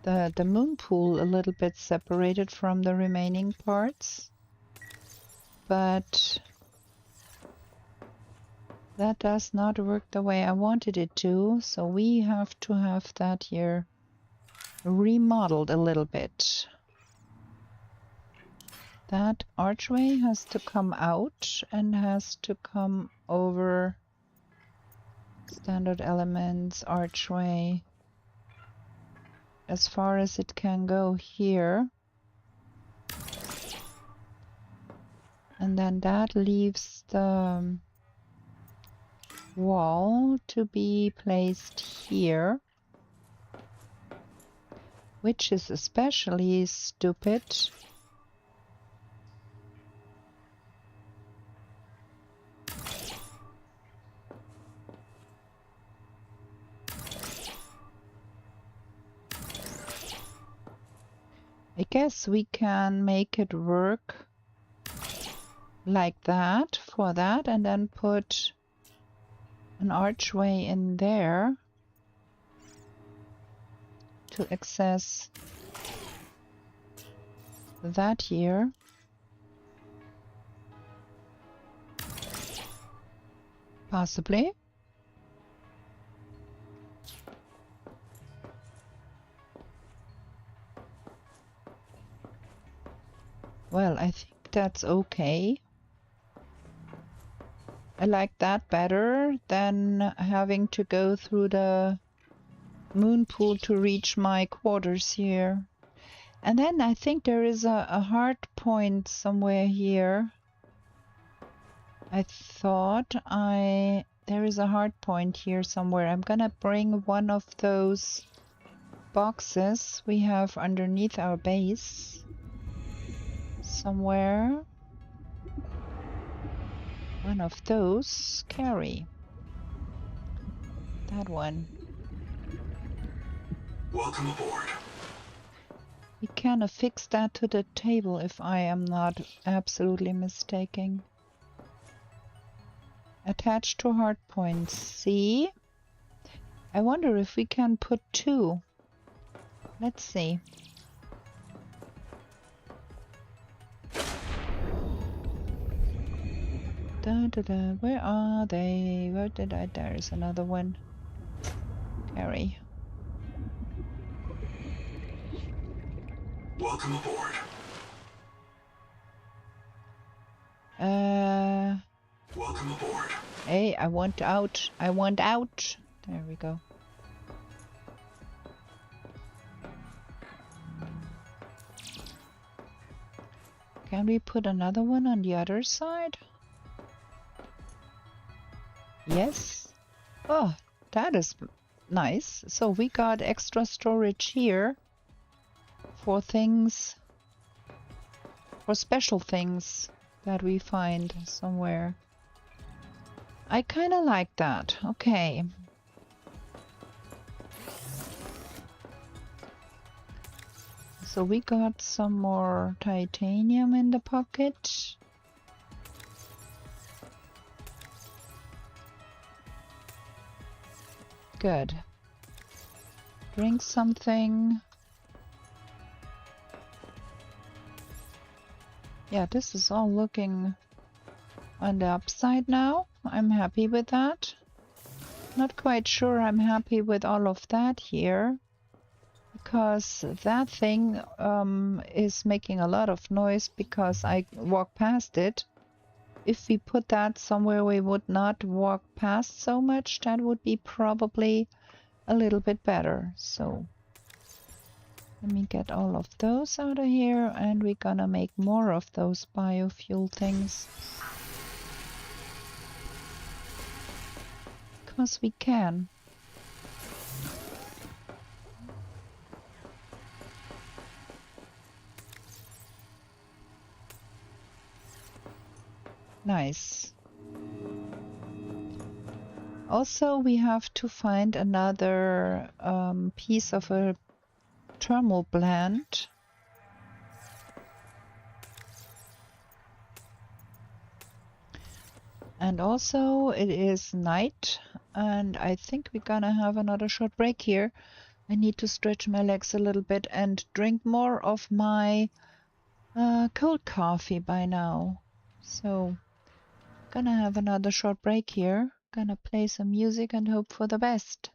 the moon pool a little bit separated from the remaining parts. But... that does not work the way I wanted it to, so we have to have that here remodeled a little bit. That archway has to come out and has to come over standard elements, archway, as far as it can go here. And then that leaves the wall to be placed here, which is especially stupid I guess we can make it work like that for that and then put an archway in there to access that here. Possibly. Well, I think that's okay. I like that better than having to go through the moon pool to reach my quarters here. And then I think there is a hard point somewhere here. I thought there is a hard point here somewhere. I'm gonna bring one of those boxes we have underneath our base somewhere. One of those. Carry. That one. Welcome aboard. We can affix that to the table if I am not absolutely mistaken. Attached to hard points. See? I wonder if we can put two. Let's see. Da, da, da. Where are they? Where did I? There's another one. Carry. Welcome aboard. Welcome aboard. Hey, I want out. I want out. There we go. Can we put another one on the other side? Yes. Oh, that is nice. So we got extra storage here for things, for special things that we find somewhere. I kind of like that. Okay. So we got some more titanium in the pocket. Good. Drink something. Yeah, this is all looking on the upside now. I'm happy with that. Not quite sure I'm happy with all of that here, because that thing is making a lot of noise because I walk past it. If we put that somewhere we would not walk past so much, that would be probably a little bit better. So let me get all of those out of here, and we're gonna make more of those biofuel things. Because we can. Nice. Also, we have to find another piece of a thermal plant. And also, it is night, and I think we're gonna have another short break here. I need to stretch my legs a little bit and drink more of my cold coffee by now. So, gonna have another short break here. Gonna play some music and hope for the best.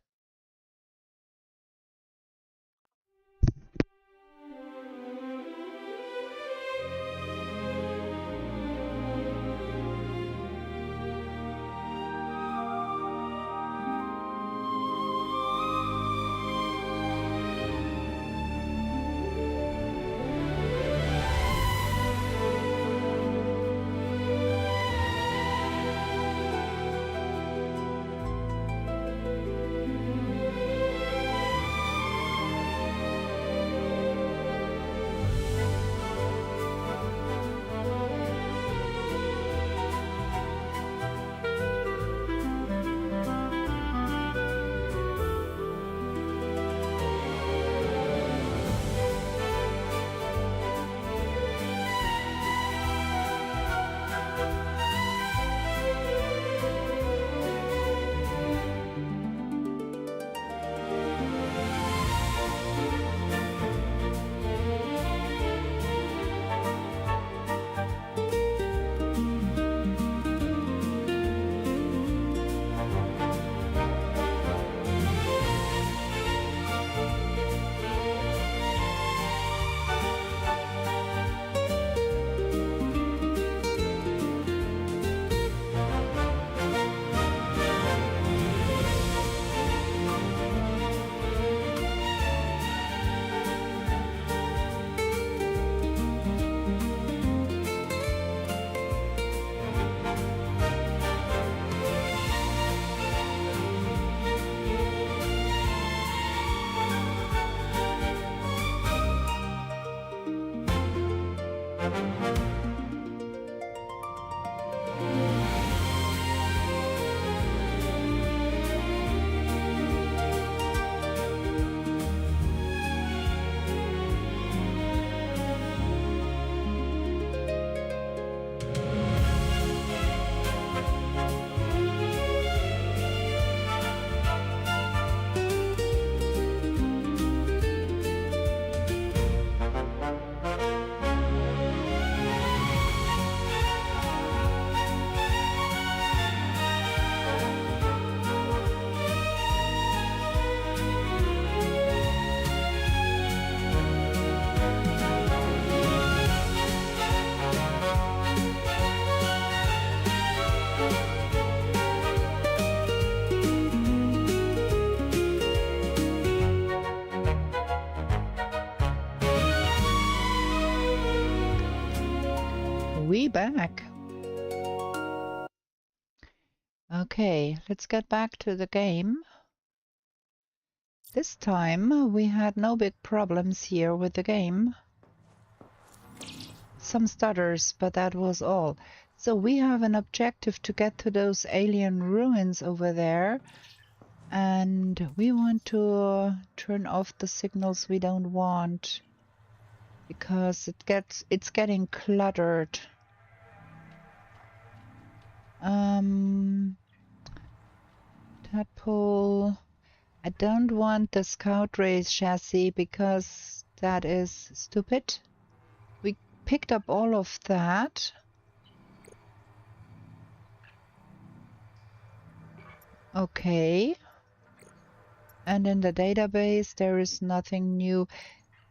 back. Okay, let's get back to the game. This time we had no big problems here with the game. Some stutters, but that was all. So we have an objective to get to those alien ruins over there. And we want to turn off the signals we don't want. Because it's getting cluttered. Tadpole. I don't want the scout race chassis because that is stupid. We picked up all of that. Okay. And in the database there is nothing new.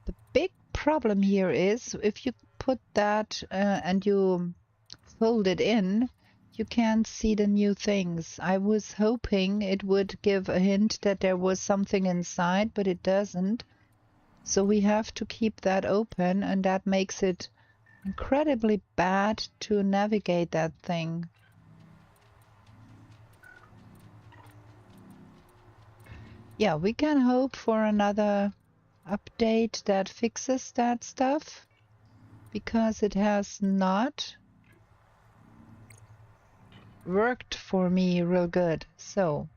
The big problem here is if you put that and you fold it in, you can't see the new things. I was hoping it would give a hint that there was something inside, but it doesn't. So we have to keep that open, and that makes it incredibly bad to navigate that thing. Yeah, we can hope for another update that fixes that stuff, because it has not worked for me real good. So,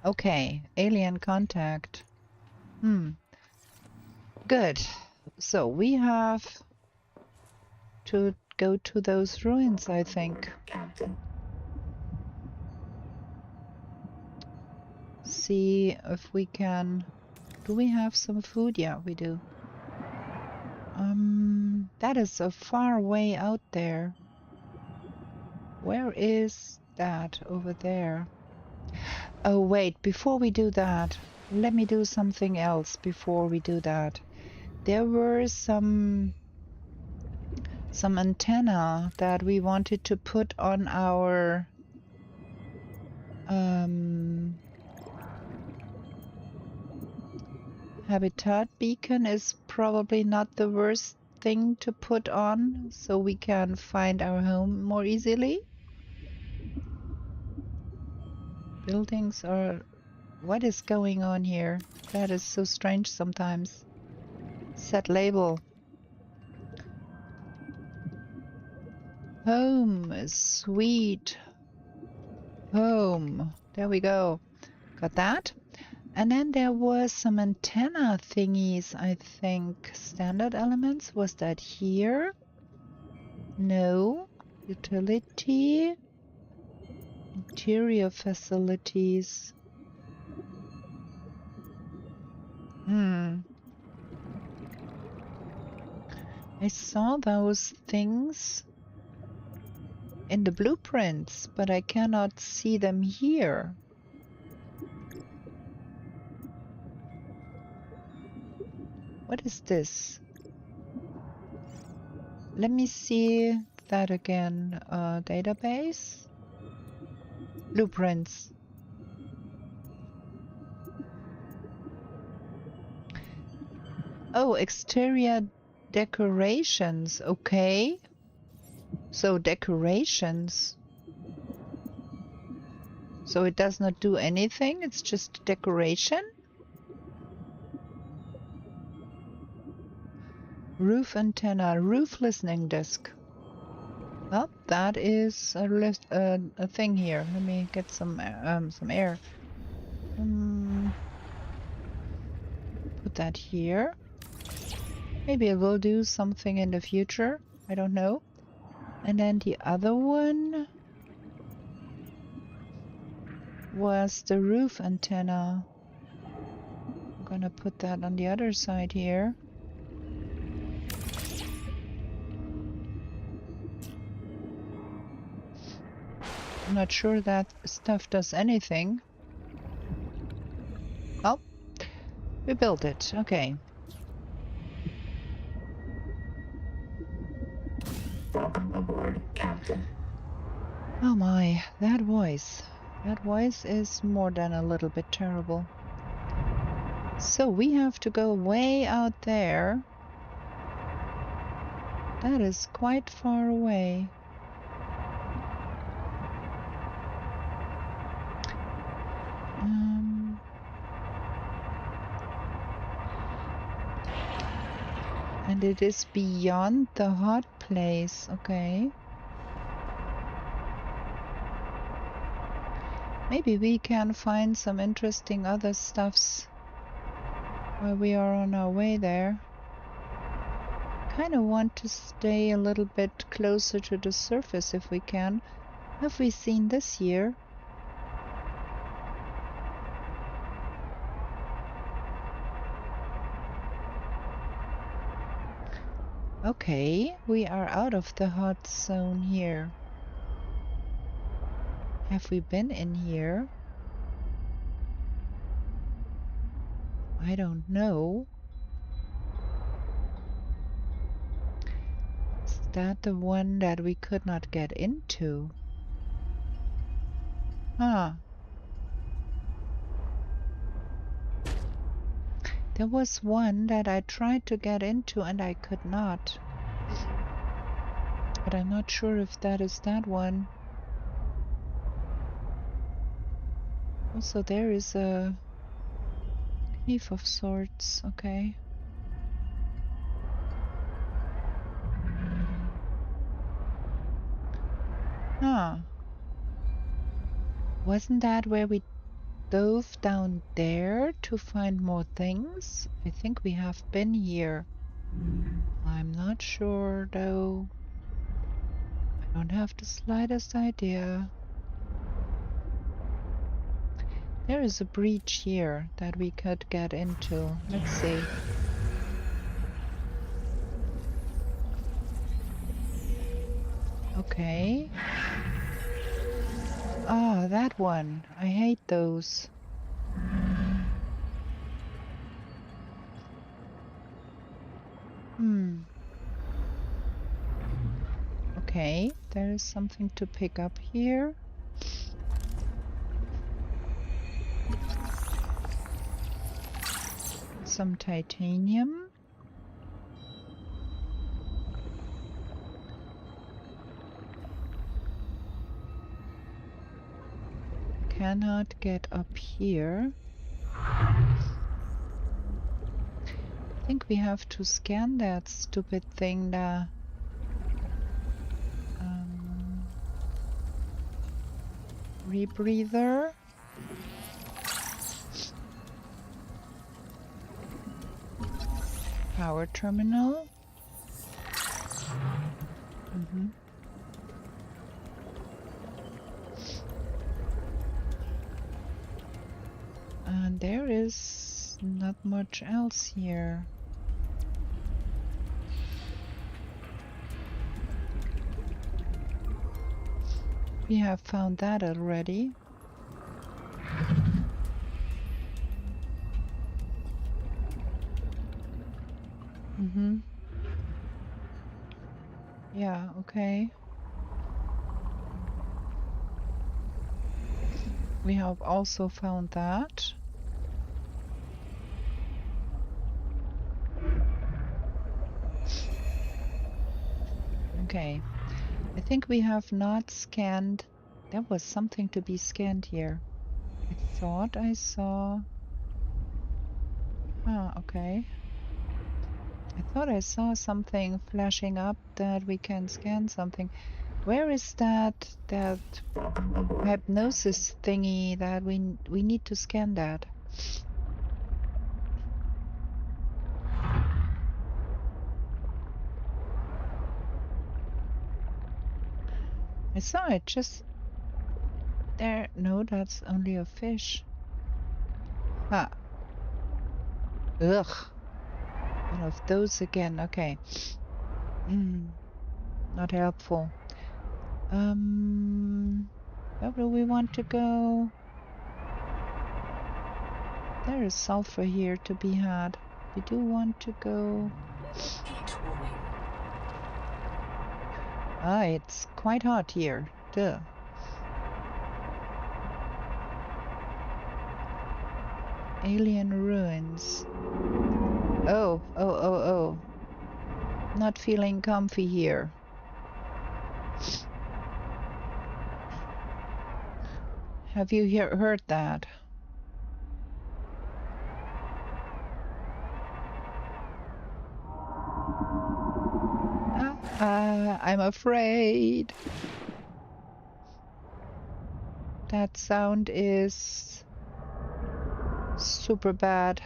okay, alien contact. Good. So we have to go to those ruins, I think. Captain. See if we can... Do we have some food? Yeah, we do. That is a far way out there. Where is that over there? Oh wait, before we do that, let me do something else before we do that. There were some antenna that we wanted to put on our habitat beacon. Is probably not the worst thing to put on, so we can find our home more easily. Buildings are... What is going on here? That is so strange sometimes. Set label. Home is sweet. Home. There we go. Got that. And then there was some antenna thingies, I think. Standard elements. Was that here? No. Utility. Interior facilities. I saw those things in the blueprints, but I cannot see them here. What is this? Let me see that again. Database. Blueprints. Oh, exterior decorations. Okay. So decorations. So it does not do anything. It's just decoration. Roof antenna, roof listening disc. Well, that is a thing here. Let me get some air. Put that here. Maybe it will do something in the future. I don't know. And then the other one was the roof antenna. I'm gonna put that on the other side here. I'm not sure that stuff does anything. Oh, we built it. Okay. Welcome aboard, Captain. Oh my, that voice. That voice is more than a little bit terrible. So we have to go way out there. That is quite far away. And it is beyond the hot place, okay. Maybe we can find some interesting other stuffs while we are on our way there. Kind of want to stay a little bit closer to the surface if we can. Have we seen this here? Okay, we are out of the hot zone here. Have we been in here? I don't know. Is that the one that we could not get into? Huh. There was one that I tried to get into and I could not. But I'm not sure if that is that one. Also, there is a cave of sorts, okay. Huh. Wasn't that where we dove down there to find more things? I think we have been here. I'm not sure though. I don't have the slightest idea. There is a breach here that we could get into. Let's see. Okay. Ah, that one. I hate those. Okay, there is something to pick up here. Some titanium. Cannot get up here. I think we have to scan that stupid thing there. Rebreather. Power terminal. And there is not much else here. We have found that already. Yeah, okay. We have also found that. Okay. I think we have not scanned. There was something to be scanned here. I thought I saw... Ah, okay. I thought I saw something flashing up that we can scan something. Where is that hypnosis thingy that we need to scan that? I saw it just there. No, that's only a fish. Ah. Ugh. One of those again. Okay. Not helpful. Where do we want to go? There is sulfur here to be had. We do want to go... Ah, it's quite hot here. Duh. Alien ruins. Oh. not feeling comfy here. Have you heard that? I'm afraid. That sound is super bad.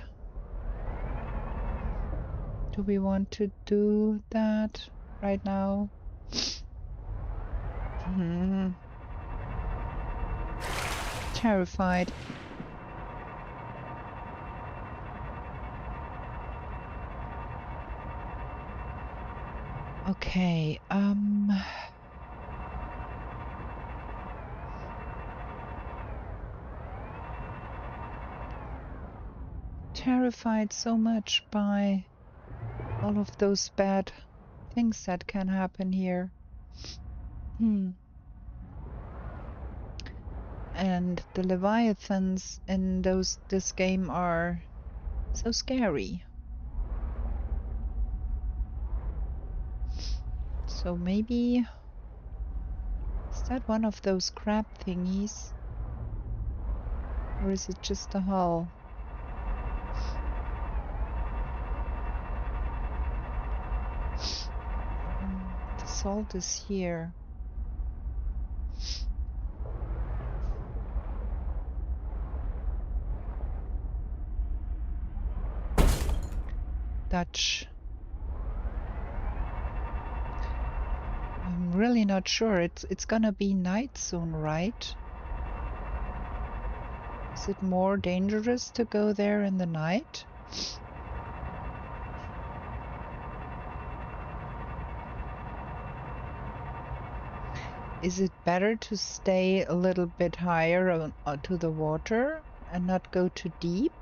Do we want to do that right now? Terrified. Okay, terrified so much by all of those bad things that can happen here. And the Leviathans in this game are so scary. So maybe... Is that one of those crab thingies? Or is it just a hull? The salt is here. Dutch. I'm really not sure. It's gonna be night soon, right? Is it more dangerous to go there in the night? Is it better to stay a little bit higher to the water and not go too deep?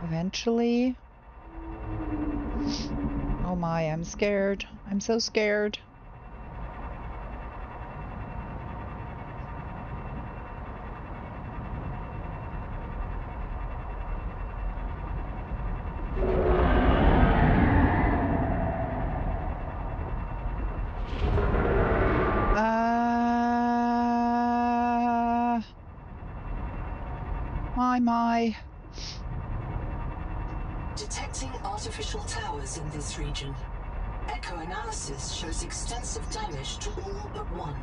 Eventually. Oh my, I'm scared. I'm so scared. My. Detecting artificial towers in this region. Echo analysis shows extensive damage to all but one.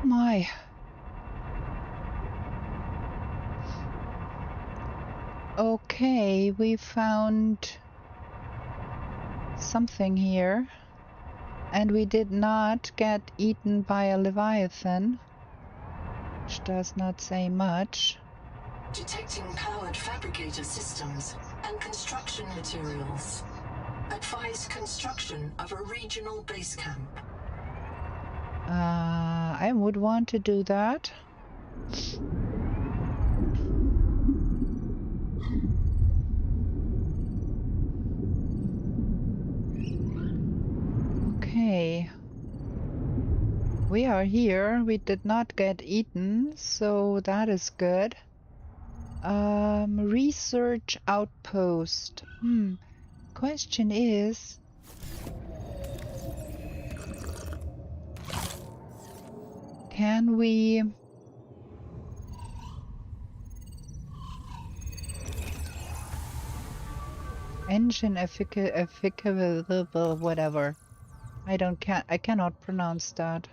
My. Okay, we found something here. And we did not get eaten by a Leviathan, which does not say much. Detecting powered fabricator systems and construction materials. Advise construction of a regional base camp. I would want to do that. Okay. We are here. We did not get eaten, so that is good. Research outpost. Question is... Can we... Engine whatever. I cannot pronounce that.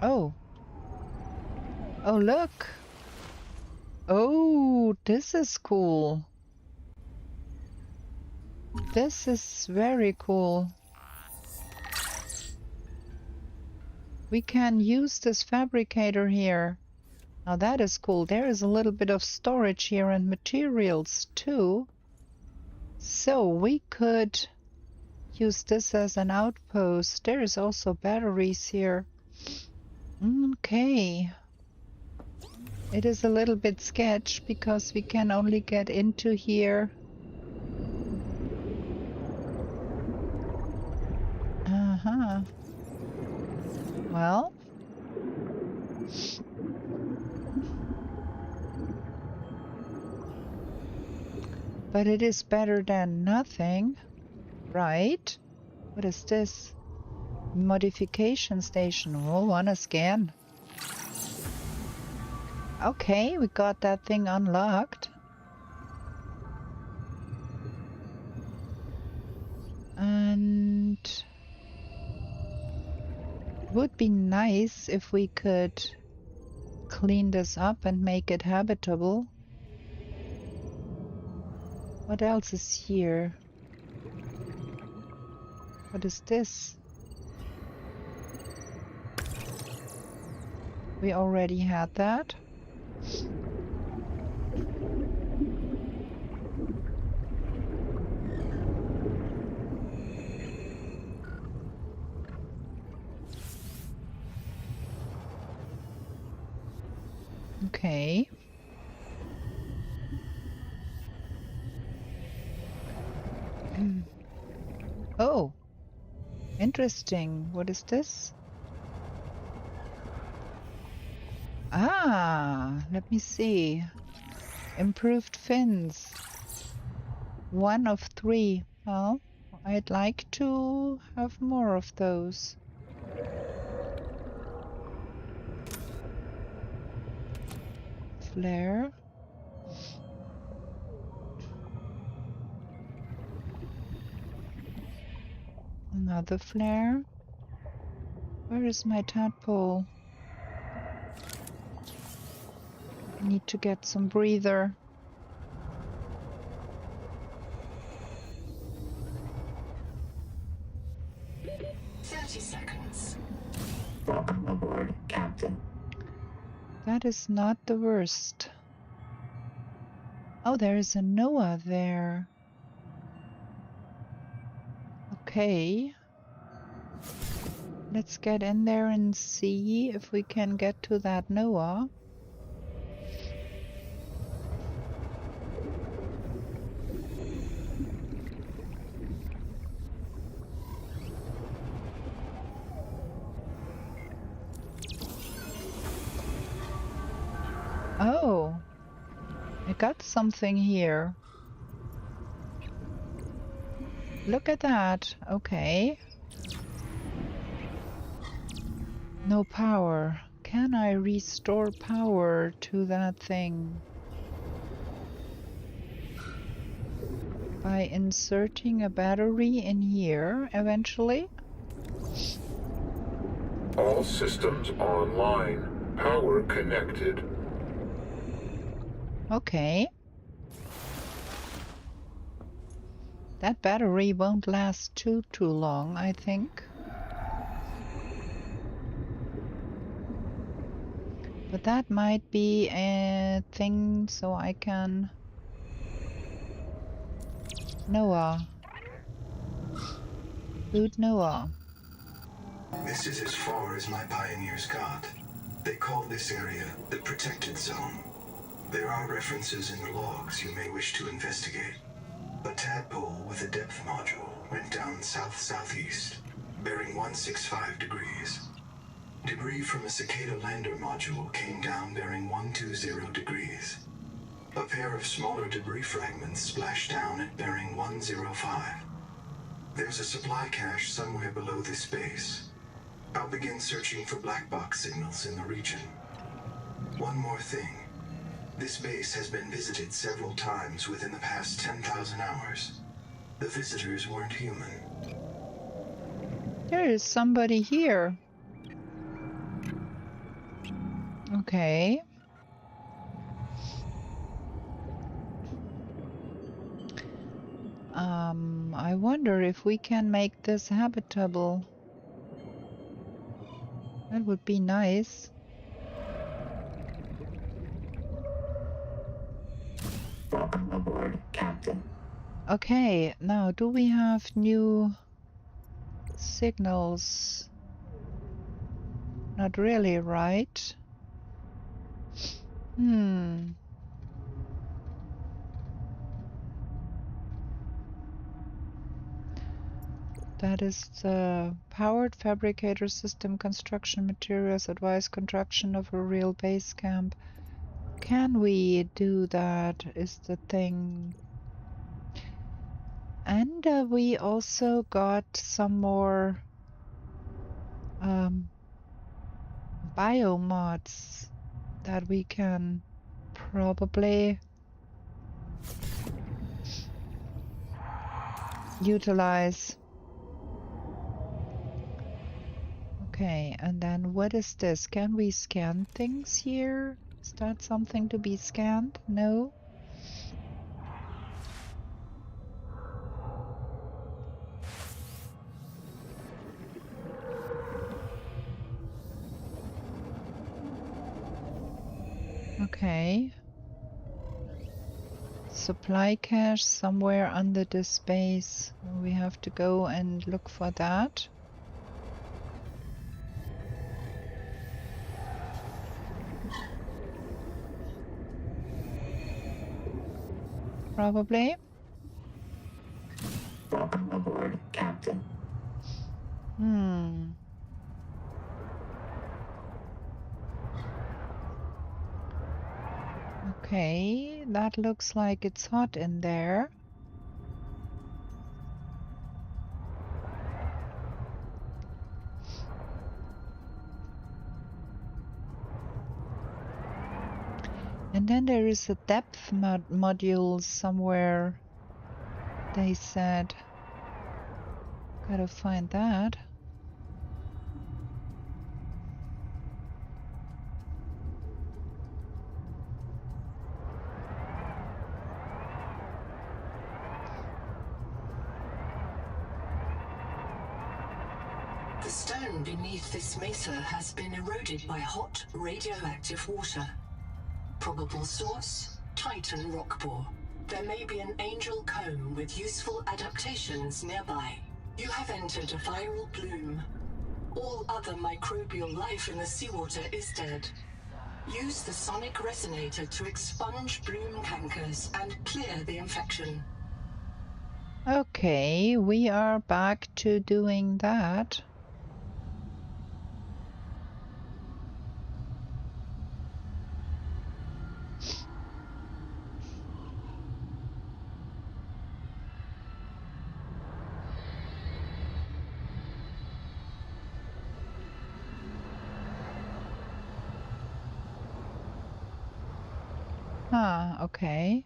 Oh. Oh, look. Oh, this is cool. This is very cool. We can use this fabricator here. Now that is cool. There is a little bit of storage here and materials too. So we could use this as an outpost. There is also batteries here. Okay. It is a little bit sketch because we can only get into here. Well, But it is better than nothing, right? What is this? Modification station. Oh, wanna scan. Okay, we got that thing unlocked. And it would be nice if we could clean this up and make it habitable. What else is here? What is this? We already had that. Okay. Oh, interesting. What is this? Ah, let me see. Improved fins. 1 of 3. Well, I'd like to have more of those. Flare. Another flare. Where is my tadpole? I need to get some breather. Welcome aboard, Captain. That is not the worst. Oh, there is a Noah there. Okay. Let's get in there and see if we can get to that Noah. Oh, I got something here. Look at that. Okay. No power. Can I restore power to that thing? By inserting a battery in here eventually? All systems online. Power connected. Okay. That battery won't last too long, I think. But that might be a thing so I can... Noah. Boot Noah. This is as far as my pioneers got. They call this area the Protected Zone. There are references in the logs you may wish to investigate. A tadpole with a depth module went down south-southeast, bearing 165 degrees. Debris from a cicada lander module came down bearing 120 degrees. A pair of smaller debris fragments splashed down at bearing 105. There's a supply cache somewhere below this base. I'll begin searching for black box signals in the region. One more thing. This base has been visited several times within the past 10,000 hours. The visitors weren't human. There is somebody here. Okay. I wonder if we can make this habitable. That would be nice. Welcome aboard, Captain. Okay, now do we have new signals? Not really, right? That is the powered fabricator system construction materials, advise construction of a real base camp. Can we do that is the thing. And we also got some more biomods that we can probably utilize. Okay, and then what is this? Can we scan things here? Is that something to be scanned? No? Okay. Supply cache somewhere under this base. We have to go and look for that. Probably. Welcome aboard, Captain. Okay, that looks like it's hot in there. And then there is a depth module somewhere, they said. Gotta find that. The stone beneath this mesa has been eroded by hot, radioactive water. Probable source, Titan rockbore. There may be an angel comb with useful adaptations nearby. You have entered a viral bloom. All other microbial life in the seawater is dead. Use the sonic resonator to expunge bloom cankers and clear the infection. Okay, we are back to doing that. Ah, okay.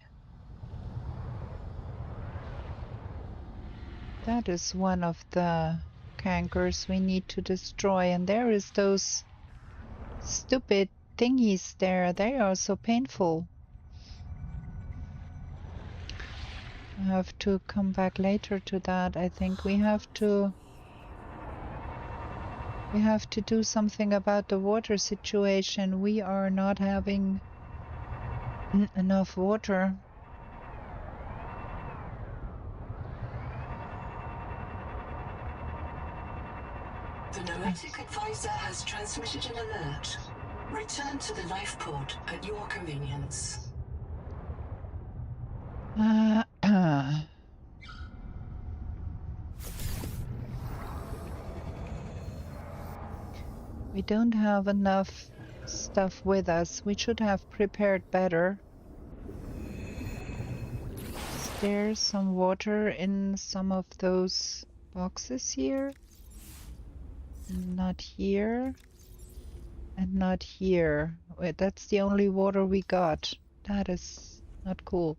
That is one of the cankers we need to destroy. And there is those stupid thingies there. They are so painful. I have to come back later to that. I think we have to do something about the water situation. We are not having enough water. The Noetic Advisor has transmitted an alert. Return to the life pod at your convenience. We don't have enough stuff with us. We should have prepared better. Is there some water in some of those boxes here? Not here. And not here. Wait, that's the only water we got. That is not cool.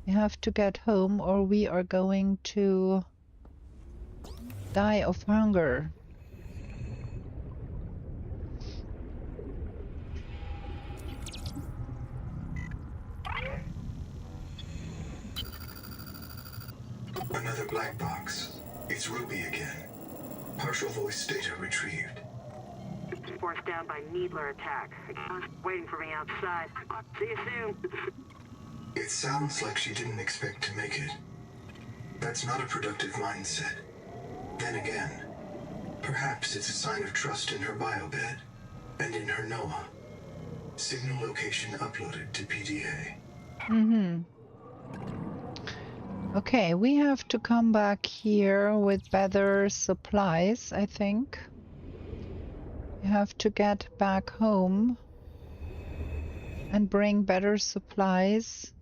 We have to get home or we are going to die of hunger. Another black box. It's Ruby again. Partial voice data retrieved. Forced down by Needler attack. Waiting for me outside. See you soon. It sounds like she didn't expect to make it. That's not a productive mindset. Then again, perhaps it's a sign of trust in her biobed and in her NOAA. Signal location uploaded to PDA. Okay, we have to come back here with better supplies, I think. We have to get back home and bring better supplies.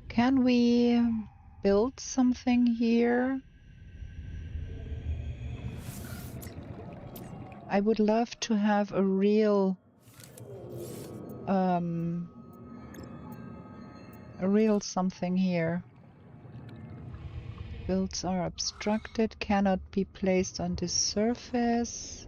Can we build something here. I would love to have a real something here. Builds are obstructed, cannot be placed on this surface.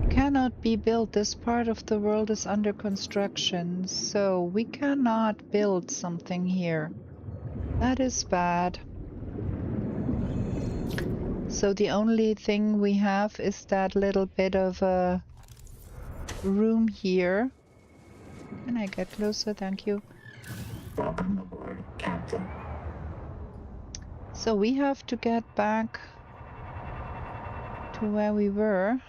Cannot be built. This part of the world is under construction, so we cannot build something here. That is bad. So the only thing we have is that little bit of a room here. Can I get closer? Thank you. Welcome aboard, Captain. So we have to get back to where we were.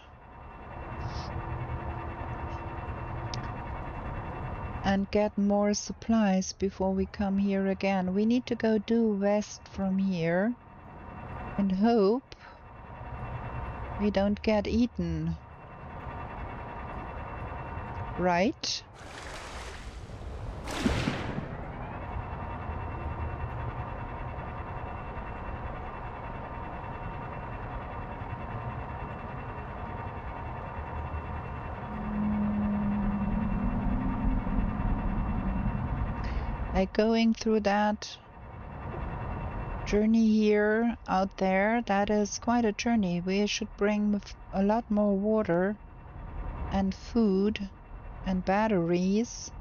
And get more supplies before we come here again. We need to go due west from here and hope we don't get eaten. Right? Like going through that journey here, out there, that is quite a journey. We should bring a lot more water and food and batteries.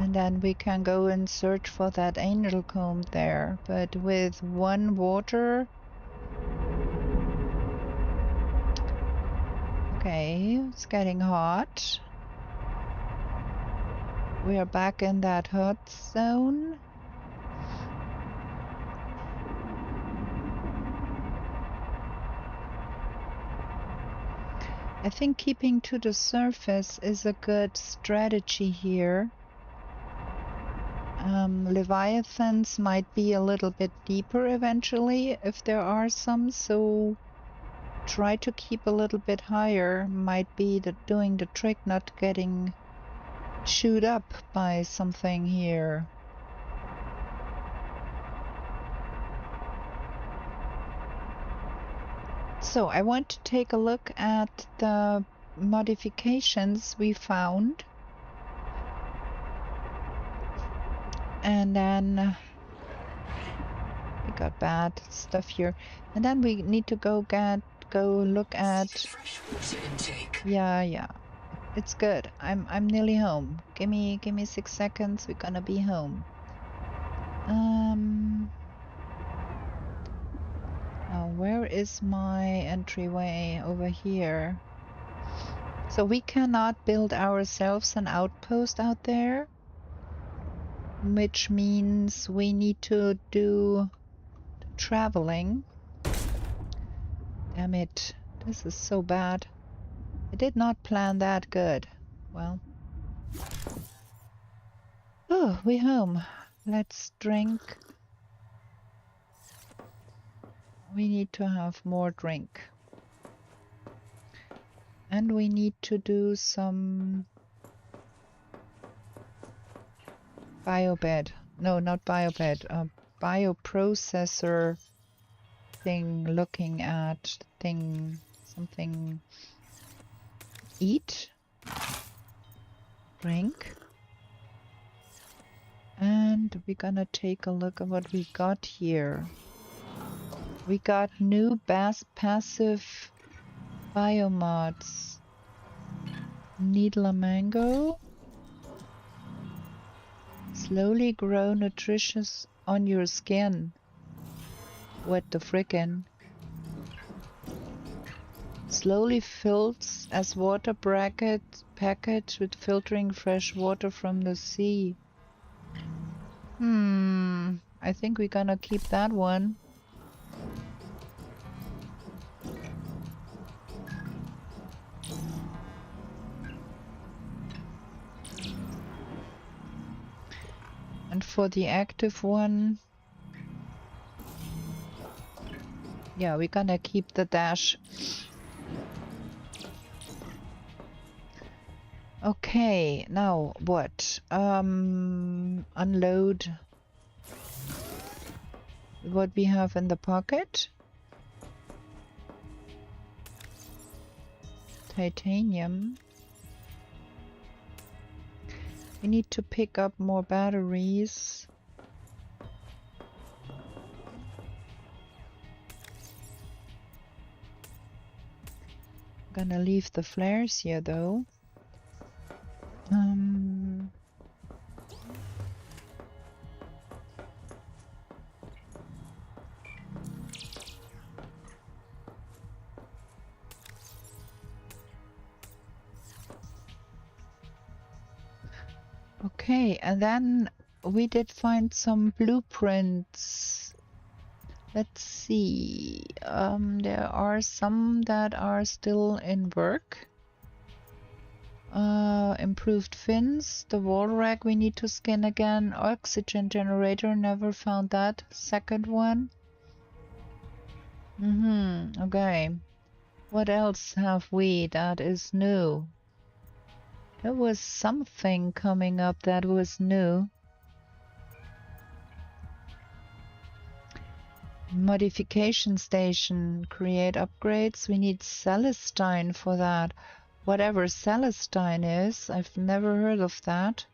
And then we can go and search for that angel comb there. But with one water... Okay, it's getting hot. We are back in that hot zone. I think keeping to the surface is a good strategy here. Leviathans might be a little bit deeper eventually, if there are some, so try to keep a little bit higher. Might be doing the trick, not getting chewed up by something here. So I want to take a look at the modifications we found. And then we got bad stuff here. And then we need to go look at... Fresh water intake. Yeah. It's good. I'm nearly home. Give me 6 seconds. We're gonna be home. Now where is my entryway? Over here. So we cannot build ourselves an outpost out there, which means we need to do traveling. Damn it. This is so bad. I did not plan that good. Well. Oh, we're home. Let's drink. We need to have more drink. And we need to do some biobed. No, not biobed. Bioprocessor thing, looking at thing, something. Eat, drink, and we're gonna take a look at what we got here. We got new passive biomods. Needler mango, slowly grow nutritious on your skin. What the frickin'? Slowly fills as water package with filtering fresh water from the sea. I think we're gonna keep that one. And for the active one, yeah, we're gonna keep the dash. Okay, now what? Unload what we have in the pocket. Titanium. We need to pick up more batteries. Gonna leave the flares here though. Okay, and then we did find some blueprints. Let's see. There are some that are still in work. Improved fins. The wall rack we need to scan again. Oxygen generator, never found that. Second one. Okay. What else have we that is new? There was something coming up that was new. Modification station. Create upgrades. We need Celestine for that. Whatever Celestine is, I've never heard of that.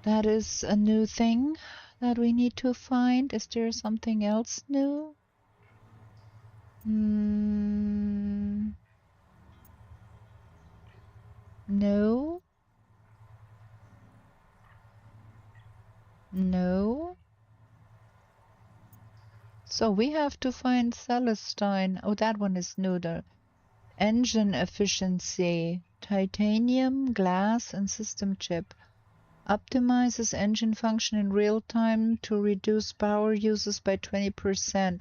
That is a new thing that we need to find. Is there something else new? No. No. So we have to find Celestine. Oh, that one is new. The engine efficiency. Titanium, glass, and system chip. Optimizes engine function in real time to reduce power uses by 20%.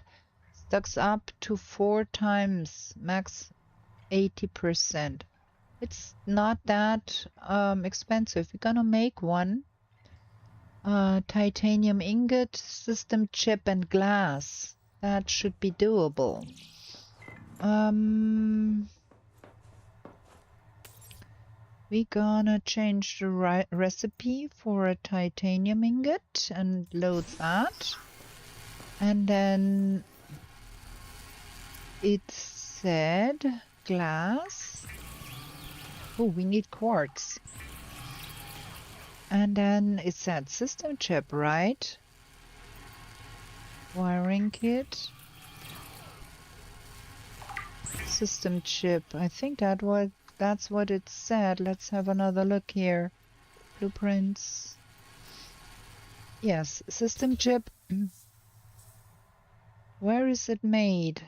Stocks up to 4 times, max 80%. It's not that expensive. We're gonna make one. Titanium ingot, system chip, and glass. That should be doable. We're gonna change the recipe for a titanium ingot and load that. And then it said glass. Oh, we need quartz. And then it said system chip, right? Wiring kit. System chip. I think that's what it said. Let's have another look here. Blueprints. Yes, system chip. Where is it made?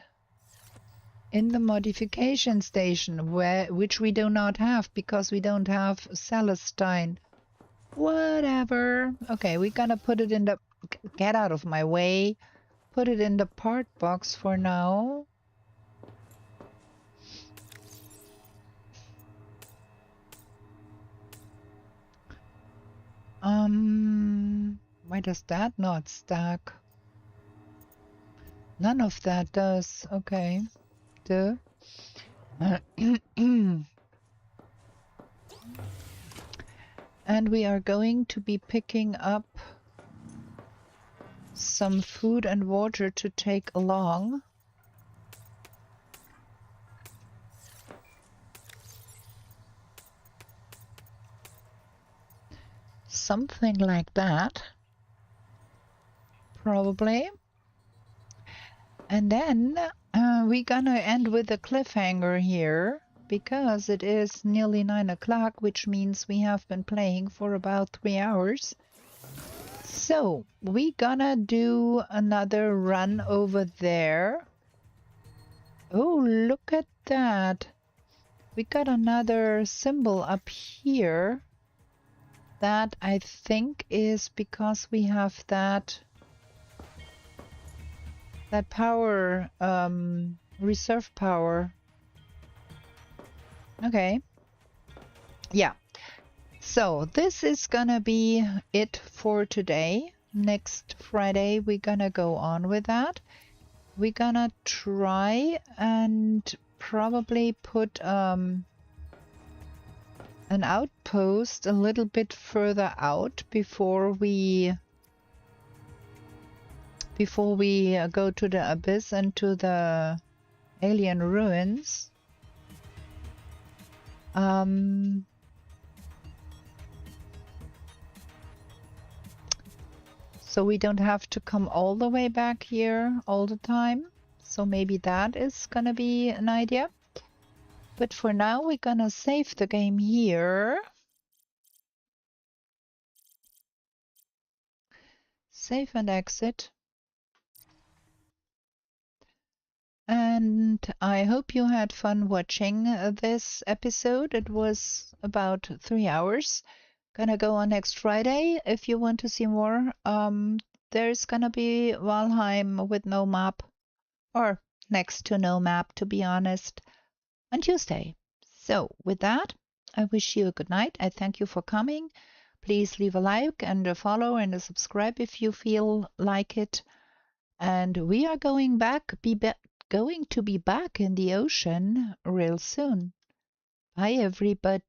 In the modification station, which we do not have because we don't have Celestine. Whatever. Okay, we're gonna put it in the... Get out of my way. Put it in the part box for now. Why does that not stack? None of that does. Okay. Duh. And we are going to be picking up some food and water to take along. Something like that. Probably. And then we're gonna end with a cliffhanger here. Because it is nearly 9 o'clock, which means we have been playing for about 3 hours. So, we're gonna do another run over there. Oh, look at that. We got another symbol up here. That I think is because we have that power, reserve power. Okay. Yeah. So this is gonna be it for today. Next Friday we're gonna go on with that. We're gonna try and probably put an outpost a little bit further out before we go to the abyss and to the alien ruins. So we don't have to come all the way back here all the time. So maybe that is gonna be an idea. But for now, we're gonna save the game here. Save and exit. And I hope you had fun watching this episode. It was about 3 hours. Gonna go on next Friday. If you want to see more, there's gonna be Valheim with no map, or next to no map, to be honest, on Tuesday. So with that, I wish you a good night. I thank you for coming. Please leave a like and a follow and a subscribe if you feel like it. And we are going to be back in the ocean real soon. Bye, everybody.